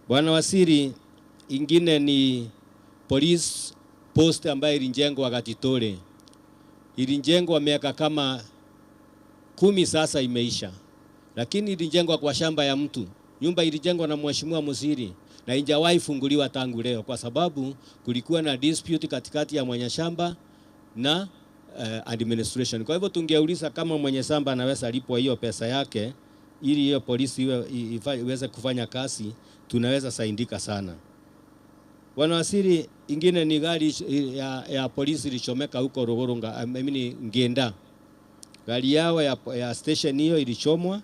Bwana Wasiri, ingine ni police post ambayo ilijengwa wakati tole. Ilijengwa miaka kama 10 sasa imeisha. Lakini ilijengwa kwa shamba ya mtu. Nyumba ilijengwa na mheshimiwa Musiri na haijawahi funguliwa tangu leo kwa sababu kulikuwa na dispute katikati ya mwenye shamba na administration. Kwa hivyo tungeuliza kama mwenye shamba anaweza lipwa hiyo pesa yake ili hiyo polisi iweze kufanya kazi, tunaweza saidika sana. Bwana Wasiri, ingine ni gari ya polisi ilichomeka huko Ruguru Ngenda. Gari yao ya station hiyo ilichomwa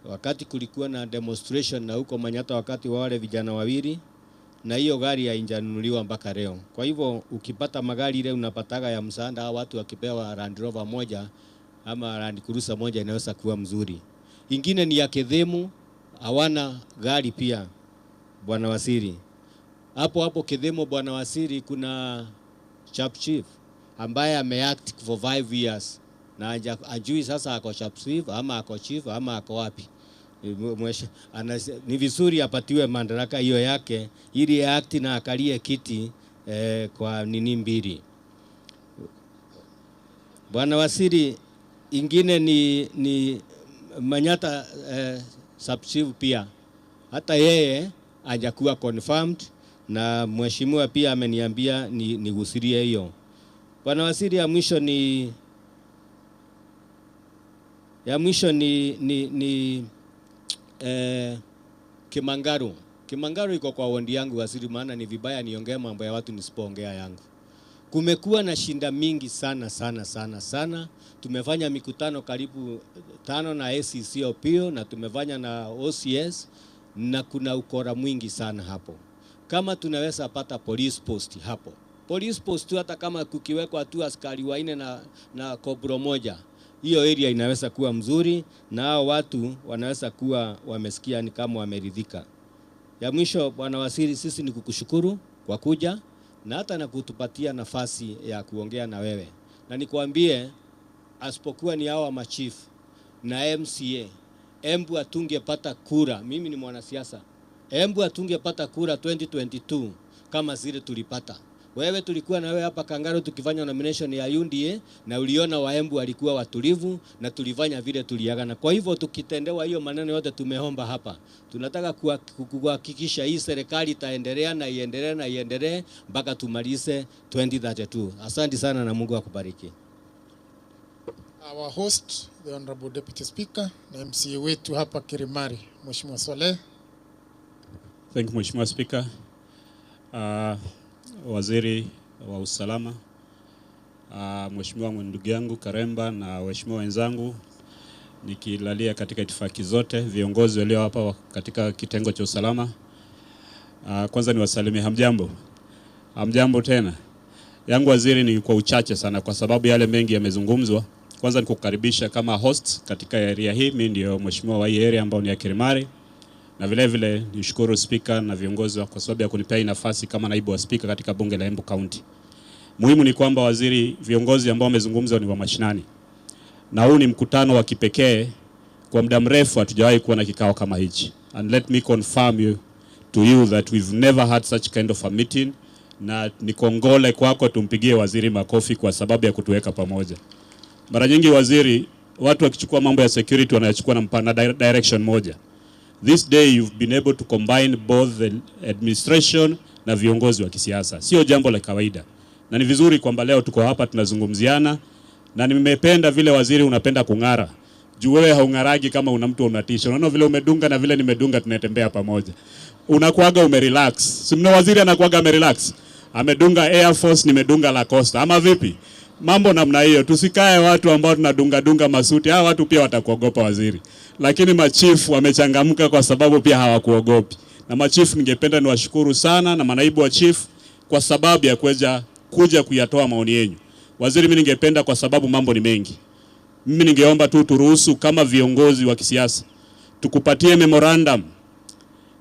wakati kulikuwa na demonstration na huko Manyata wakati wa wale vijana wawili, na hiyo gari haijanunuliwa mpaka leo. Kwa hivyo ukipata magari ile unapataga ya msaada, watu wakipewa Land Rover moja ama Land Cruiser moja inaweza kuwa mzuri. Ingine ni ya Kedhemu, hawana gari pia Bwana Wasiri. Hapo Kedhemu Bwana Wasiri kuna chief ambaye ameact for 5 years na ajui sasa ako chief ama ako chief ama ako wapi. Ni vizuri apatiwe madaraka hiyo yake ili act na akalie kiti kwa nini mbili. Bwana Wasiri, ingine ni Manyata sub-chief pia. Hata yeye hajakuwa confirmed na mheshimiwa pia ameniambia nigusirie hiyo. Bwana Wasiri, ya mwisho ni Kimangaru. Kimangaru iko kwa wondi yangu Wasiri, maana ni vibaya niongee mambo ya watu nisipoongea yangu. Kumekuwa na shinda mingi sana. Tumefanya mikutano karibu 5 na ACCOP na tumefanya na OCS na kuna ukora mwingi sana hapo. Kama tunaweza pata police post hapo police post tu, hata kama kukiwekwa tu askari waine na kobro moja, hiyo area inaweza kuwa mzuri na hao watu wanaweza kuwa wamesikia ni kama wameridhika. Ya mwisho, Bwana Waziri, sisi ni kukushukuru kwa kuja na hata na kutupatia nafasi ya kuongea na wewe. Na nikwambie, asipokuwa ni hawa machief na MCA, Embu atungepata kura. Mimi ni mwanasiasa. Embu atungepata kura 2022 kama zile tulipata. Wewe tulikuwa na wewe hapa Kangaro tukifanya nomination ya UNDA na uliona wa Embu walikuwa watulivu na tulifanya vile tuliagana. Kwa hivyo tukitendewa hiyo maneno yote tumeomba hapa, tunataka kuhakikisha hii serikali itaendelea na iendelee mpaka tumalize 2032. Asante sana na Mungu akubariki.
Our host, the Honorable Deputy Speaker, na MCA wetu hapa Kirimari, Mheshimiwa Swaleh.
Thank you, Mheshimiwa Speaker. Waziri wa Usalama, Mheshimiwa ndugu yangu Karemba na waheshimiwa wenzangu, nikilalia katika itifaki zote, viongozi walio hapa katika kitengo cha usalama. Kwanza niwasalimie, hamjambo? Hamjambo tena. Yangu waziri ni kwa uchache sana kwa sababu yale mengi yamezungumzwa. Kwanza nikukaribisha kama host katika area hii. Mimi ndio mheshimiwa wa hii area ambao ni ya Kirimari. Na vile vile nishukuru speaker na viongozi kwa sababu ya kunipea nafasi kama naibu wa speaker katika bunge la Embu County. Muhimu ni kwamba waziri, viongozi ambao wamezungumzwa ni wa mashinani. Na huu ni mkutano wa kipekee, kwa muda mrefu hatujawahi kuwa na kikao kama hichi. And let me confirm to you that we've never had such kind of a meeting. Na nikongole kwako, tumpigie waziri makofi kwa sababu ya kutuweka pamoja. Mara nyingi waziri, watu wakichukua mambo ya security wanayachukua na mpana direction moja. This day you've been able to combine both the administration na viongozi wa kisiasa. Sio jambo la kawaida. Na ni vizuri kwamba leo tuko hapa tunazungumziana, na nimependa vile waziri unapenda kung'ara. Juu wewe haungaragi kama una mtu unatisha. Unaona vile umedunga na vile nimedunga, tunatembea pamoja. Unakuaga umerelax. Si mna waziri anakuaga amerelax. Amedunga Air Force, nimedunga La Costa. Ama vipi? Mambo namna hiyo. Tusikae watu ambao tunadunga masuti. Hawa watu pia watakuogopa waziri. Lakini machifu wamechangamka kwa sababu pia hawakuogopi. Na machifu ningependa niwashukuru sana na manaibu wa chief kwa sababu ya kuja kuyatoa maoni yenu. Waziri, mimi ningependa kwa sababu mambo ni mengi. Mimi ningeomba tu turuhusu kama viongozi wa kisiasa tukupatie memorandum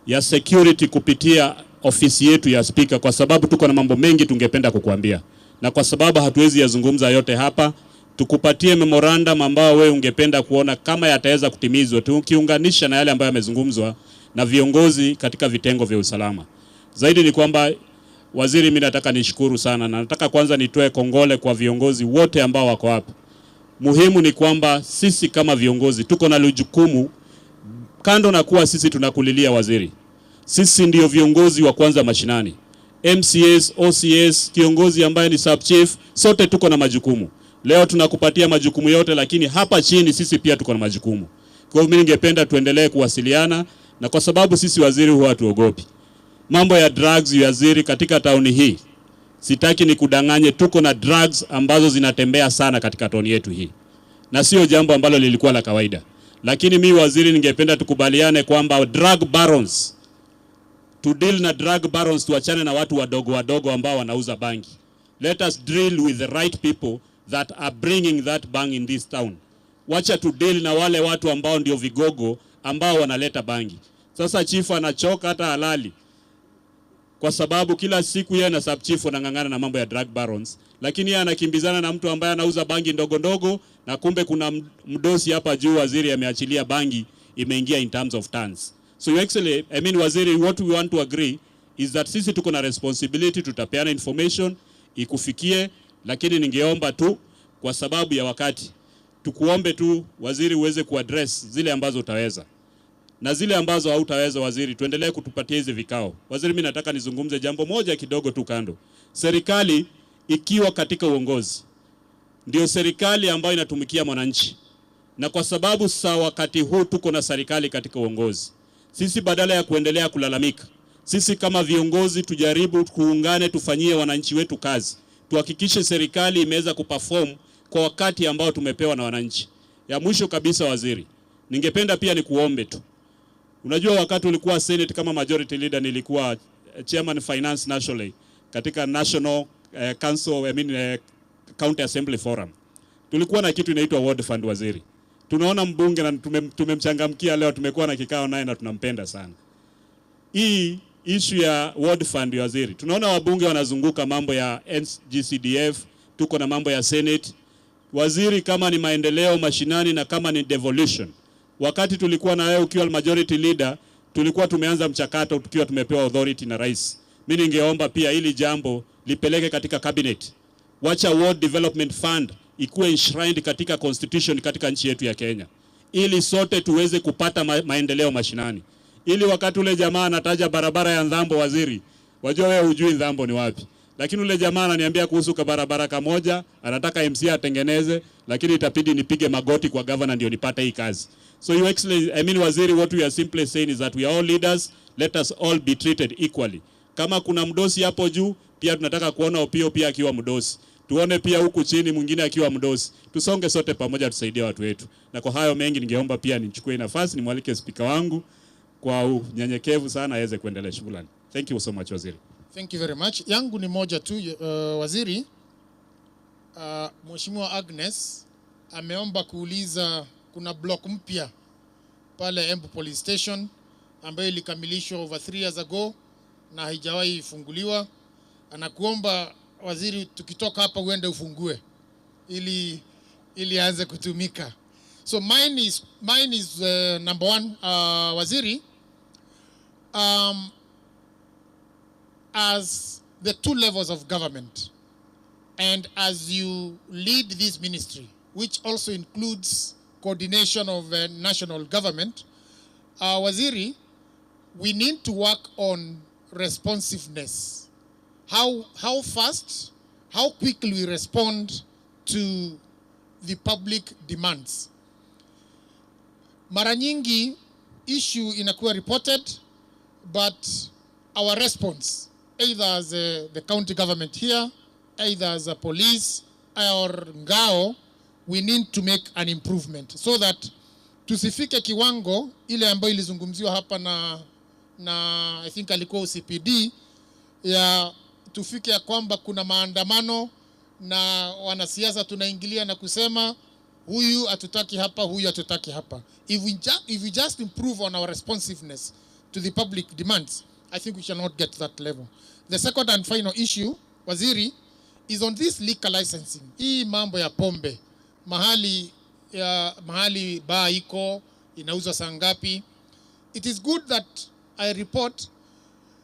ya security kupitia ofisi yetu ya speaker kwa sababu tuko na mambo mengi tungependa kukuambia. Na kwa sababu hatuwezi yazungumza yote hapa, tukupatie memorandum ambao wewe ungependa kuona kama yataweza kutimizwa, tukiunganisha na yale ambayo yamezungumzwa na viongozi katika vitengo vya usalama. Zaidi ni kwamba waziri, mimi nataka nishukuru sana na nataka kwanza nitoe kongole kwa viongozi wote ambao wako hapa. Muhimu ni kwamba sisi kama viongozi tuko na jukumu, kando na kuwa sisi tunakulilia waziri. Sisi ndio viongozi wa kwanza mashinani. MCAs, OCS, kiongozi ambaye ni sub chief, sote tuko na majukumu. Leo tunakupatia majukumu yote, lakini hapa chini sisi pia tuko na majukumu. Kwa hiyo mimi ningependa tuendelee kuwasiliana, na kwa sababu sisi waziri huwa tuogopi. Mambo ya drugs waziri katika tauni hii, sitaki ni kudanganye, tuko na drugs ambazo zinatembea sana katika tauni yetu hii. Na sio jambo ambalo lilikuwa la kawaida. Lakini mimi waziri ningependa tukubaliane kwamba drug barons, to deal na drug barons, tuachane na watu wadogo ambao wanauza bangi. Let us deal with the right people that are bringing that bang in this town. Wacha to deal na wale watu ambao ndio vigogo ambao wanaleta bangi. Sasa chief anachoka hata halali, kwa sababu kila siku yeye na sub chief wanangangana na mambo ya drug barons, lakini yeye anakimbizana na mtu ambaye anauza bangi ndogo na kumbe kuna mdosi hapa juu waziri ameachilia bangi imeingia in terms of tons. So actually, waziri, what we want to agree is that sisi tuko na responsibility, tutapeana information ikufikie, lakini ningeomba tu kwa sababu ya wakati tukuombe tu waziri uweze kuaddress zile ambazo utaweza, na zile ambazo hautaweza waziri tuendelee kutupatia hizi vikao. Waziri, mimi nataka nizungumze jambo moja kidogo tu kando. Serikali ikiwa katika uongozi ndio serikali ambayo inatumikia mwananchi, na kwa sababu wakati huu tuko na serikali katika uongozi, sisi badala ya kuendelea kulalamika, sisi kama viongozi tujaribu kuungane, tufanyie wananchi wetu kazi. Tuhakikishe serikali imeweza kuperform kwa wakati ambao tumepewa na wananchi. Ya mwisho kabisa waziri, ningependa pia nikuombe tu. Unajua wakati ulikuwa Senate kama majority leader, nilikuwa chairman finance nationally katika National County Assembly Forum. Tulikuwa na kitu inaitwa Ward Fund waziri. Tunaona mbunge na tumemchangamkia leo, tumekuwa na kikao naye na tunampenda sana. Hii issue ya Ward Fund waziri. Tunaona wabunge wanazunguka mambo ya NGCDF, tuko na mambo ya Senate. Waziri, kama ni maendeleo mashinani na kama ni devolution. Wakati tulikuwa na wewe ukiwa majority leader, tulikuwa tumeanza mchakato tukiwa tumepewa authority na rais. Mimi ningeomba pia hili jambo lipeleke katika cabinet. Wacha Ward Development Fund ikuwe enshrined katika constitution katika nchi yetu ya Kenya, ili sote tuweze kupata maendeleo mashinani. Ili wakati ule jamaa anataja barabara ya Ndhambo waziri, wajua wewe hujui Ndhambo ni wapi. Lakini ule jamaa ananiambia kuhusu barabara kamoja, anataka MCA atengeneze, lakini itabidi nipige magoti kwa governor ndio nipate hii kazi. So your excellency, waziri, what we are simply saying is that we are all leaders, let us all be treated equally. Kama kuna mdosi hapo juu, pia tunataka kuona Opio pia akiwa mdosi. Tuone pia huku chini mwingine akiwa mdosi. Tusonge sote pamoja, tusaidie watu wetu. Na kwa hayo mengi ningeomba pia nichukue nafasi nimwalike spika wangu kwa unyenyekevu sana aweze kuendelea shughuli. Thank you so much waziri.
Thank you very much. Yangu ni moja tu waziri. Mheshimiwa Agnes ameomba kuuliza, kuna block mpya pale Embu Police Station ambayo ilikamilishwa over 3 years ago na haijawahi funguliwa. Anakuomba waziri, tukitoka hapa uende ufungue ili aanze kutumika. So mine is number one, waziri, as the 2 levels of government and as you lead this ministry, which also includes coordination of national government, waziri, we need to work on responsiveness. How fast, how quickly we respond to the public demands. Mara nyingi issue inakuwa reported, but our response, either as the county government here, either as a police or ngao, we need to make an improvement so that tusifike kiwango ile ambayo ilizungumziwa hapa na I think alikuwa UCPD, ya tufike ya kwamba kuna maandamano na wanasiasa tunaingilia na kusema huyu hatutaki hapa, huyu hatutaki hapa. If we just improve on our responsiveness to the public demands, I think we shall not get to that level. The second and final issue, waziri, is on this liquor licensing. Hii mambo ya pombe, mahali baa iko inauzwa saa ngapi. It is good that I report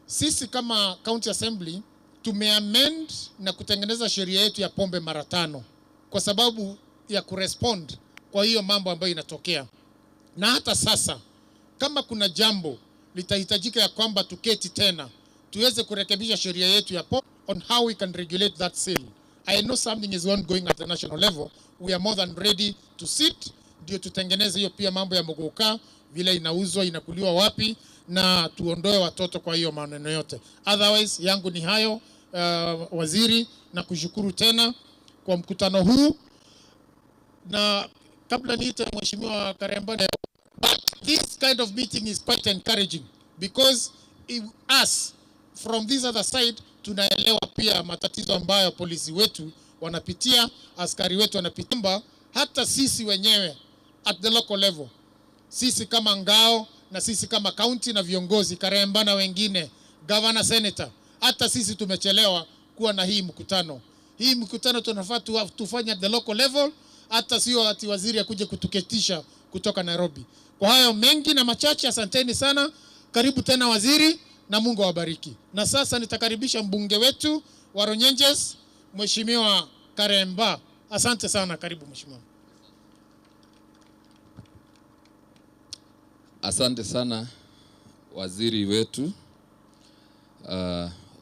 sisi kama county assembly tumeamend na kutengeneza sheria yetu ya pombe mara 5 kwa sababu ya kurespond kwa hiyo mambo ambayo inatokea. Na hata sasa kama kuna jambo litahitajika ya kwamba tuketi tena tuweze kurekebisha sheria yetu ya pombe on how we can regulate that sale. I know something is ongoing at the national level. We are more than ready to sit ndio tutengeneze hiyo pia mambo ya mogoka, vile inauzwa, inakuliwa wapi, na tuondoe watoto kwa hiyo maneno yote. Otherwise yangu ni hayo, waziri, na kushukuru tena kwa mkutano huu. Na kabla niite Mheshimiwa Karemba, but this kind of meeting is quite encouraging because us from this other side tunaelewa pia matatizo ambayo polisi wetu wanapitia, askari wetu wanapitia, hata sisi wenyewe at the local level, sisi kama ngao na sisi kama county na viongozi Karemba na wengine, governor, senator, hata sisi tumechelewa kuwa na hii mkutano. Hii mkutano tunafaa tufanye at the local level, hata sio ati waziri akuje kutuketisha kutoka Nairobi. Kwa hayo mengi na machache, asanteni sana. Karibu tena waziri na Mungu awabariki. Na sasa nitakaribisha mbunge wetu wa Runyenjes, Mheshimiwa Karemba. Asante sana, karibu mheshimiwa.
Asante sana waziri wetu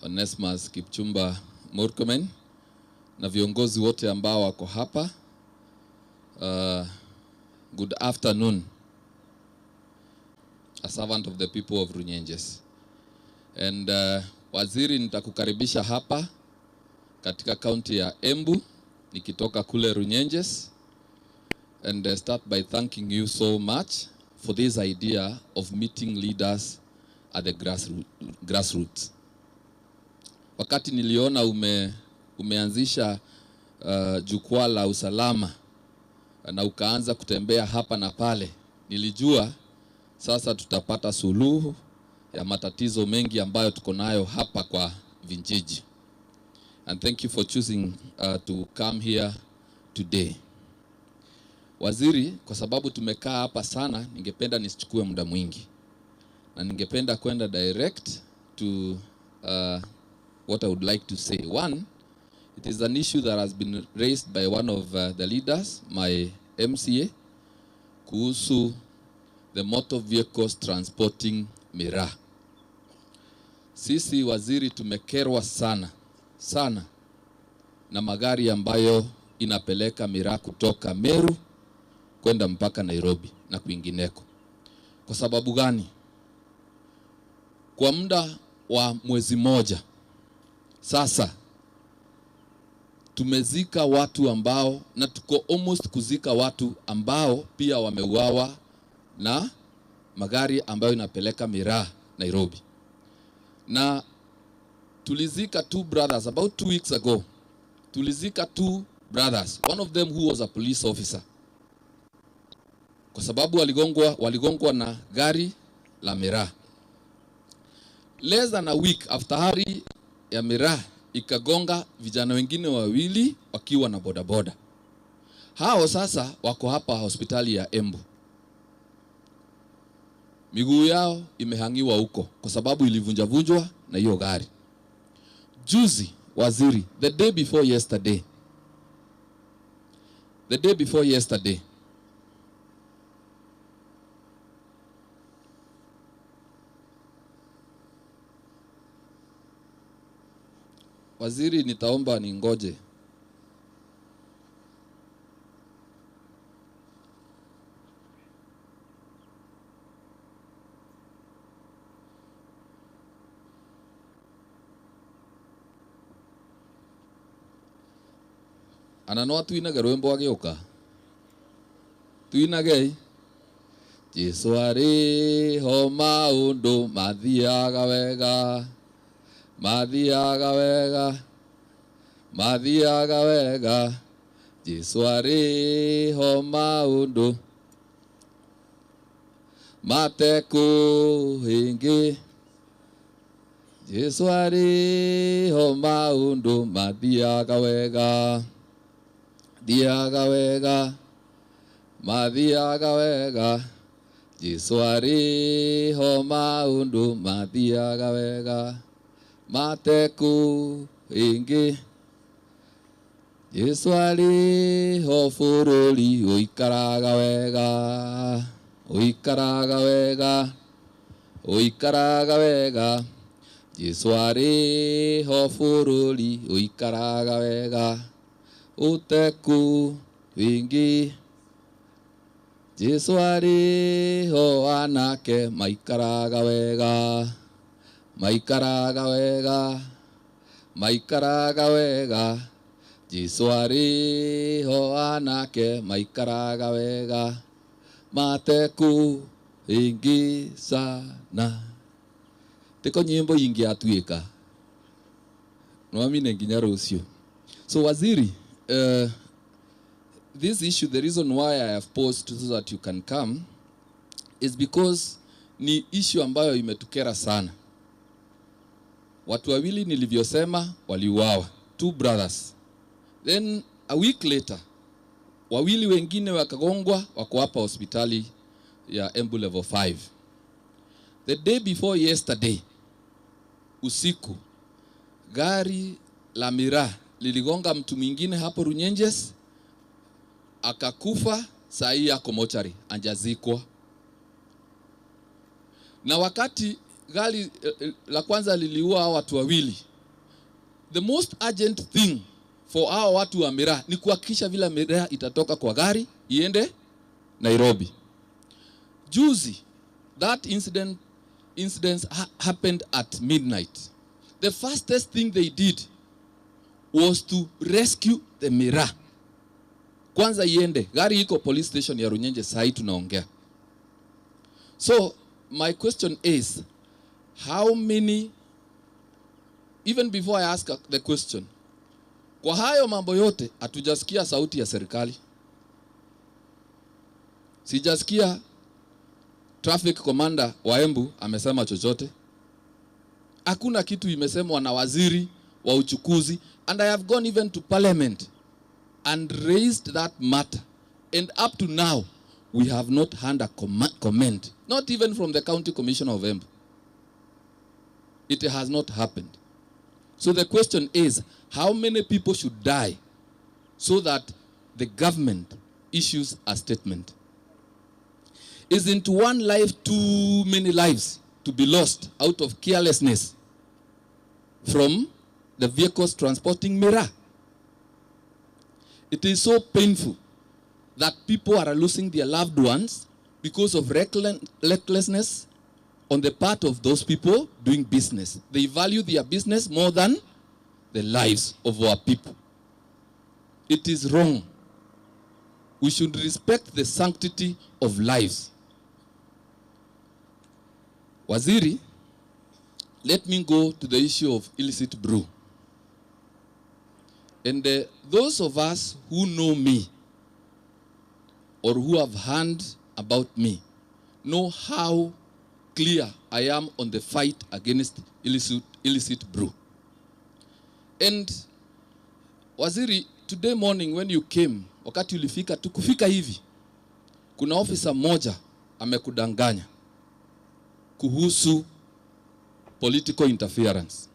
Onesmus Kipchumba Murkomen na viongozi wote ambao wako hapa. Good afternoon. A servant of the people of Runyenjes. And waziri, nitakukaribisha hapa katika county ya Embu nikitoka kule Runyenjes, and start by thanking you so much for this idea of meeting leaders at the grassroots. Wakati niliona umeanzisha Jukwaa La Usalama na ukaanza kutembea hapa na pale, nilijua sasa tutapata suluhu ya matatizo mengi ambayo tuko nayo hapa kwa vijiji. And thank you for choosing to come here today. Waziri, kwa sababu tumekaa hapa sana, ningependa nisichukue muda mwingi. Na ningependa kwenda direct to what I would like to say. One, it is an issue that has been raised by one of the leaders, my MCA, kuhusu the motor vehicles transporting miraa. Sisi waziri tumekerwa sana na magari ambayo inapeleka miraa kutoka Meru kwenda mpaka Nairobi na kwingineko. Kwa sababu gani? Kwa muda wa mwezi moja sasa tumezika watu ambao, na tuko almost kuzika watu ambao pia wameuawa na magari ambayo inapeleka miraa Nairobi. Na tulizika 2 brothers about 2 weeks ago. Tulizika 2 brothers, one of them who was a police officer, kwa sababu waligongwa na gari la miraa. Less than a week after hari ya miraa ikagonga vijana wengine wawili wakiwa na bodaboda. Hao sasa wako hapa hospitali ya Embu. Miguu yao imehangiwa huko kwa sababu ilivunjavunjwa na hiyo gari. Juzi waziri, the day before yesterday, waziri, nitaomba ningoje. Ananoa tuinage rwimbo agioka. Tuinage. Jesu ari ho maundu mathiaga wega. Mathiaga wega. Jesu ari ho maundu mateku hingi. Jesu ari ho maundu mathiaga wega. Mathiaga wega. Jesu ari ho maundu mathiaga wega. Mateku ingi. Jesu ari ho bururi uikaraga wega. Uikaraga wega. Jesu ari ho bururi uikaraga wega. Uteku wingi. Jesu ari ho anake maikaraga wega. Maikaraga wega. Jesu ari ho anake maikaraga wega. Mateku ingi sana. Teko nyimbo ingi atuika. Nwamine nginya rucio. So waziri, this issue, the reason why I have posed so that you can come is because ni issue ambayo imetukera sana. Watu wawili nilivyosema waliuawa, 2 brothers. Then a week later, wawili wengine wakagongwa, wako hapa hospitali ya Embu level 5. The day before yesterday, usiku, gari la miraa liligonga mtu mwingine hapo Runyenjes, akakufa, saa hii yako mochari, anjazikwa. Na wakati gari la kwanza liliua watu wawili, the most urgent thing for hao watu wa miraa ni kuhakikisha vile miraa itatoka kwa gari iende Nairobi. Juzi, that incident happened at midnight. The fastest thing they did was to rescue the miraa. Kwanza iende, gari iko police station ya Runyenje saa hii tunaongea. So my question is, how many, even before I ask the question, Kwa hayo mambo yote hatujasikia sauti ya serikali. Sijasikia traffic commander wa Embu amesema chochote. Hakuna kitu imesemwa na waziri wa uchukuzi, and I have gone even to parliament and raised that matter, and up to now we have not had a comment, not even from the county commissioner of Embu. It has not happened. So the question is, how many people should die so that the government issues a statement? Isn't one life too many lives to be lost out of carelessness from the vehicles transporting Mira? It is so painful that people are losing their loved ones because of recklessness on the part of those people doing business. They value their business more than the lives of our people. It is wrong. We should respect the sanctity of lives. Waziri, let me go to the issue of illicit brew. And those of us who know me or who have heard about me know how clear I am on the fight against illicit brew. And Waziri, today morning when you came, wakati ulifika, tukufika hivi, kuna officer moja amekudanganya kuhusu political interference.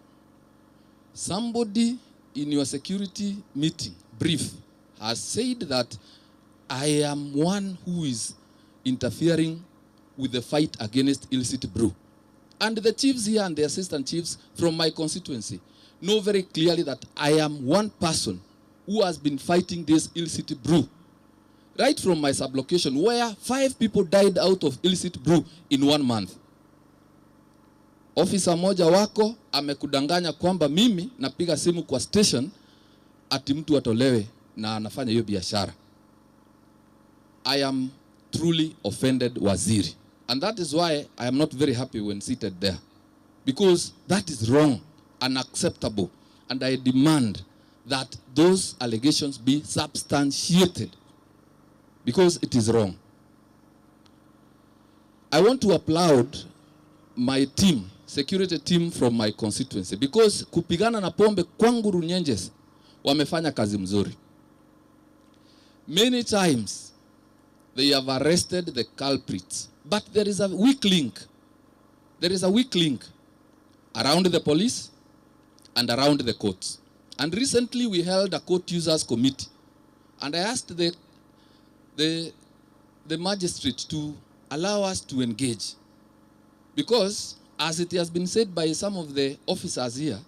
Somebody in your security meeting brief has said that I am one who is interfering with the fight against illicit brew. And the chiefs here and the assistant chiefs from my constituency know very clearly that I am one person who has been fighting this illicit brew. Right from my sublocation, where 5 people died out of illicit brew in 1 month. Officer moja wako amekudanganya kwamba mimi napiga simu kwa station ati mtu atolewe na anafanya hiyo biashara. I am truly offended, Waziri. And that is why I am not very happy when seated there. Because that is wrong, unacceptable. And I demand that those allegations be substantiated. Because it is wrong. I want to applaud my team, security team from my constituency, because kupigana na pombe kwangu Runyenjes wamefanya kazi mzuri. Many times they have arrested the culprits, but there is a weak link. There is a weak link around the police and around the courts. And recently we held a court users committee, and I asked the magistrate to allow us to engage, because as it has been said by some of the officers here,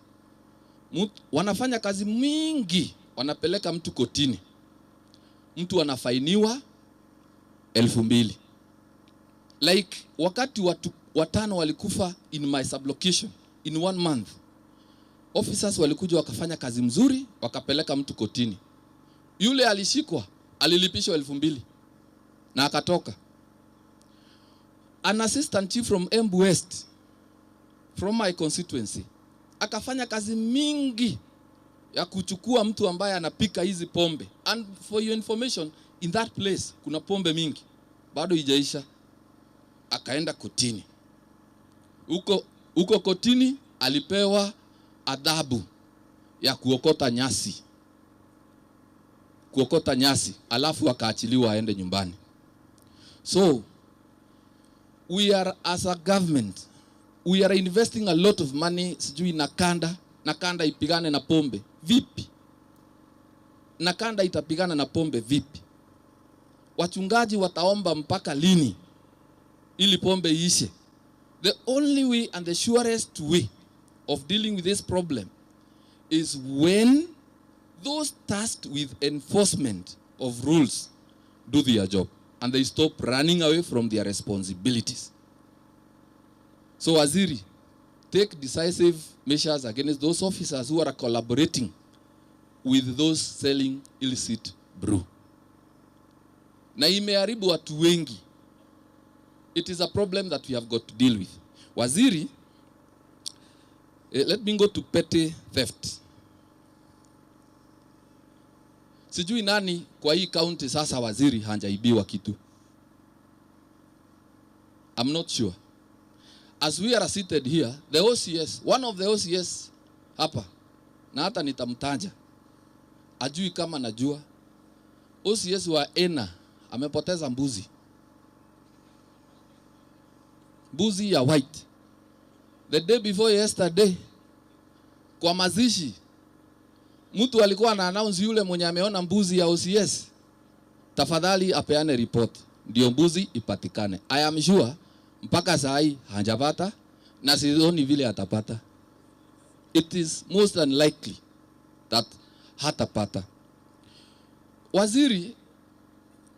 wanafanya kazi mingi, wanapeleka mtu kotini, mtu anafainiwa 2,000. Like wakati watu 5 walikufa in my sublocation in 1 month, officers walikuja wakafanya kazi mzuri, wakapeleka mtu kotini. Yule alishikwa, alilipishwa 2,000 na akatoka. An assistant chief from Embu West, from my constituency, akafanya kazi mingi ya kuchukua mtu ambaye anapika hizi pombe. And for your information, in that place kuna pombe mingi, bado ijaisha. Akaenda kotini. Uko kotini alipewa adhabu ya kuokota nyasi. Kuokota nyasi, alafu akaachiliwa aende nyumbani. So, we are, as a government, we are investing a lot of money, sijui Nakanda ipigane na pombe. Vipi? Nakanda itapigana na pombe vipi? Wachungaji wataomba mpaka lini ili pombe iishe? The only way and the surest way of dealing with this problem is when those tasked with enforcement of rules do their job and they stop running away from their responsibilities. So Waziri, take decisive measures against those officers who are collaborating with those selling illicit brew. Na imeharibu watu wengi. It is a problem that we have got to deal with. Waziri, let me go to petty theft. Sijui nani kwa hii county sasa waziri hanjaibiwa kitu. I'm not sure. As we are seated here, the OCS, one of the OCS hapa, na hata nitamtaja, ajui kama najua, OCS wa Ena amepoteza mbuzi. Mbuzi ya white. The day before yesterday, kwa mazishi, mtu alikuwa na announce yule mwenye ameona mbuzi ya OCS, tafadhali apeane report, ndio mbuzi ipatikane. I am sure mpaka saa hii hajapata na sioni vile atapata. It is most unlikely that hatapata. Waziri,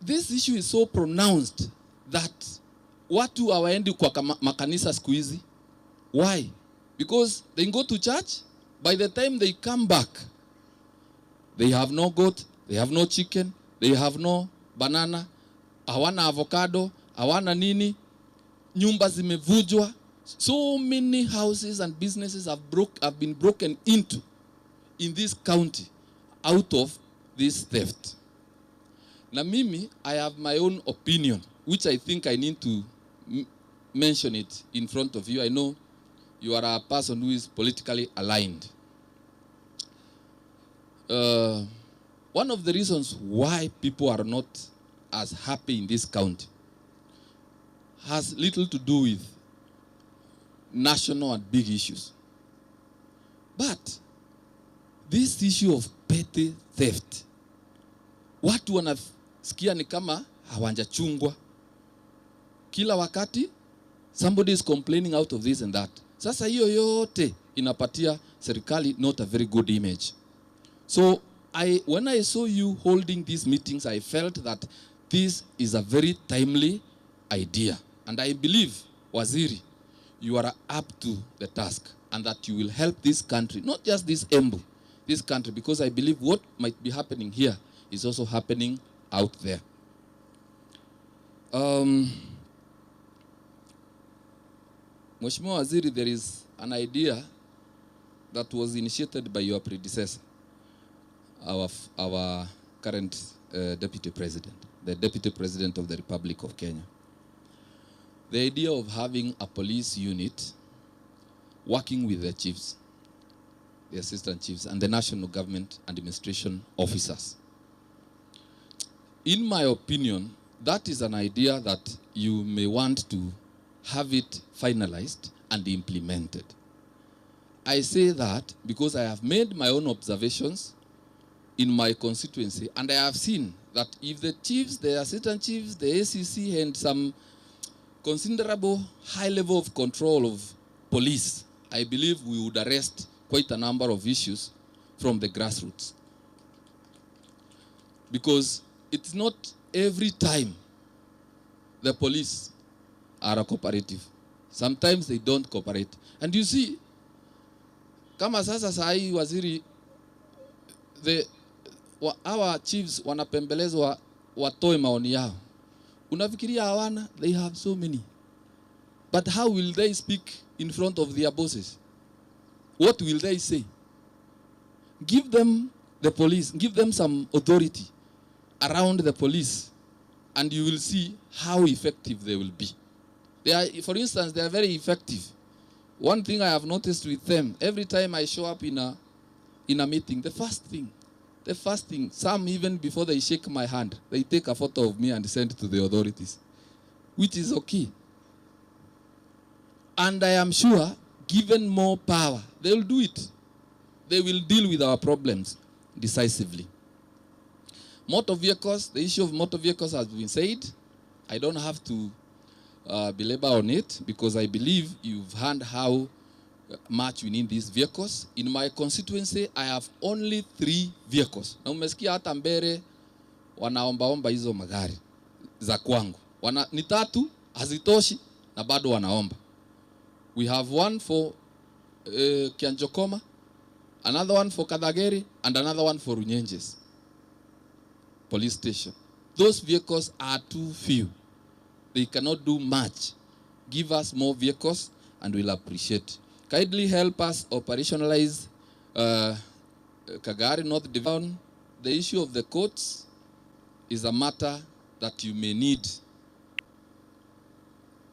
this issue is so pronounced that watu hawaendi kwa makanisa siku hizi. Why? Because they go to church, by the time they come back, they have no goat, they have no chicken, they have no banana, hawana avocado, hawana nini, nyumba zimevujwa. So many houses and businesses have been broken into in this county out of this theft. Na mimi, I have my own opinion, which I think I need to mention it in front of you. I know you are a person who is politically aligned. One of the reasons why people are not as happy in this county has little to do with national and big issues. But this issue of petty theft, watu wanasikia ni kama hawajachungwa. Kila wakati somebody is complaining out of this and that. Sasa hiyo yote inapatia serikali not a very good image. So when I saw you holding these meetings, I felt that this is a very timely idea. And I believe, Waziri, you are up to the task and that you will help this country, not just this Embu, this country, because I believe what might be happening here is also happening out there. Mheshimiwa Waziri, there is an idea that was initiated by your predecessor, our current Deputy President, the Deputy President of the Republic of Kenya. The idea of having a police unit working with the chiefs, the assistant chiefs, and the national government administration officers. In my opinion, that is an idea that you may want to have it finalized and implemented. I say that because I have made my own observations in my constituency, and I have seen that if the chiefs, the assistant chiefs, the ACC, and some considerable high level of control of police, I believe we would arrest quite a number of issues from the grassroots. Because it's not every time the police are cooperative. Sometimes they don't cooperate. And you see, kama sasa sahi waziri, our chiefs wanapembelezwa watoe maoni yao. Unafikiria hawana? They have so many. But how will they speak in front of their bosses? What will they say? Give them the police, give them some authority around the police, and you will see how effective they will be. They are, for instance, they are very effective. One thing I have noticed with them, every time I show up in a meeting, the first thing, some even before they shake my hand, they take a photo of me and send it to the authorities, which is okay. And I am sure, given more power, they will do it. They will deal with our problems decisively. Motor vehicles, the issue of motor vehicles has been said. I don't have to belabor on it because I believe you've heard how much we need these vehicles. In my constituency, I have only 3 vehicles. Na umesikia hata mbele wanaomba hizo magari za kwangu. Ni 3 hazitoshi na bado wanaomba. We have one for Kianjokoma, another one for Kadageri, and another one for Runyenjes police station. Those vehicles are too few. They cannot do much. Give us more vehicles and we'll appreciate. Kindly help us operationalize Kagari North Division, the issue of the courts is a matter that you may need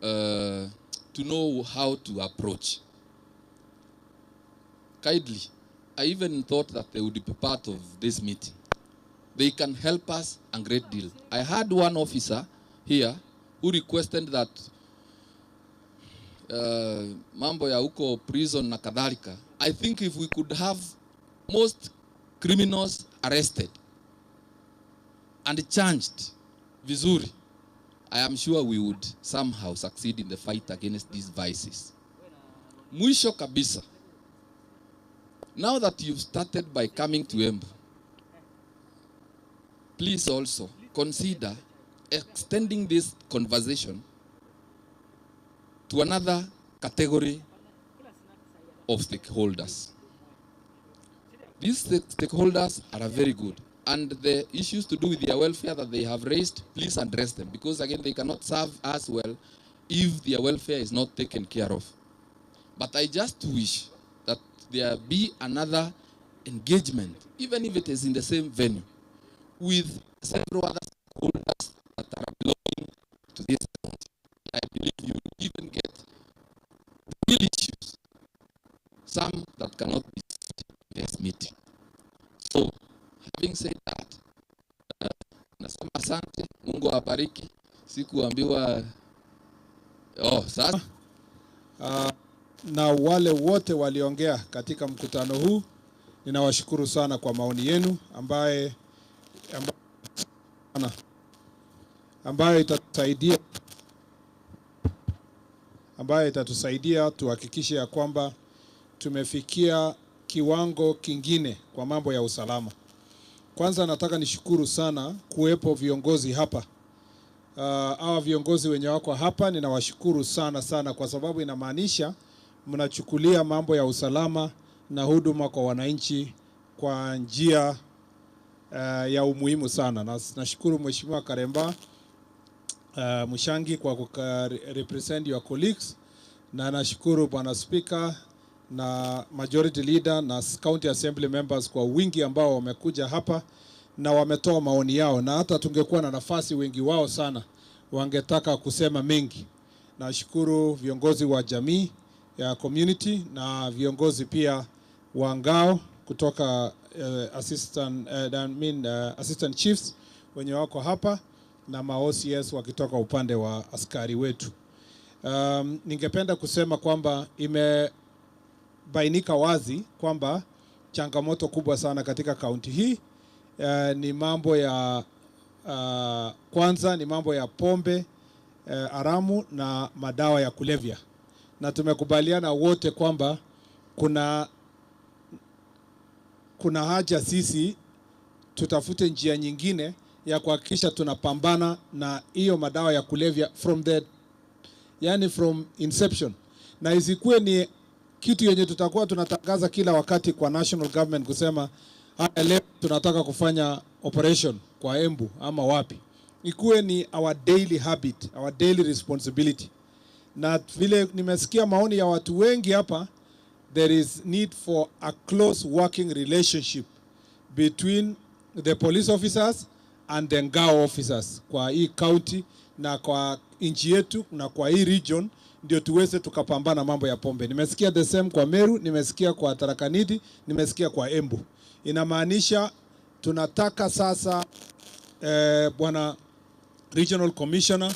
to know how to approach. Kindly, I even thought that they would be part of this meeting. They can help us a great deal. I had one officer here who requested that mambo ya huko prison na kadhalika. I think if we could have most criminals arrested and charged vizuri, I am sure we would somehow succeed in the fight against these vices. Mwisho kabisa, now that you've started by coming to Embu, please also consider extending this conversation to another category of stakeholders. These stakeholders are very good, and the issues to do with their welfare that they have raised, please address them, because again, they cannot serve us well if their welfare is not taken care of. But I just wish that there be another engagement, even if it is in the same venue, with several other stakeholders that are belonging to this country. I believe you will even get the real issues, some that cannot be solved in this meeting. So, having said that, nasema asante, Mungu awabariki. Sikuambiwa sasa.
Na wale wote waliongea katika mkutano huu, ninawashukuru sana kwa maoni yenu ambayo itatusaidia tuhakikishe ya kwamba tumefikia kiwango kingine kwa mambo ya usalama. Kwanza nataka nishukuru sana kuwepo viongozi hapa. Hawa viongozi wenye wako hapa ninawashukuru sana kwa sababu inamaanisha mnachukulia mambo ya usalama na huduma kwa wananchi kwa njia ya umuhimu sana. Na nashukuru Mheshimiwa Karemba Mushangi kwa represent your colleagues, na nashukuru Bwana Speaker na Majority Leader na County Assembly Members kwa wingi ambao wamekuja hapa na wametoa maoni yao, na hata tungekuwa na nafasi wengi wao sana wangetaka kusema mengi. Nashukuru viongozi wa jamii community na viongozi pia wa ngao kutoka assistant chiefs wenye wako hapa na ma-OCS wakitoka upande wa askari wetu. Ningependa kusema kwamba imebainika wazi kwamba changamoto kubwa sana katika kaunti hii ni mambo ya kwanza ni mambo ya pombe haramu na madawa ya kulevya, na tumekubaliana wote kwamba kuna haja sisi tutafute njia nyingine ya kuhakikisha tunapambana na hiyo madawa ya kulevya from inception, na isikuwe ni kitu yenye tutakuwa tunatangaza kila wakati kwa national government kusema leo tunataka kufanya operation kwa Embu ama wapi. Ikuwe ni our daily habit, our daily responsibility. Na vile nimesikia maoni ya watu wengi hapa, there is need for a close working relationship between the police officers and the ngao officers kwa hii county na kwa nchi yetu na kwa hii region, ndio tuweze tukapambana mambo ya pombe. Nimesikia the same kwa Meru, nimesikia kwa Tharaka Nithi, nimesikia kwa Embu. Inamaanisha tunataka sasa Bwana Regional Commissioner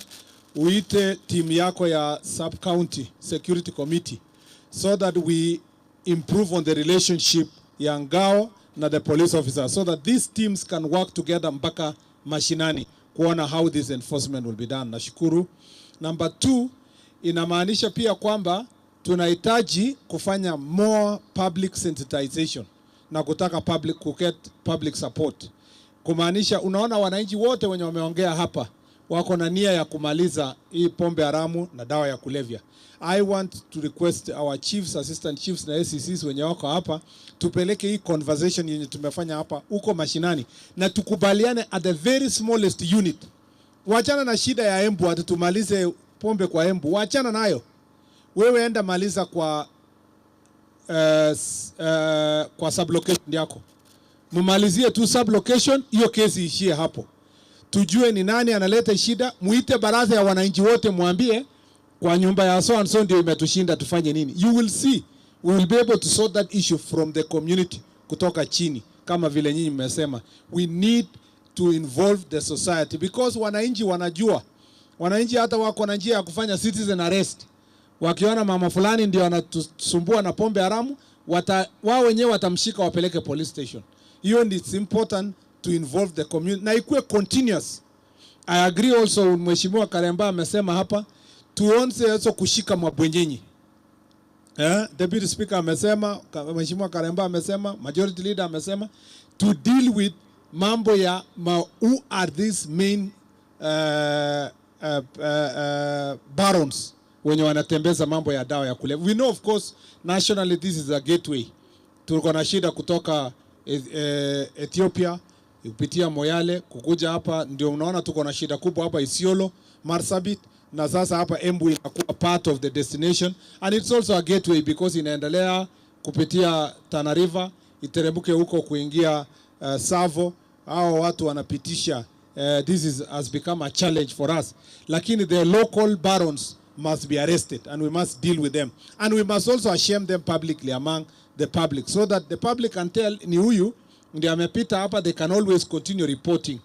uite timu yako ya Sub County Security Committee so that we improve on the relationship ya ngao na the police officers, so that these teams can work together mpaka mashinani kuona how this enforcement will be done. Nashukuru. Number 2, inamaanisha pia kwamba tunahitaji kufanya more public sensitization na kutaka public support. Kumaanisha unaona wananchi wote wenye wameongea hapa wako na nia ya kumaliza hii pombe haramu na dawa ya kulevya. I want to request our chiefs, assistant chiefs na SCCs wenye wako hapa tupeleke hii conversation yenye tumefanya hapa uko mashinani na tukubaliane at the very smallest unit. Wachana na shida ya Embu ati tumalize pombe kwa Embu, wachana nayo. Wewe enda maliza kwa sublocation yako. mumalizie tu sub location, hiyo kesi ishie hapo. Tujue ni nani analeta shida, muite baraza ya wananchi wote, mwambie kwa nyumba ya so and so ndio imetushinda, tufanye nini? You will see, we will be able to sort that issue from the community, kutoka chini, kama vile nyinyi mmesema. We need to involve the society because wananchi wanajua. Wananchi hata wako na njia ya kufanya citizen arrest. Wakiona mama fulani ndio anatusumbua na pombe haramu, wao wenyewe watamshika wapeleke police station. Hiyo ni important to involve the community na ikuwe continuous. I agree also, Mheshimiwa Karemba amesema hapa, tuonze also kushika mabwenyenyi. Deputy Speaker amesema, Mheshimiwa Karemba amesema, Majority Leader amesema, to deal with mambo ya who are these main barons wenye wanatembeza mambo ya dawa ya kulevya. We know of course nationally this is a gateway. Tuko na shida kutoka Ethiopia kupitia Moyale kukuja hapa, ndio unaona tuko na shida kubwa hapa Isiolo, Marsabit, na sasa hapa Embu inakuwa part of the destination, and it's also a gateway because inaendelea kupitia Tana River iterembuke huko kuingia Savo. Hao watu wanapitisha. This has become a challenge for us, lakini the local barons must be arrested and we must deal with them, and we must also shame them publicly among the public so that the public can tell ni huyu ndiye amepita hapa. They can always continue reporting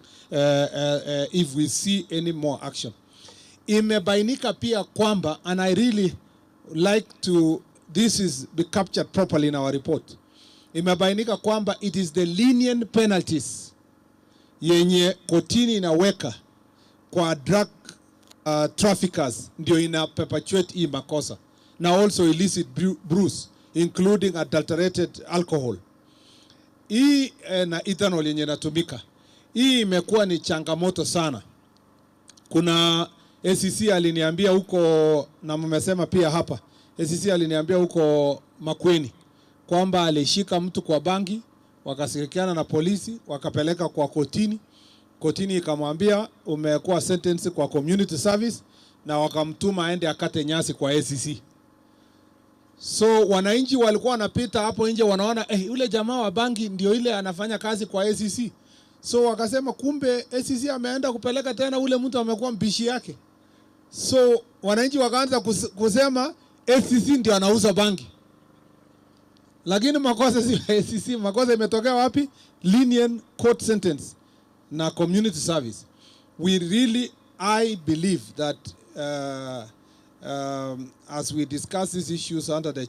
if we see any more action. Imebainika pia kwamba, and I really like to this is be captured properly in our report, imebainika kwamba it is the lenient penalties yenye kotini inaweka kwa drug traffickers ndio ina perpetuate hii makosa, na also illicit brews including adulterated alcohol. Hii na ethanol yenye inatumika, hii imekuwa ni changamoto sana. Kuna ACC aliniambia huko, na mmesema pia hapa, ACC aliniambia huko Makueni kwamba alishika mtu kwa bangi, wakashirikiana na polisi wakapeleka kwa kotini. Kotini ikamwambia umekuwa sentence kwa community service, na wakamtuma aende akate nyasi kwa ACC. So wananchi walikuwa wanapita hapo nje wanaona yule jamaa wa bangi ndio ile anafanya kazi kwa ACC. So wakasema kumbe ACC ameenda kupeleka tena ule mtu amekuwa mpishi yake. So wananchi wakaanza kusema ACC ndio anauza bangi. Lakini makosa si ACC, makosa imetokea wapi? Lenient court sentence na community service. We really, I believe that as we discuss these issues under the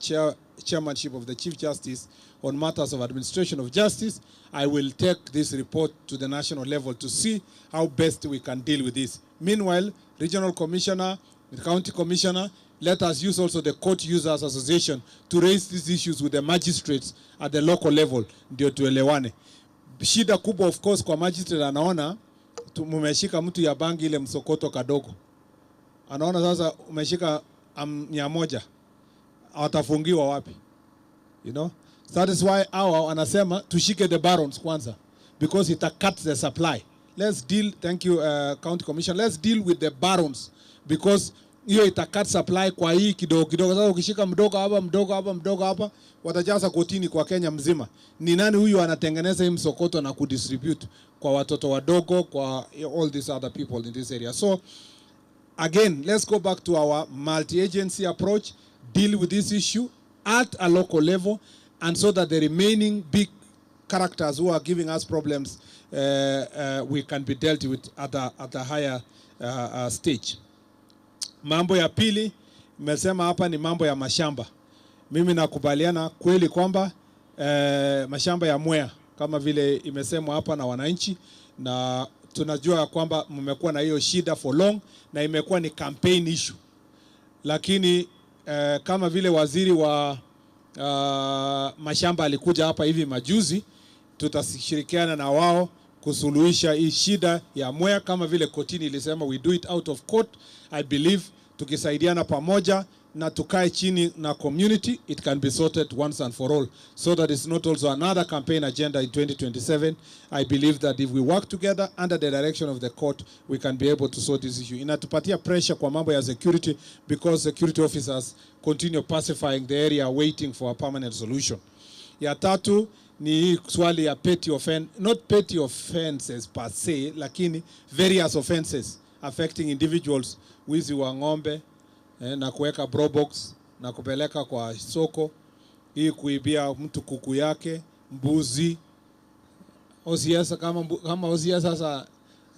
chairmanship of the Chief Justice on matters of administration of justice, I will take this report to the national level to see how best we can deal with this. Meanwhile, Regional Commissioner, the County Commissioner, let us use also the Court Users Association to raise these issues with the magistrates at the local level, ndio tuelewane. Shida kubwa of course kwa magistrate, anaona mumeshika mtu ya bangi ile msokoto kadogo. Anaona sasa umeshika 100, atafungiwa wapi? You know? That is why our anasema tushike the barons kwanza, because it cuts the supply. Let's deal, thank you County Commission, let's deal with the barons because hiyo itakat supply kwa hii kidogo kidogo. Sasa ukishika mdogo hapa mdogo hapa mdogo hapa, watajaza kotini kwa Kenya mzima. Ni nani huyu anatengeneza hii msokoto na kudistribute kwa watoto wadogo, kwa all these other people in this area? So again, let's go back to our multi-agency approach, deal with this issue at a local level, and so that the remaining big characters who are giving us problems we can be dealt with at a higher stage. Mambo ya pili nimesema hapa ni mambo ya mashamba. Mimi nakubaliana kweli kwamba mashamba ya Mwea kama vile imesemwa hapa na wananchi, na tunajua kwamba mmekuwa na hiyo shida for long na imekuwa ni campaign issue. Lakini kama vile waziri wa mashamba alikuja hapa hivi majuzi, tutashirikiana na wao kusuluhisha hii shida ya Mwea kama vile kotini ilisema we do it out of court. I believe tukisaidiana pamoja na tukae chini na community, it can be sorted once and for all, so that it's not also another campaign agenda in 2027. I believe that if we work together under the direction of the court, we can be able to sort this issue. Inatupatia pressure kwa mambo ya security because security officers continue pacifying the area waiting for a permanent solution. Ya tatu ni swali ya petty offense, not petty offenses per se, lakini various offenses affecting individuals, wizi wa ng'ombe na kuweka brobox na kupeleka kwa soko, hii kuibia mtu kuku yake, mbuzi. OCS kama OCS sasa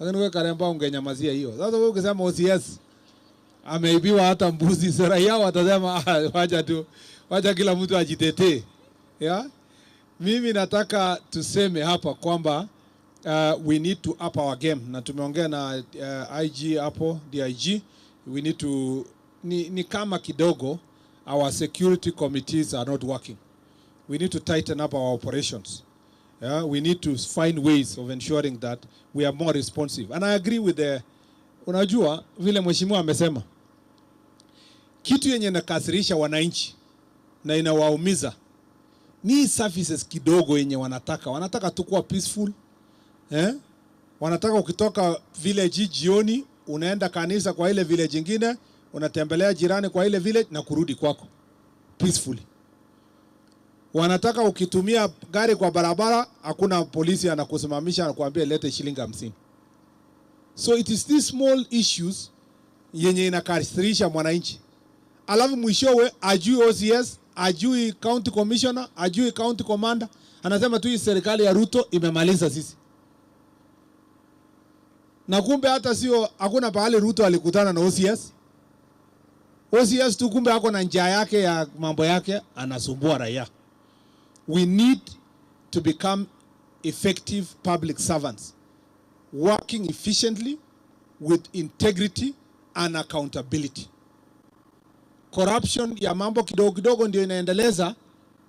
wewe Karemba ungenyamazia hiyo. Sasa wewe ukisema OCS ameibiwa hata mbuzi, sera yao watasema wacha kila mtu ajitetee. Yeah? Mimi nataka tuseme hapa kwamba we need to up our game, na tumeongea na IG hapo, DIG, we need to ni kama kidogo our security committees are not working. We need to tighten up our operations. Yeah, we need to find ways of ensuring that we are more responsive. And I agree with unajua vile mheshimiwa amesema, kitu yenye nakasirisha wananchi na inawaumiza ni services kidogo yenye wanataka tu kuwa peaceful. Wanataka ukitoka village jioni unaenda kanisa kwa ile village nyingine, unatembelea jirani kwa ile village na kurudi kwako peacefully. Wanataka ukitumia gari kwa barabara hakuna polisi anakusimamisha na kuambia lete shilingi 50. So it is these small issues yenye inakasirisha mwananchi. Alafu mwishowe ajui OCS, ajui county commissioner, ajui county commander, anasema tu hii serikali ya Ruto imemaliza sisi. Na kumbe hata sio, hakuna pahali Ruto alikutana na OCS. OCS tu kumbe hako na njia yake ya mambo yake, anasumbua raia. We need to become effective public servants, working efficiently with integrity and accountability. Corruption ya mambo kidogo kidogo ndio inaendeleza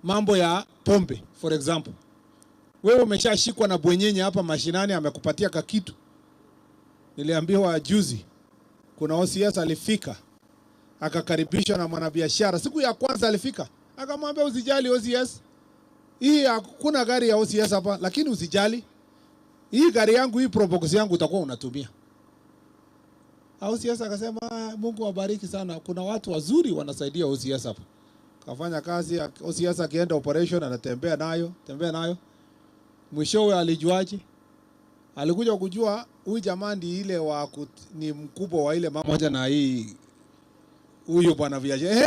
mambo ya pombe. For example, wewe umeshashikwa na bwenyenye hapa mashinani, amekupatia kakitu. Niliambiwa juzi kuna OCS alifika akakaribishwa na mwanabiashara. Siku ya kwanza alifika akamwambia usijali OCS, hii hakuna gari ya OCS hapa, lakini usijali, hii gari yangu, hii probox yangu utakuwa unatumia. OCS akasema Mungu awabariki sana, kuna watu wazuri wanasaidia OCS hapa. Kafanya kazi OCS, akienda operation anatembea nayo. Mwishowe alijuaje? Alikuja kujua huyu jamaa ndiye ile ni mkubwa wa ile mama moja na hii huyo bwana viaje.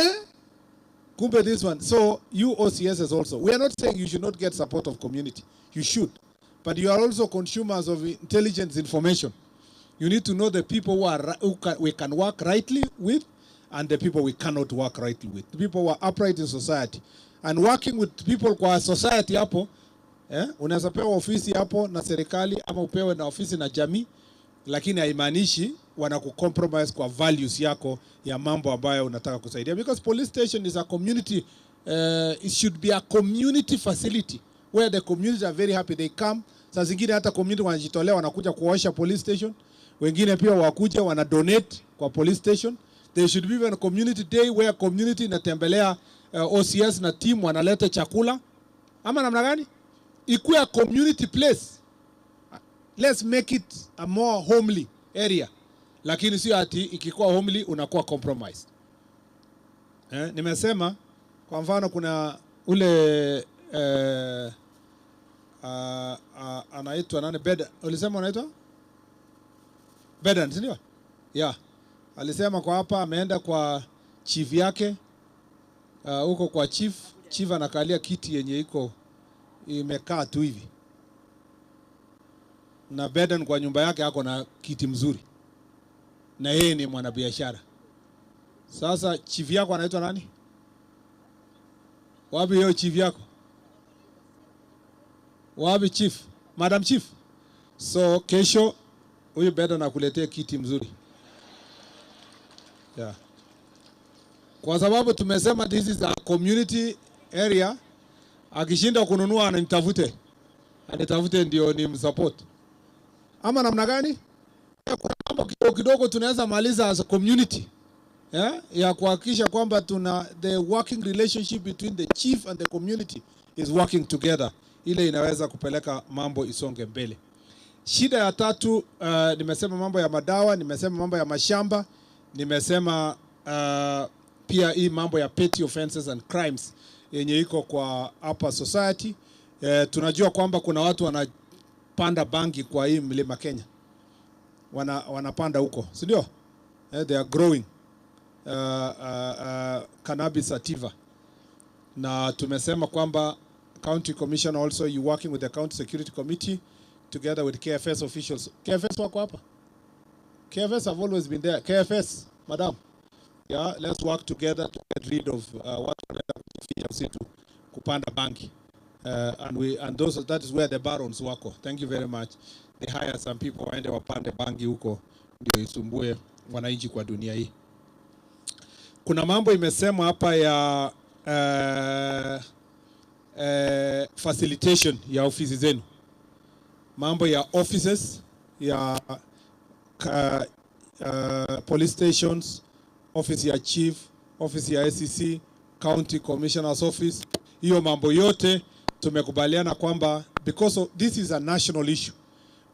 Kumbe this one. So you OCS also, we are not saying you should not get support of community. You should. But you are also consumers of intelligence information. You need to know the people we can work rightly with and the people we cannot work rightly with. The people who are upright in society. And working with people kwa society hapo, unaweza pewa ofisi hapo na serikali ama upewe na ofisi na jamii, lakini haimaanishi wanakucompromise kwa values yako ya mambo ambayo unataka kusaidia. Because police station is a community, it should be a community facility where the community are very happy. They come, saa zingine hata community wanajitolea wanakuja kuosha police station. Wengine pia wakuja wana donate kwa police station. There should be even a community day where community inatembelea OCS na team wanaleta chakula. Ama namna gani? Ikuwe a community place. Let's make it a more homely area. Lakini sio ati ikikuwa homely unakuwa compromised. Nimesema kwa mfano kuna ule anaitwa nani, Beda, ulisema anaitwa Bedan, sindio? Yeah. Alisema kwa hapa ameenda kwa chief yake huko kwa chief anakalia kiti yenye iko imekaa tu hivi. Na Bedan kwa nyumba yake hako na kiti mzuri. Na yeye ni mwanabiashara. Sasa chief yako anaitwa nani? Wapi hiyo chief yako? Wapi chief? Madam Chief. So kesho huyu Bedan nakuletea kiti mzuri. Yeah. Kwa sababu tumesema this is a community area, akishinda kununua anitafute ndio ni msupport. Ama namna gani? Kuna mambo kidogo tunaweza maliza as a community. Ya kuhakikisha kwamba the working relationship between the chief and the community is working together. Ile inaweza kupeleka mambo isonge mbele. Shida ya tatu, nimesema mambo ya madawa, nimesema mambo ya mashamba, nimesema pia hii mambo ya petty offenses and crimes yenye iko kwa upper society. Tunajua kwamba kuna watu wanapanda bangi kwa hii mlima Kenya. Wanapanda huko, si ndio? They are growing cannabis sativa. Na tumesema kwamba County Commissioner also you working with the County Security Committee together with KFS officials. KFS wako hapa? KFS have always been there. KFS, madam. Yeah, let's work together to get rid of what to kupanda bangi. And that is where the barons wako. Thank you very much. They hire some people waende wapande bangi huko ndio isumbue wananchi kwa dunia hii. Kuna mambo imesemwa hapa ya facilitation ya ofisi zenu. Mambo ya offices ya police stations, office ya chief, office ya SEC, county commissioner's office. Hiyo mambo yote tumekubaliana kwamba because of, this is a national issue,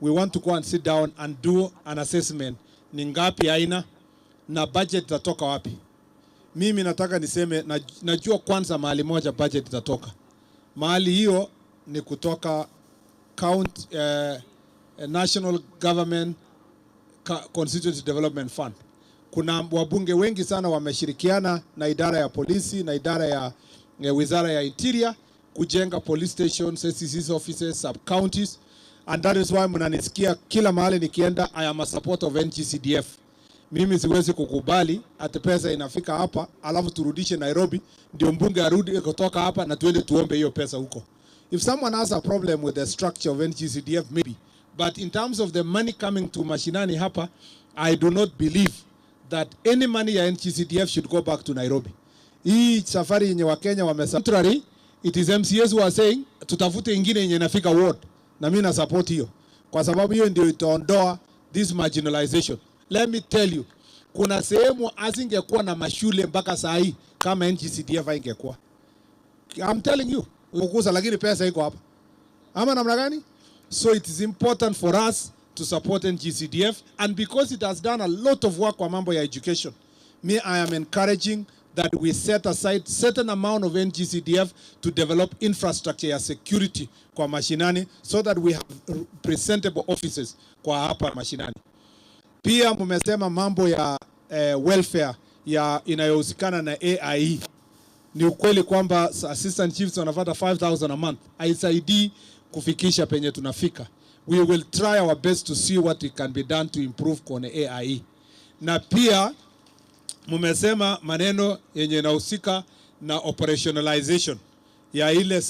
we want to go and sit down and do an assessment. Ni ngapi aina na budget itatoka wapi? Mimi nataka niseme najua kwanza mahali moja budget itatoka. Mahali hiyo ni kutoka National Government Constituency Development Fund. Kuna wabunge wengi sana wameshirikiana na idara ya polisi na idara ya wizara ya interior kujenga police stations, SCC's offices, sub counties, and that is why mnanisikia kila mahali nikienda I am a supporter of NGCDF. Mimi siwezi kukubali ati pesa inafika hapa alafu turudishe Nairobi ndio mbunge arudi kutoka hapa na tuende tuombe hiyo pesa huko. If someone has a problem with the structure of NGCDF maybe, but in terms of the money coming to mashinani hapa, I do not believe that any money ya NGCDF should go back to Nairobi. Hii safari yenye Wakenya contrary, it is MCAs who are saying tutafute ingine yenye inafika ward, na mimi na support hiyo kwa sababu hiyo ndio itaondoa this marginalization. Let me tell you, kuna sehemu asingekuwa na mashule mpaka saa hii kama NGCDF haingekuwa. I'm telling you, ukuza lakini pesa iko hapa. Ama namna gani? So it is important for us to support NGCDF, and because it has done a lot of work kwa mambo ya education, I am encouraging that we set aside certain amount of NGCDF to develop infrastructure ya security kwa mashinani so that we have presentable offices kwa hapa mashinani. Pia mumesema mambo ya welfare ya inayohusikana na AIE. Ni ukweli kwamba assistant chiefs wanapata 5,000 a month. Haisaidii kufikisha penye tunafika. We will try our best to see what it can be done to improve kwenye AIE. Na pia mumesema maneno yenye inahusika na operationalization ya ile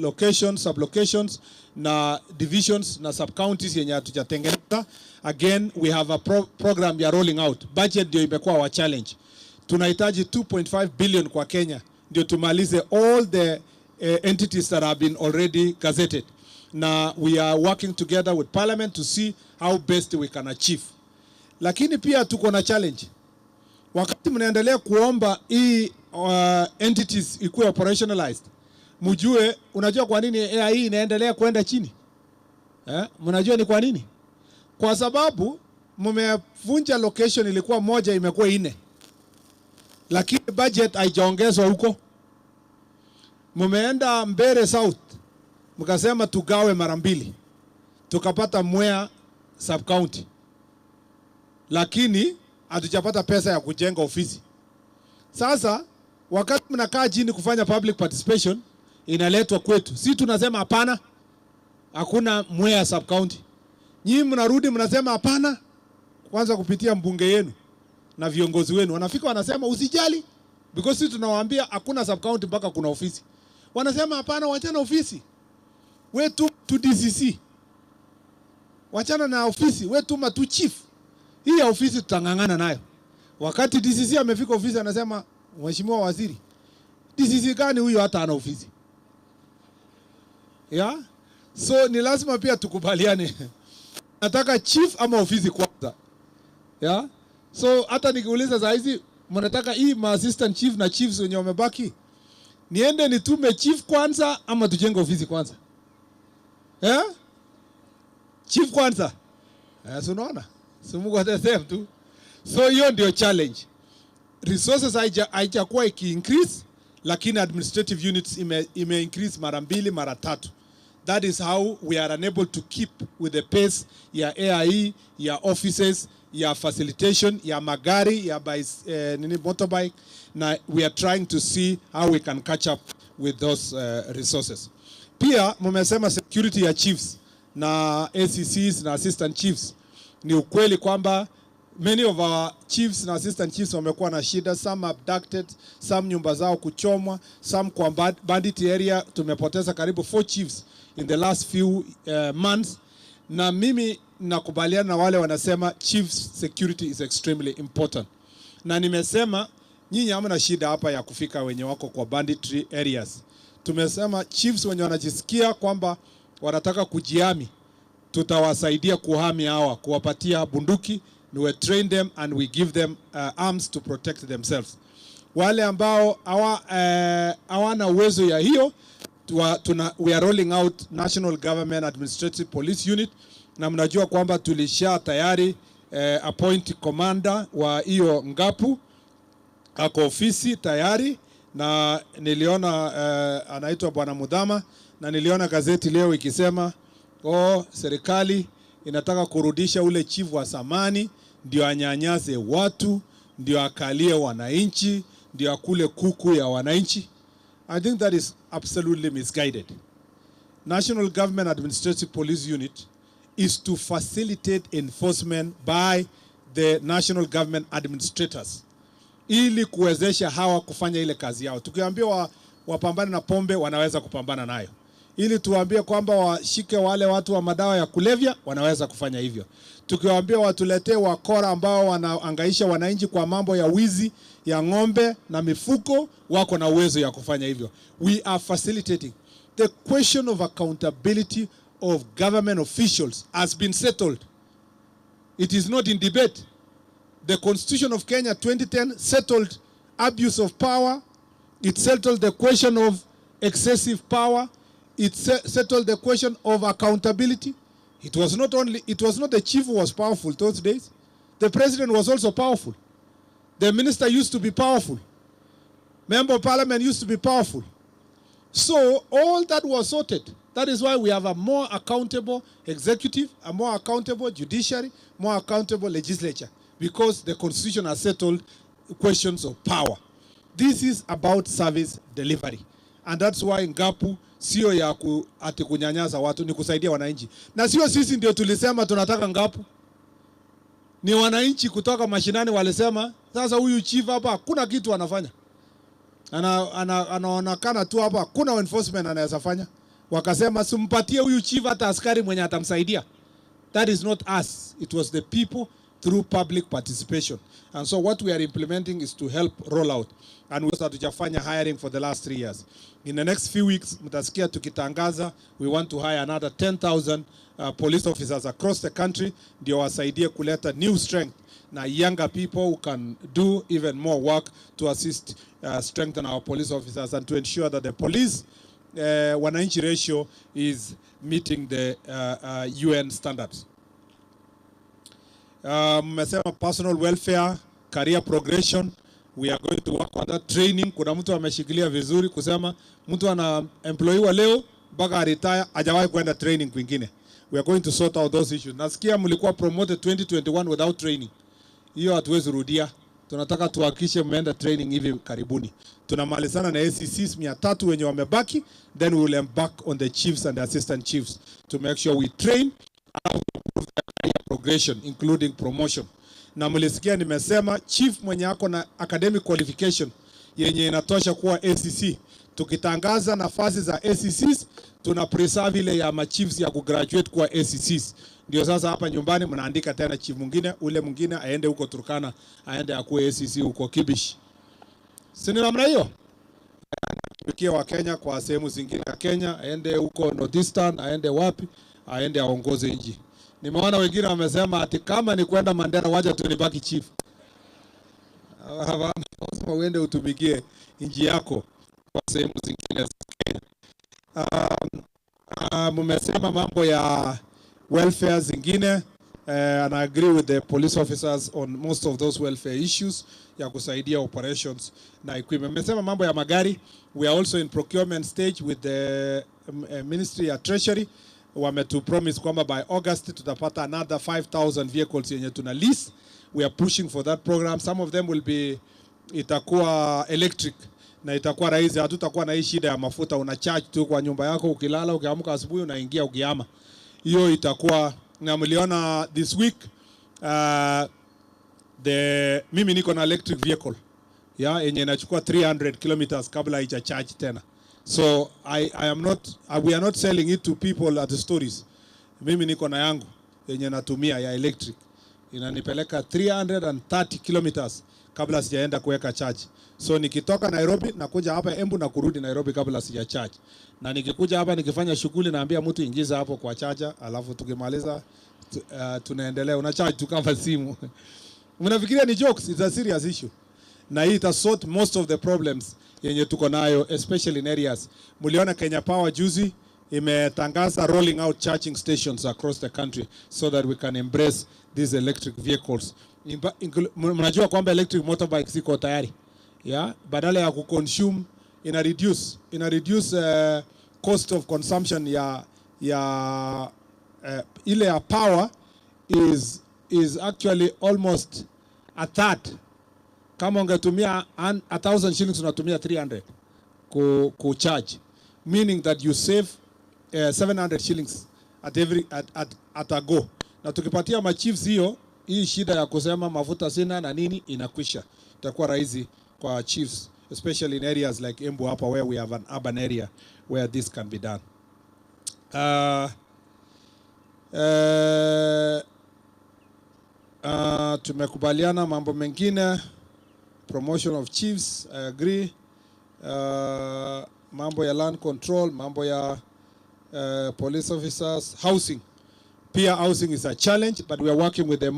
locations, sublocations na divisions na sub-counties yenye hatujatengeneza. Again, we have a program ya rolling out. Budget ndio imekuwa wa challenge. Tunahitaji 2.5 billion kwa Kenya ndio tumalize all the entities that have been already gazetted. Na we are working together with parliament to see how best we can achieve. Lakini pia tuko na challenge. Wakati mnaendelea kuomba hii entities ikuwe operationalized, mjue, unajua kwa nini AI inaendelea kwenda chini? Mnajua ni kwa nini? Kwa sababu mmevunja location ilikuwa moja imekuwa 4. Lakini budget haijaongezwa huko. Mmeenda Mbere South, mkasema tugawe mara 2. Tukapata Mwea sub county. Lakini hatujapata pesa ya kujenga ofisi. Sasa wakati mnakaa chini kufanya public participation inaletwa kwetu. Si tunasema hapana, hakuna Mwea sub county. Nyinyi mnarudi mnasema hapana, kwanza kupitia mbunge yenu na viongozi wenu. Wanafika wanasema usijali because sisi tunawaambia hakuna sub county mpaka kuna ofisi. Wanasema hapana, wachana ofisi. We tu DCC. Wachana na ofisi, we tuma tu chief. Hii ya ofisi tutangangana nayo. Wakati DCC amefika ofisi anasema, Mheshimiwa Waziri, DCC gani huyo hata ana ofisi? Yeah? So ni lazima pia tukubaliane. Nataka chief ama ofisi kwanza. Yeah? So hata nikiuliza saa hizi mnataka hii ma assistant chief na chiefs wenye wamebaki, niende nitume chief kwanza ama tujenge ofisi kwanza? Yeah? Chief kwanza. So unaona? So Mungu atasema tu. So hiyo ndio challenge. Resources haijakuwa iki increase, lakini administrative units ime increase mara 2 mara 3. That is how we are unable to keep with the pace ya AIE, ya offices, ya facilitation, ya magari, ya motorbike. Now we are trying to see how we can catch up with those resources. Pia mumesema security ya chiefs na ACCs na assistant chiefs. Ni ukweli kwamba many of our chiefs na assistant chiefs wamekuwa na shida, some abducted, some nyumba zao kuchomwa, some kwa bandit area. Tumepoteza karibu 4 chiefs in the last few months. Na mimi nakubaliana na wale wanasema chiefs security is extremely important. Na nimesema nyinyi hamna shida hapa ya kufika wenye wako kwa banditry areas. Tumesema chiefs wenye wanajisikia kwamba wanataka kujihami, tutawasaidia kuhami hawa, kuwapatia bunduki, we train them and we give them arms to protect themselves. Wale ambao hawana uwezo ya hiyo, we are rolling out National Government Administrative Police Unit, na mnajua kwamba tulisha tayari appoint commander wa hiyo Ngapu, ako ofisi tayari, na niliona anaitwa Bwana Mudhama, na niliona gazeti leo ikisema serikali inataka kurudisha ule chief wa zamani, ndio anyanyase watu, ndio akalie wananchi, ndio akule kuku ya wananchi. I think that is absolutely misguided. National Government Administrative Police Unit is to facilitate enforcement by the national government administrators, ili kuwezesha hawa kufanya ile kazi yao. Tukiambia wapambane na pombe, wanaweza kupambana nayo. Ili tuambie kwamba washike wale watu wa madawa ya kulevya, wanaweza kufanya hivyo. Tukiwaambia watuletee wakora ambao wanaangaisha wananchi kwa mambo ya wizi ya ng'ombe na mifuko, wako na uwezo ya kufanya hivyo. We are facilitating. The question of accountability of government officials has been settled. It is not in debate. The Constitution of Kenya 2010 settled abuse of power. It settled the question of excessive power. It settled the question of accountability. It was not the chief who was powerful those days. The president was also powerful. The minister used to be powerful. Member of parliament used to be powerful. So all that was sorted. That is why we have a more accountable executive, a more accountable judiciary, more accountable legislature, because the constitution has settled questions of power. This is about service delivery. And that's why Ngapu sio ya ati kunyanyaza watu, ni kusaidia wananchi. Na sio sisi ndio tulisema tunataka Ngapu. Ni wananchi kutoka mashinani walisema, sasa huyu chief hapa hakuna kitu anafanya. Anaonekana tu hapa hakuna enforcement anaweza fanya. Wakasema simpatie huyu chief hata askari mwenye atamsaidia. That is not us. It was the people through public participation. And so what we are implementing is to help roll out. And we started Jafanya hiring for the last 3 years. In the next few weeks, mtasikia tukitangaza, we want to hire another 10,000 police officers across the country, ndio wasaidie kuleta new strength na younger people who can do even more work to assist strengthen our police officers and to ensure that the police wananchi ratio is meeting the UN standards. Mmesema personal welfare, career progression. We are going to work on that training. Kuna mtu ameshikilia vizuri kusema mtu ana employee leo mpaka retire hajawahi kwenda training kwingine. We are going to sort out those issues. Nasikia mlikuwa promoted 2021 without training. Hiyo hatuwezi rudia. Tunataka tuhakikishe mmeenda training hivi karibuni. Tunamalizana na ACCs 300 wenye wamebaki, then we will embark on the chiefs and the assistant chiefs to make sure we train and improve their career progression including promotion. Na mlisikia nimesema chief mwenye ako na academic qualification yenye inatosha kuwa ACC, tukitangaza nafasi za ACCs tuna preserve ile ya machiefs ya kugraduate kuwa ACCs. Ndio sasa hapa nyumbani mnaandika tena chief mwingine, ule mwingine aende huko Turkana, aende akuwe ACC huko Kibish. Sini namna hiyo? Tukiwa wa Kenya kwa sehemu zingine ya Kenya, aende huko Northeastern, aende wapi, aende aongoze nchi. Nimeona wengine wamesema ati kama ni kwenda Mandera waje tu nibaki chief. Lazima uende utumikie nchi yako kwa sehemu zingine za Kenya. Mmesema mambo ya welfare zingine, and I agree with the police officers on most of those welfare issues ya kusaidia operations na equipment. Nimesema mambo ya magari, we are also in procurement stage with the Ministry ya Treasury. Wametu promise kwamba by August tutapata another 5,000 vehicles yenye tuna lease. We are pushing for that program. Some of them will be itakuwa electric na itakuwa rahisi, hatutakuwa na hii shida ya mafuta una charge tu kwa nyumba yako, ukilala ukiamka asubuhi unaingia ukiama. Hiyo itakuwa, na mliona this week mimi niko na electric vehicle yenye inachukua 300 kilometers kabla haija charge tena. So I am not we are not selling it to people at the stores. Mimi niko na yangu yenye natumia ya electric, inanipeleka 330 kilometers kabla sijaenda kuweka charge. So nikitoka Nairobi nakuja hapa Embu na kurudi Nairobi kabla sija charge. Na nikikuja hapa nikifanya shughuli naambia mtu ingiza hapo kwa charger, alafu tukimaliza tunaendelea, una charge tu kama simu. Mnafikiria ni jokes? It's a serious issue. Na hii ita sort most of the problems yenye tuko nayo, especially in areas. Muliona Kenya Power juzi imetangaza rolling out charging stations across the country so that we can embrace these electric vehicles. Mnajua kwamba electric motorbikes iko tayari. Badala ya kuconsume ina reduce cost of consumption ile ya power is actually almost a third. Kama ungetumia 1,000 shillings unatumia 300 ku charge, meaning that you save 700 shillings at a go. Na tukipatia machiefs hii shida ya kusema mafuta sina na nini inakwisha. Itakuwa rahisi kwa chiefs, especially in areas like Embu hapa where we have an urban area where this can be done. Tumekubaliana mambo mengine, promotion of chiefs, I agree. Mambo ya land control, mambo ya police officers, housing. Pia housing is a challenge, but we are working with the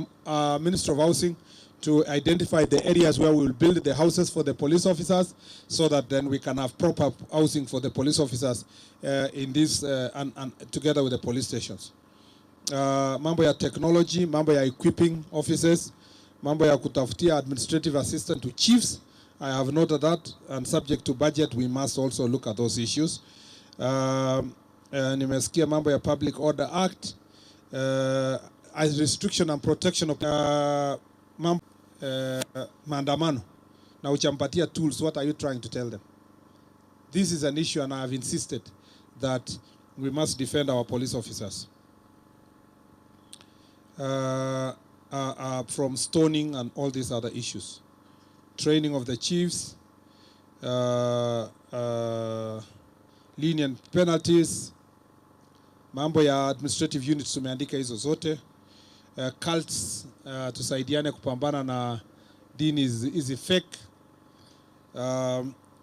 Minister of Housing to identify the areas where we will build the houses for the police officers, so that then we can have proper housing for the police officers in this and together with the police stations. Mambo ya technology, mambo ya equipping officers, mambo ya kutafutia administrative assistant to chiefs. I have noted that, and subject to budget we must also look at those issues. Nimesikia mambo ya Public Order Act, as restriction and protection of maandamano. Na uchampatia tools, what are you trying to tell them? This is an issue, and I have insisted that we must defend our police officers from stoning and all these other issues. Training of the chiefs, lenient penalties, mambo ya administrative units tumeandika hizo zote. Cults, tusaidiane kupambana na dini hizi fake.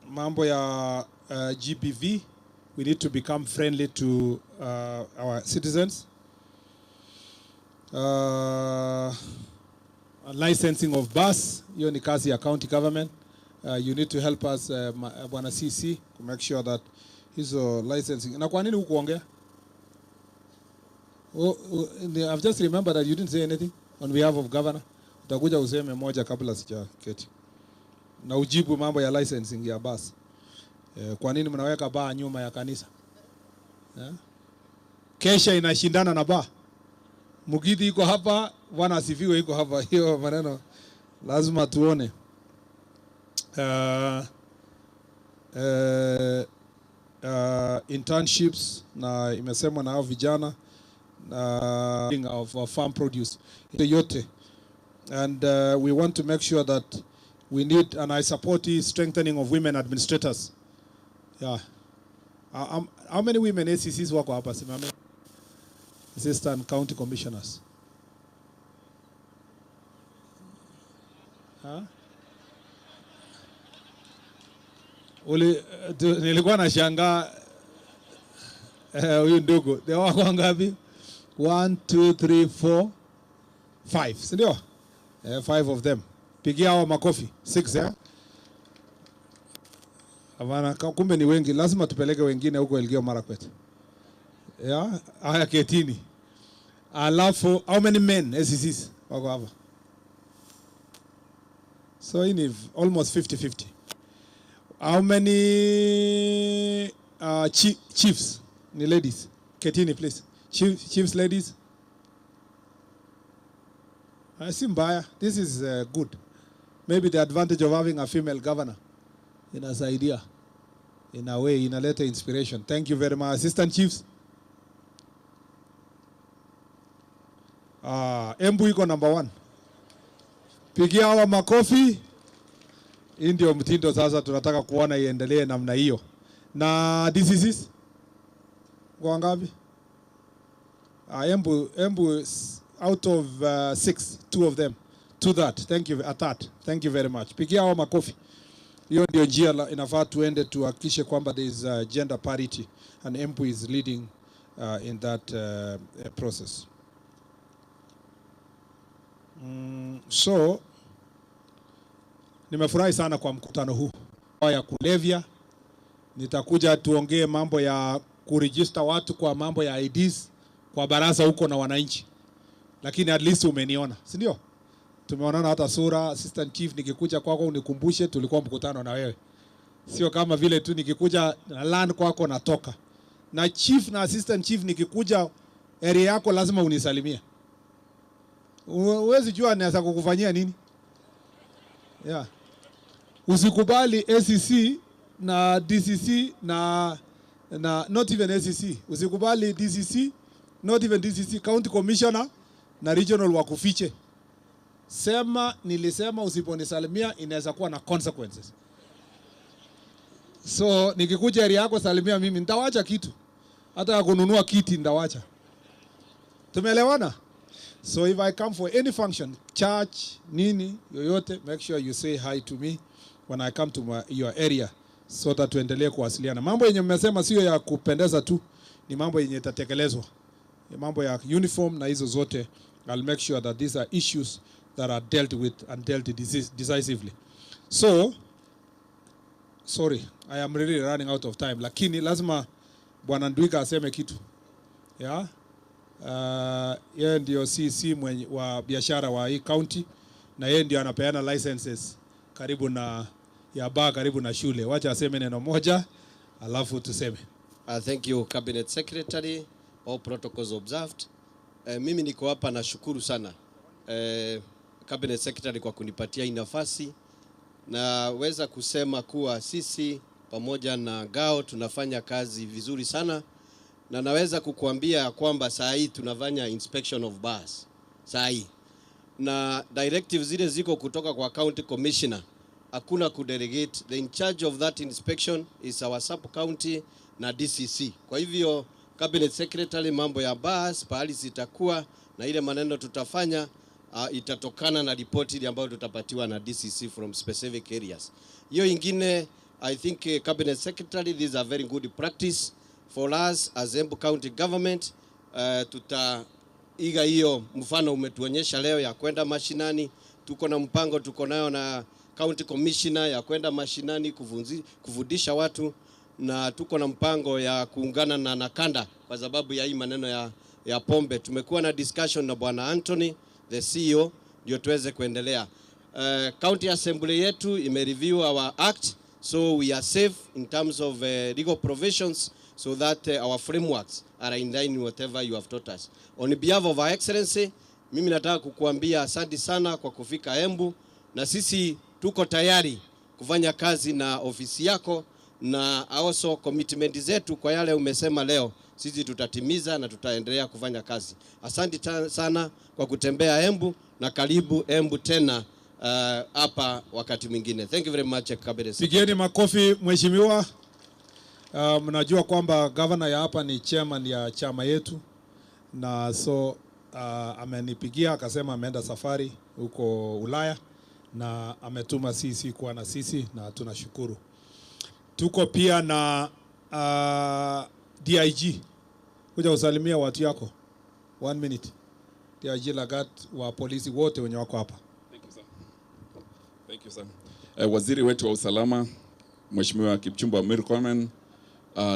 Mambo ya GBV, we need to become friendly to our citizens. Licensing of bus, hiyo ni kazi ya county government. You need to help us, Bwana CC, to make sure that hizo licensing. Na kwa nini hukuongea? I've just remembered that you didn't say anything on behalf of governor. Utakuja useme moja kabla sijaketi. Na ujibu mambo ya licensing ya bus. Kwa nini mnaweka baa nyuma ya kanisa? Kesha inashindana na baa. Mugidi iko hapa, Bwana asifiwe iko hapa. Hiyo maneno lazima tuone. Internships na imesemwa na hao vijana of farm produce yote, and we want to make sure that we need, and I support the strengthening of women administrators. How many women ACCs wako hapa? Simame. Assistant county commissioners. Nilikuwa na shangaa huyu ndugu, they wako ngapi? 1, 2, 3, 4, 5, si ndio? 5 of them. Pigia hao makofi. 6 Havana, kumbe ni wengi, lazima tupeleke wengine huko Elgeyo Marakwet. Haya ketini. Alafu, how many men SCCs wako hapa? So in almost 50-50. How many chiefs? Ni ladies. Ketini, please. Chiefs, ladies. Simbaya. This is good. Maybe the advantage of having a female governor in as idea. In a way, in a letter inspiration. Thank you very much. Assistant chiefs. Embu iko number 1. Pigia hawa makofi. Hii ndio mtindo sasa tunataka kuona iendelee namna hiyo. Na DCCs? Kwa ngapi? Embu out of 6, 2 of them. To that. Thank you. At that. Thank you very much. Pigia hawa makofi. Hiyo ndio njia inafaa tuende tuhakikishe kwamba there is gender parity and Embu is leading in that process. So nimefurahi sana kwa mkutano huu ya kulevya. Nitakuja tuongee mambo ya kuregister watu kwa mambo ya IDs kwa baraza huko na wananchi. Lakini at least umeniona, si ndio? Tumeonana hata sura. Assistant chief, nikikuja kwako unikumbushe tulikuwa mkutano na wewe. Sio kama vile tu nikikuja na land kwako natoka. Na chief na assistant chief nikikuja area yako lazima unisalimie. Uwezi jua naweza kukufanyia nini? Yeah. Usikubali SCC na DCC na not even SCC. Usikubali DCC, not even DCC, county commissioner na regional wakufiche. Sema nilisema usiponisalimia inaweza kuwa na consequences. So nikikuja area yako salimia mimi, nitawacha kitu. Hata ya kununua kiti nitawacha. Tumeelewana? So if I come for any function, church, nini, yoyote, make sure you say hi to me when I come to your area so that tuendelee kuwasiliana. Mambo yenye mmesema sio ya kupendeza tu, ni mambo yenye itatekelezwa. Mambo ya uniform na hizo zote, I'll make sure that these are issues that are dealt with and dealt decisively. So, sorry, I am really running out of time. Lakini lazima Bwana Ndwiga aseme kitu. Yeah? Yeye ndio CC wa biashara wa hii county na yeye ndio anapeana licenses karibu na ya bar karibu na shule. Wacha aseme neno moja alafu tuseme.
Thank you Cabinet Secretary, all protocols observed. Mimi niko hapa na shukuru sana Cabinet Secretary kwa kunipatia hii nafasi. Naweza kusema kuwa sisi pamoja na Gao tunafanya kazi vizuri sana. Na naweza kukuambia kwamba saa hii tunafanya inspection of bars. Saa hii. Na directives zile ziko kutoka kwa county commissioner. Hakuna kudelegate. The in charge of that inspection is our sub county na DCC. Kwa hivyo Cabinet Secretary, mambo ya bars pahali zitakuwa na ile maneno tutafanya itatokana na ripoti ile ambayo tutapatiwa na DCC from specific areas. Hiyo ingine, I think Cabinet Secretary, this is a very good practice for us as Embu County Government. Tutaiga hiyo mfano umetuonyesha leo ya kwenda mashinani. Tuko na mpango tuko nayo na County Commissioner ya kwenda mashinani kufundisha watu, na tuko na mpango ya kuungana na Nakanda kwa sababu ya hii maneno ya pombe. Tumekuwa na discussion na Bwana Anthony, the CEO, ndio tuweze kuendelea. County Assembly yetu imereview our act, so we are safe in terms of legal provisions, so that our frameworks are in line with whatever you have taught us. On behalf of Our Excellency, mimi nataka kukuambia asante sana kwa kufika Embu, na sisi tuko tayari kufanya kazi na ofisi yako, na also commitment zetu kwa yale umesema leo sisi tutatimiza na tutaendelea kufanya kazi. Asante sana kwa kutembea Embu, na karibu Embu tena hapa wakati mwingine. Thank you very much Cabinet.
Pigieni makofi mheshimiwa. Mnajua kwamba governor ya hapa ni chairman ya chama yetu, na so amenipigia akasema ameenda safari huko Ulaya na ametuma sisi kuwa na sisi, na tunashukuru. Tuko pia na DIG. Kuja usalimia watu yako. 1 minute. DIG Lagat wa polisi wote wenye wako hapa.
Thank you sir. Thank you sir. Waziri wetu wa usalama Mheshimiwa Kipchumba Murkomen,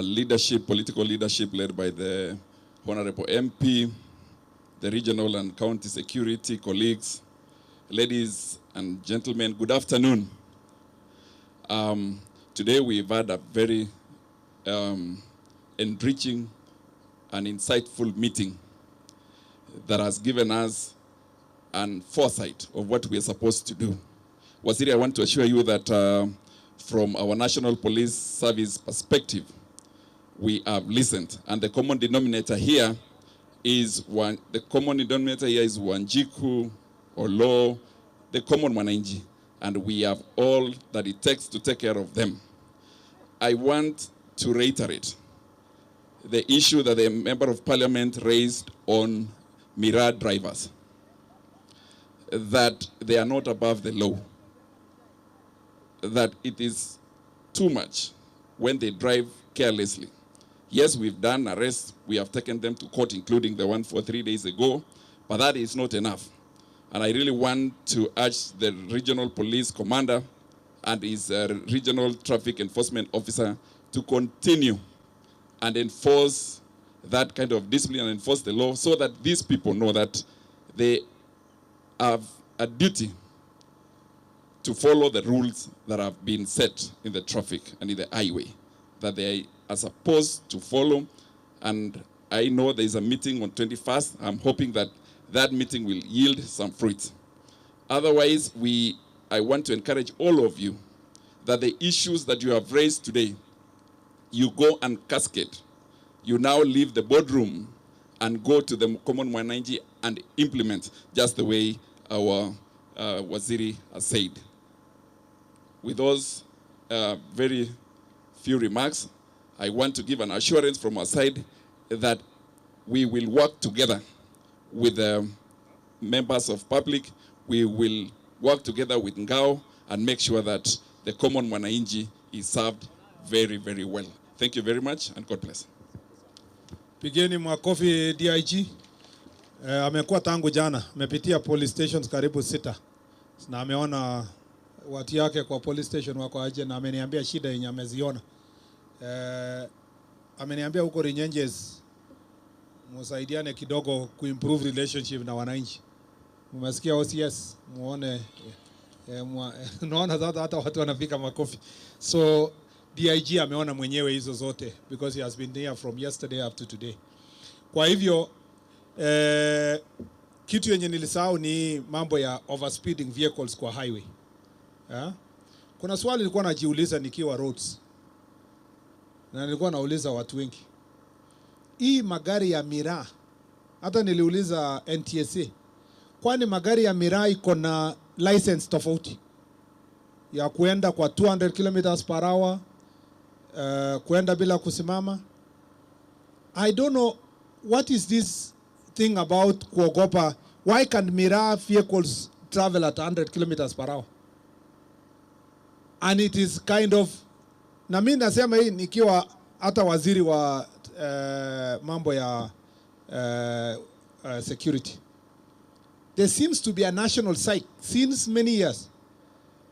leadership, political leadership led by the Honorable MP the regional and county security colleagues, ladies and gentlemen, good afternoon. Today we've had a very enriching and insightful meeting that has given us an foresight of what we are supposed to do. Waziri, I want to assure you that from our National Police Service perspective, we have listened, and the common denominator here is Wanjiku, Olo, the common Mwananchi, and we have all that it takes to take care of them. I want to reiterate the issue that the Member of Parliament raised on Miraa drivers, that they are not above the law, that it is too much when they drive carelessly. Yes, we've done arrests, we have taken them to court, including the one for 3 days ago, but that is not enough. And I really want to urge the regional police commander and his regional traffic enforcement officer to continue and enforce that kind of discipline and enforce the law, so that these people know that they have a duty to follow the rules that have been set in the traffic and in the highway, that they are supposed to follow. And I know there is a meeting on 21st. I'm hoping that that meeting will yield some fruits. Otherwise, I want to encourage all of you that the issues that you have raised today, you go and cascade. You now leave the boardroom and go to the common Mwananchi and implement, just the way our Waziri has said. With those very few remarks, I want to give an assurance from our side that we will work together with the members of public. We will work together with Ngao and make sure that the common Mwananchi is served very, very well. Thank you very much, and God bless.
Pigeni makofi DIG. Amekuwa tangu jana, amepitia police stations karibu 6 na ameona watu yake kwa police station wako aje, na ameniambia shida yenye ameziona. Ameniambia huko Runyenjes msaidiane kidogo kuimprove relationship na wananchi. Mmesikia OCS, muone naona hata watu wanafika makofi. So DIG ameona mwenyewe hizo zote because he has been there from yesterday up to today. Kwa hivyo kitu yenye nilisahau ni mambo ya overspeeding vehicles kwa highway. Kuna swali nilikuwa najiuliza nikiwa roads, na nilikuwa nauliza watu wengi, hii magari ya Miraa, hata niliuliza NTSA, kwani magari ya Miraa iko na license tofauti ya kuenda kwa 200 km per hour, kuenda bila kusimama? I don't know what is this thing about kuogopa. Why can Miraa vehicles travel at 100 km per hour? And it is kind of, na mimi nasema hii nikiwa hata waziri wa mambo ya security. There seems to be a national psyche since many years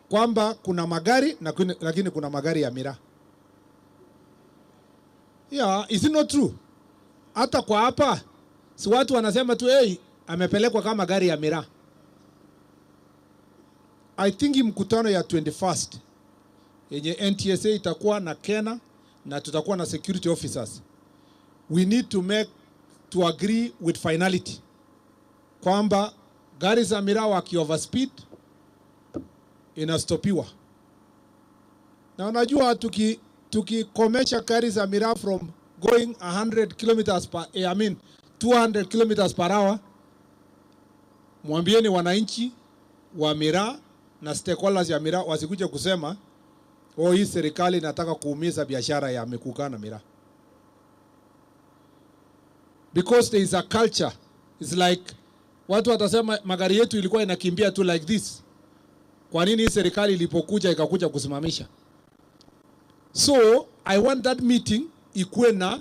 kwamba kuna magari lakini kuna magari ya Miraa. Yeah, is it not true? Hata kwa hapa si watu wanasema tu amepelekwa kama gari ya Miraa. I think mkutano ya 21st yenye NTSA itakuwa na Kena na tutakuwa na security officers, we need to agree with finality kwamba gari za Miraa waki overspeed inastopiwa. Na unajua tukikomesha gari za Miraa from going 100 kilometers per 200 kilometers per hour, mwambieni wananchi wa Miraa na stakeholders ya Miraa wasikuje kusema hii serikali inataka kuumiza biashara ya mikuka na Miraa. Because there is a culture. It's like watu watasema magari yetu ilikuwa inakimbia tu like this. Kwa nini serikali ilipokuja ikakuja kusimamisha? So I want that meeting ikuwe na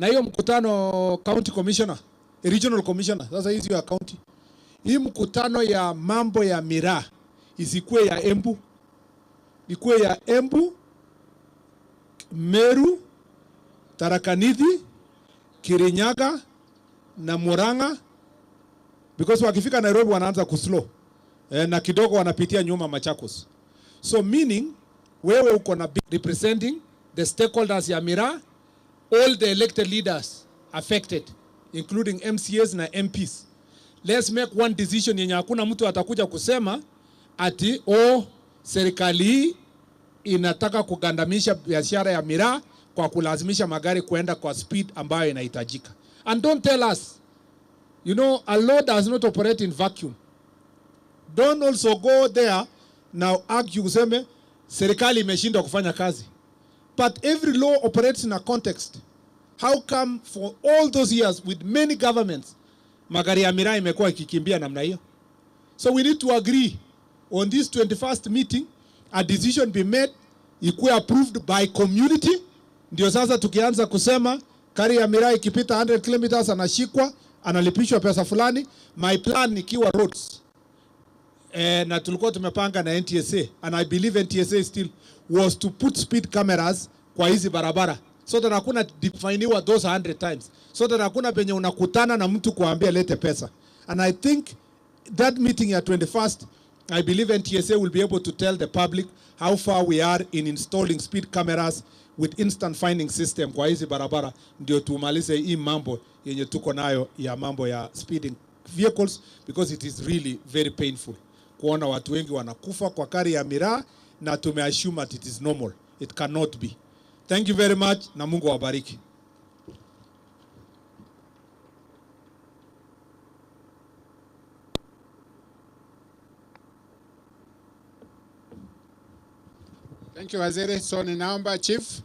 hiyo mkutano county commissioner, regional commissioner. Sasa hizi ya county. Hii mkutano ya mambo ya Miraa isikuwe ya Embu. Ikuwe ya Embu, Meru, Tharaka Nithi, Kirinyaga na Murang'a because wakifika Nairobi wanaanza kuslow na kidogo wanapitia nyuma Machakos. So meaning wewe uko na representing the stakeholders ya Miraa, all the elected leaders affected including MCAs na MPs. Let's make one decision yenye hakuna mtu atakuja kusema ati serikali hii inataka kugandamisha biashara ya Miraa kwa kulazimisha magari kuenda kwa speed ambayo inahitajika. And don't tell us, you know, a law does not operate in vacuum. Don't also go there now argue kuseme serikali imeshindwa kufanya kazi. But every law operates in a context. How come for all those years with many governments magari ya Miraa imekuwa ikikimbia namna hiyo? So we need to agree on this 21st meeting, a decision be made, ikuwe approved by community. Ndio sasa tukianza kusema gari ya Miraa ikipita 100 kilometers anashikwa, analipishwa pesa fulani. My plan ikiwa roads. Na tulikuwa tumepanga na NTSA, and I believe NTSA still was to put speed cameras kwa hizi barabara, so that hakuna definiwa those 100 times, so that hakuna penye unakutana na mtu kuambia lete pesa. And I think that meeting ya 21st, I believe NTSA will be able to tell the public how far we are in installing speed cameras with instant finding system kwa hizi barabara, ndio tumalize hii mambo yenye tuko nayo ya mambo ya speeding vehicles, because it is really very painful kuona watu wengi wanakufa kwa gari ya Miraa na tumeassume that it is normal. It cannot be. Thank you very much na Mungu awabariki.
Thank you Waziri. So ninaomba Chief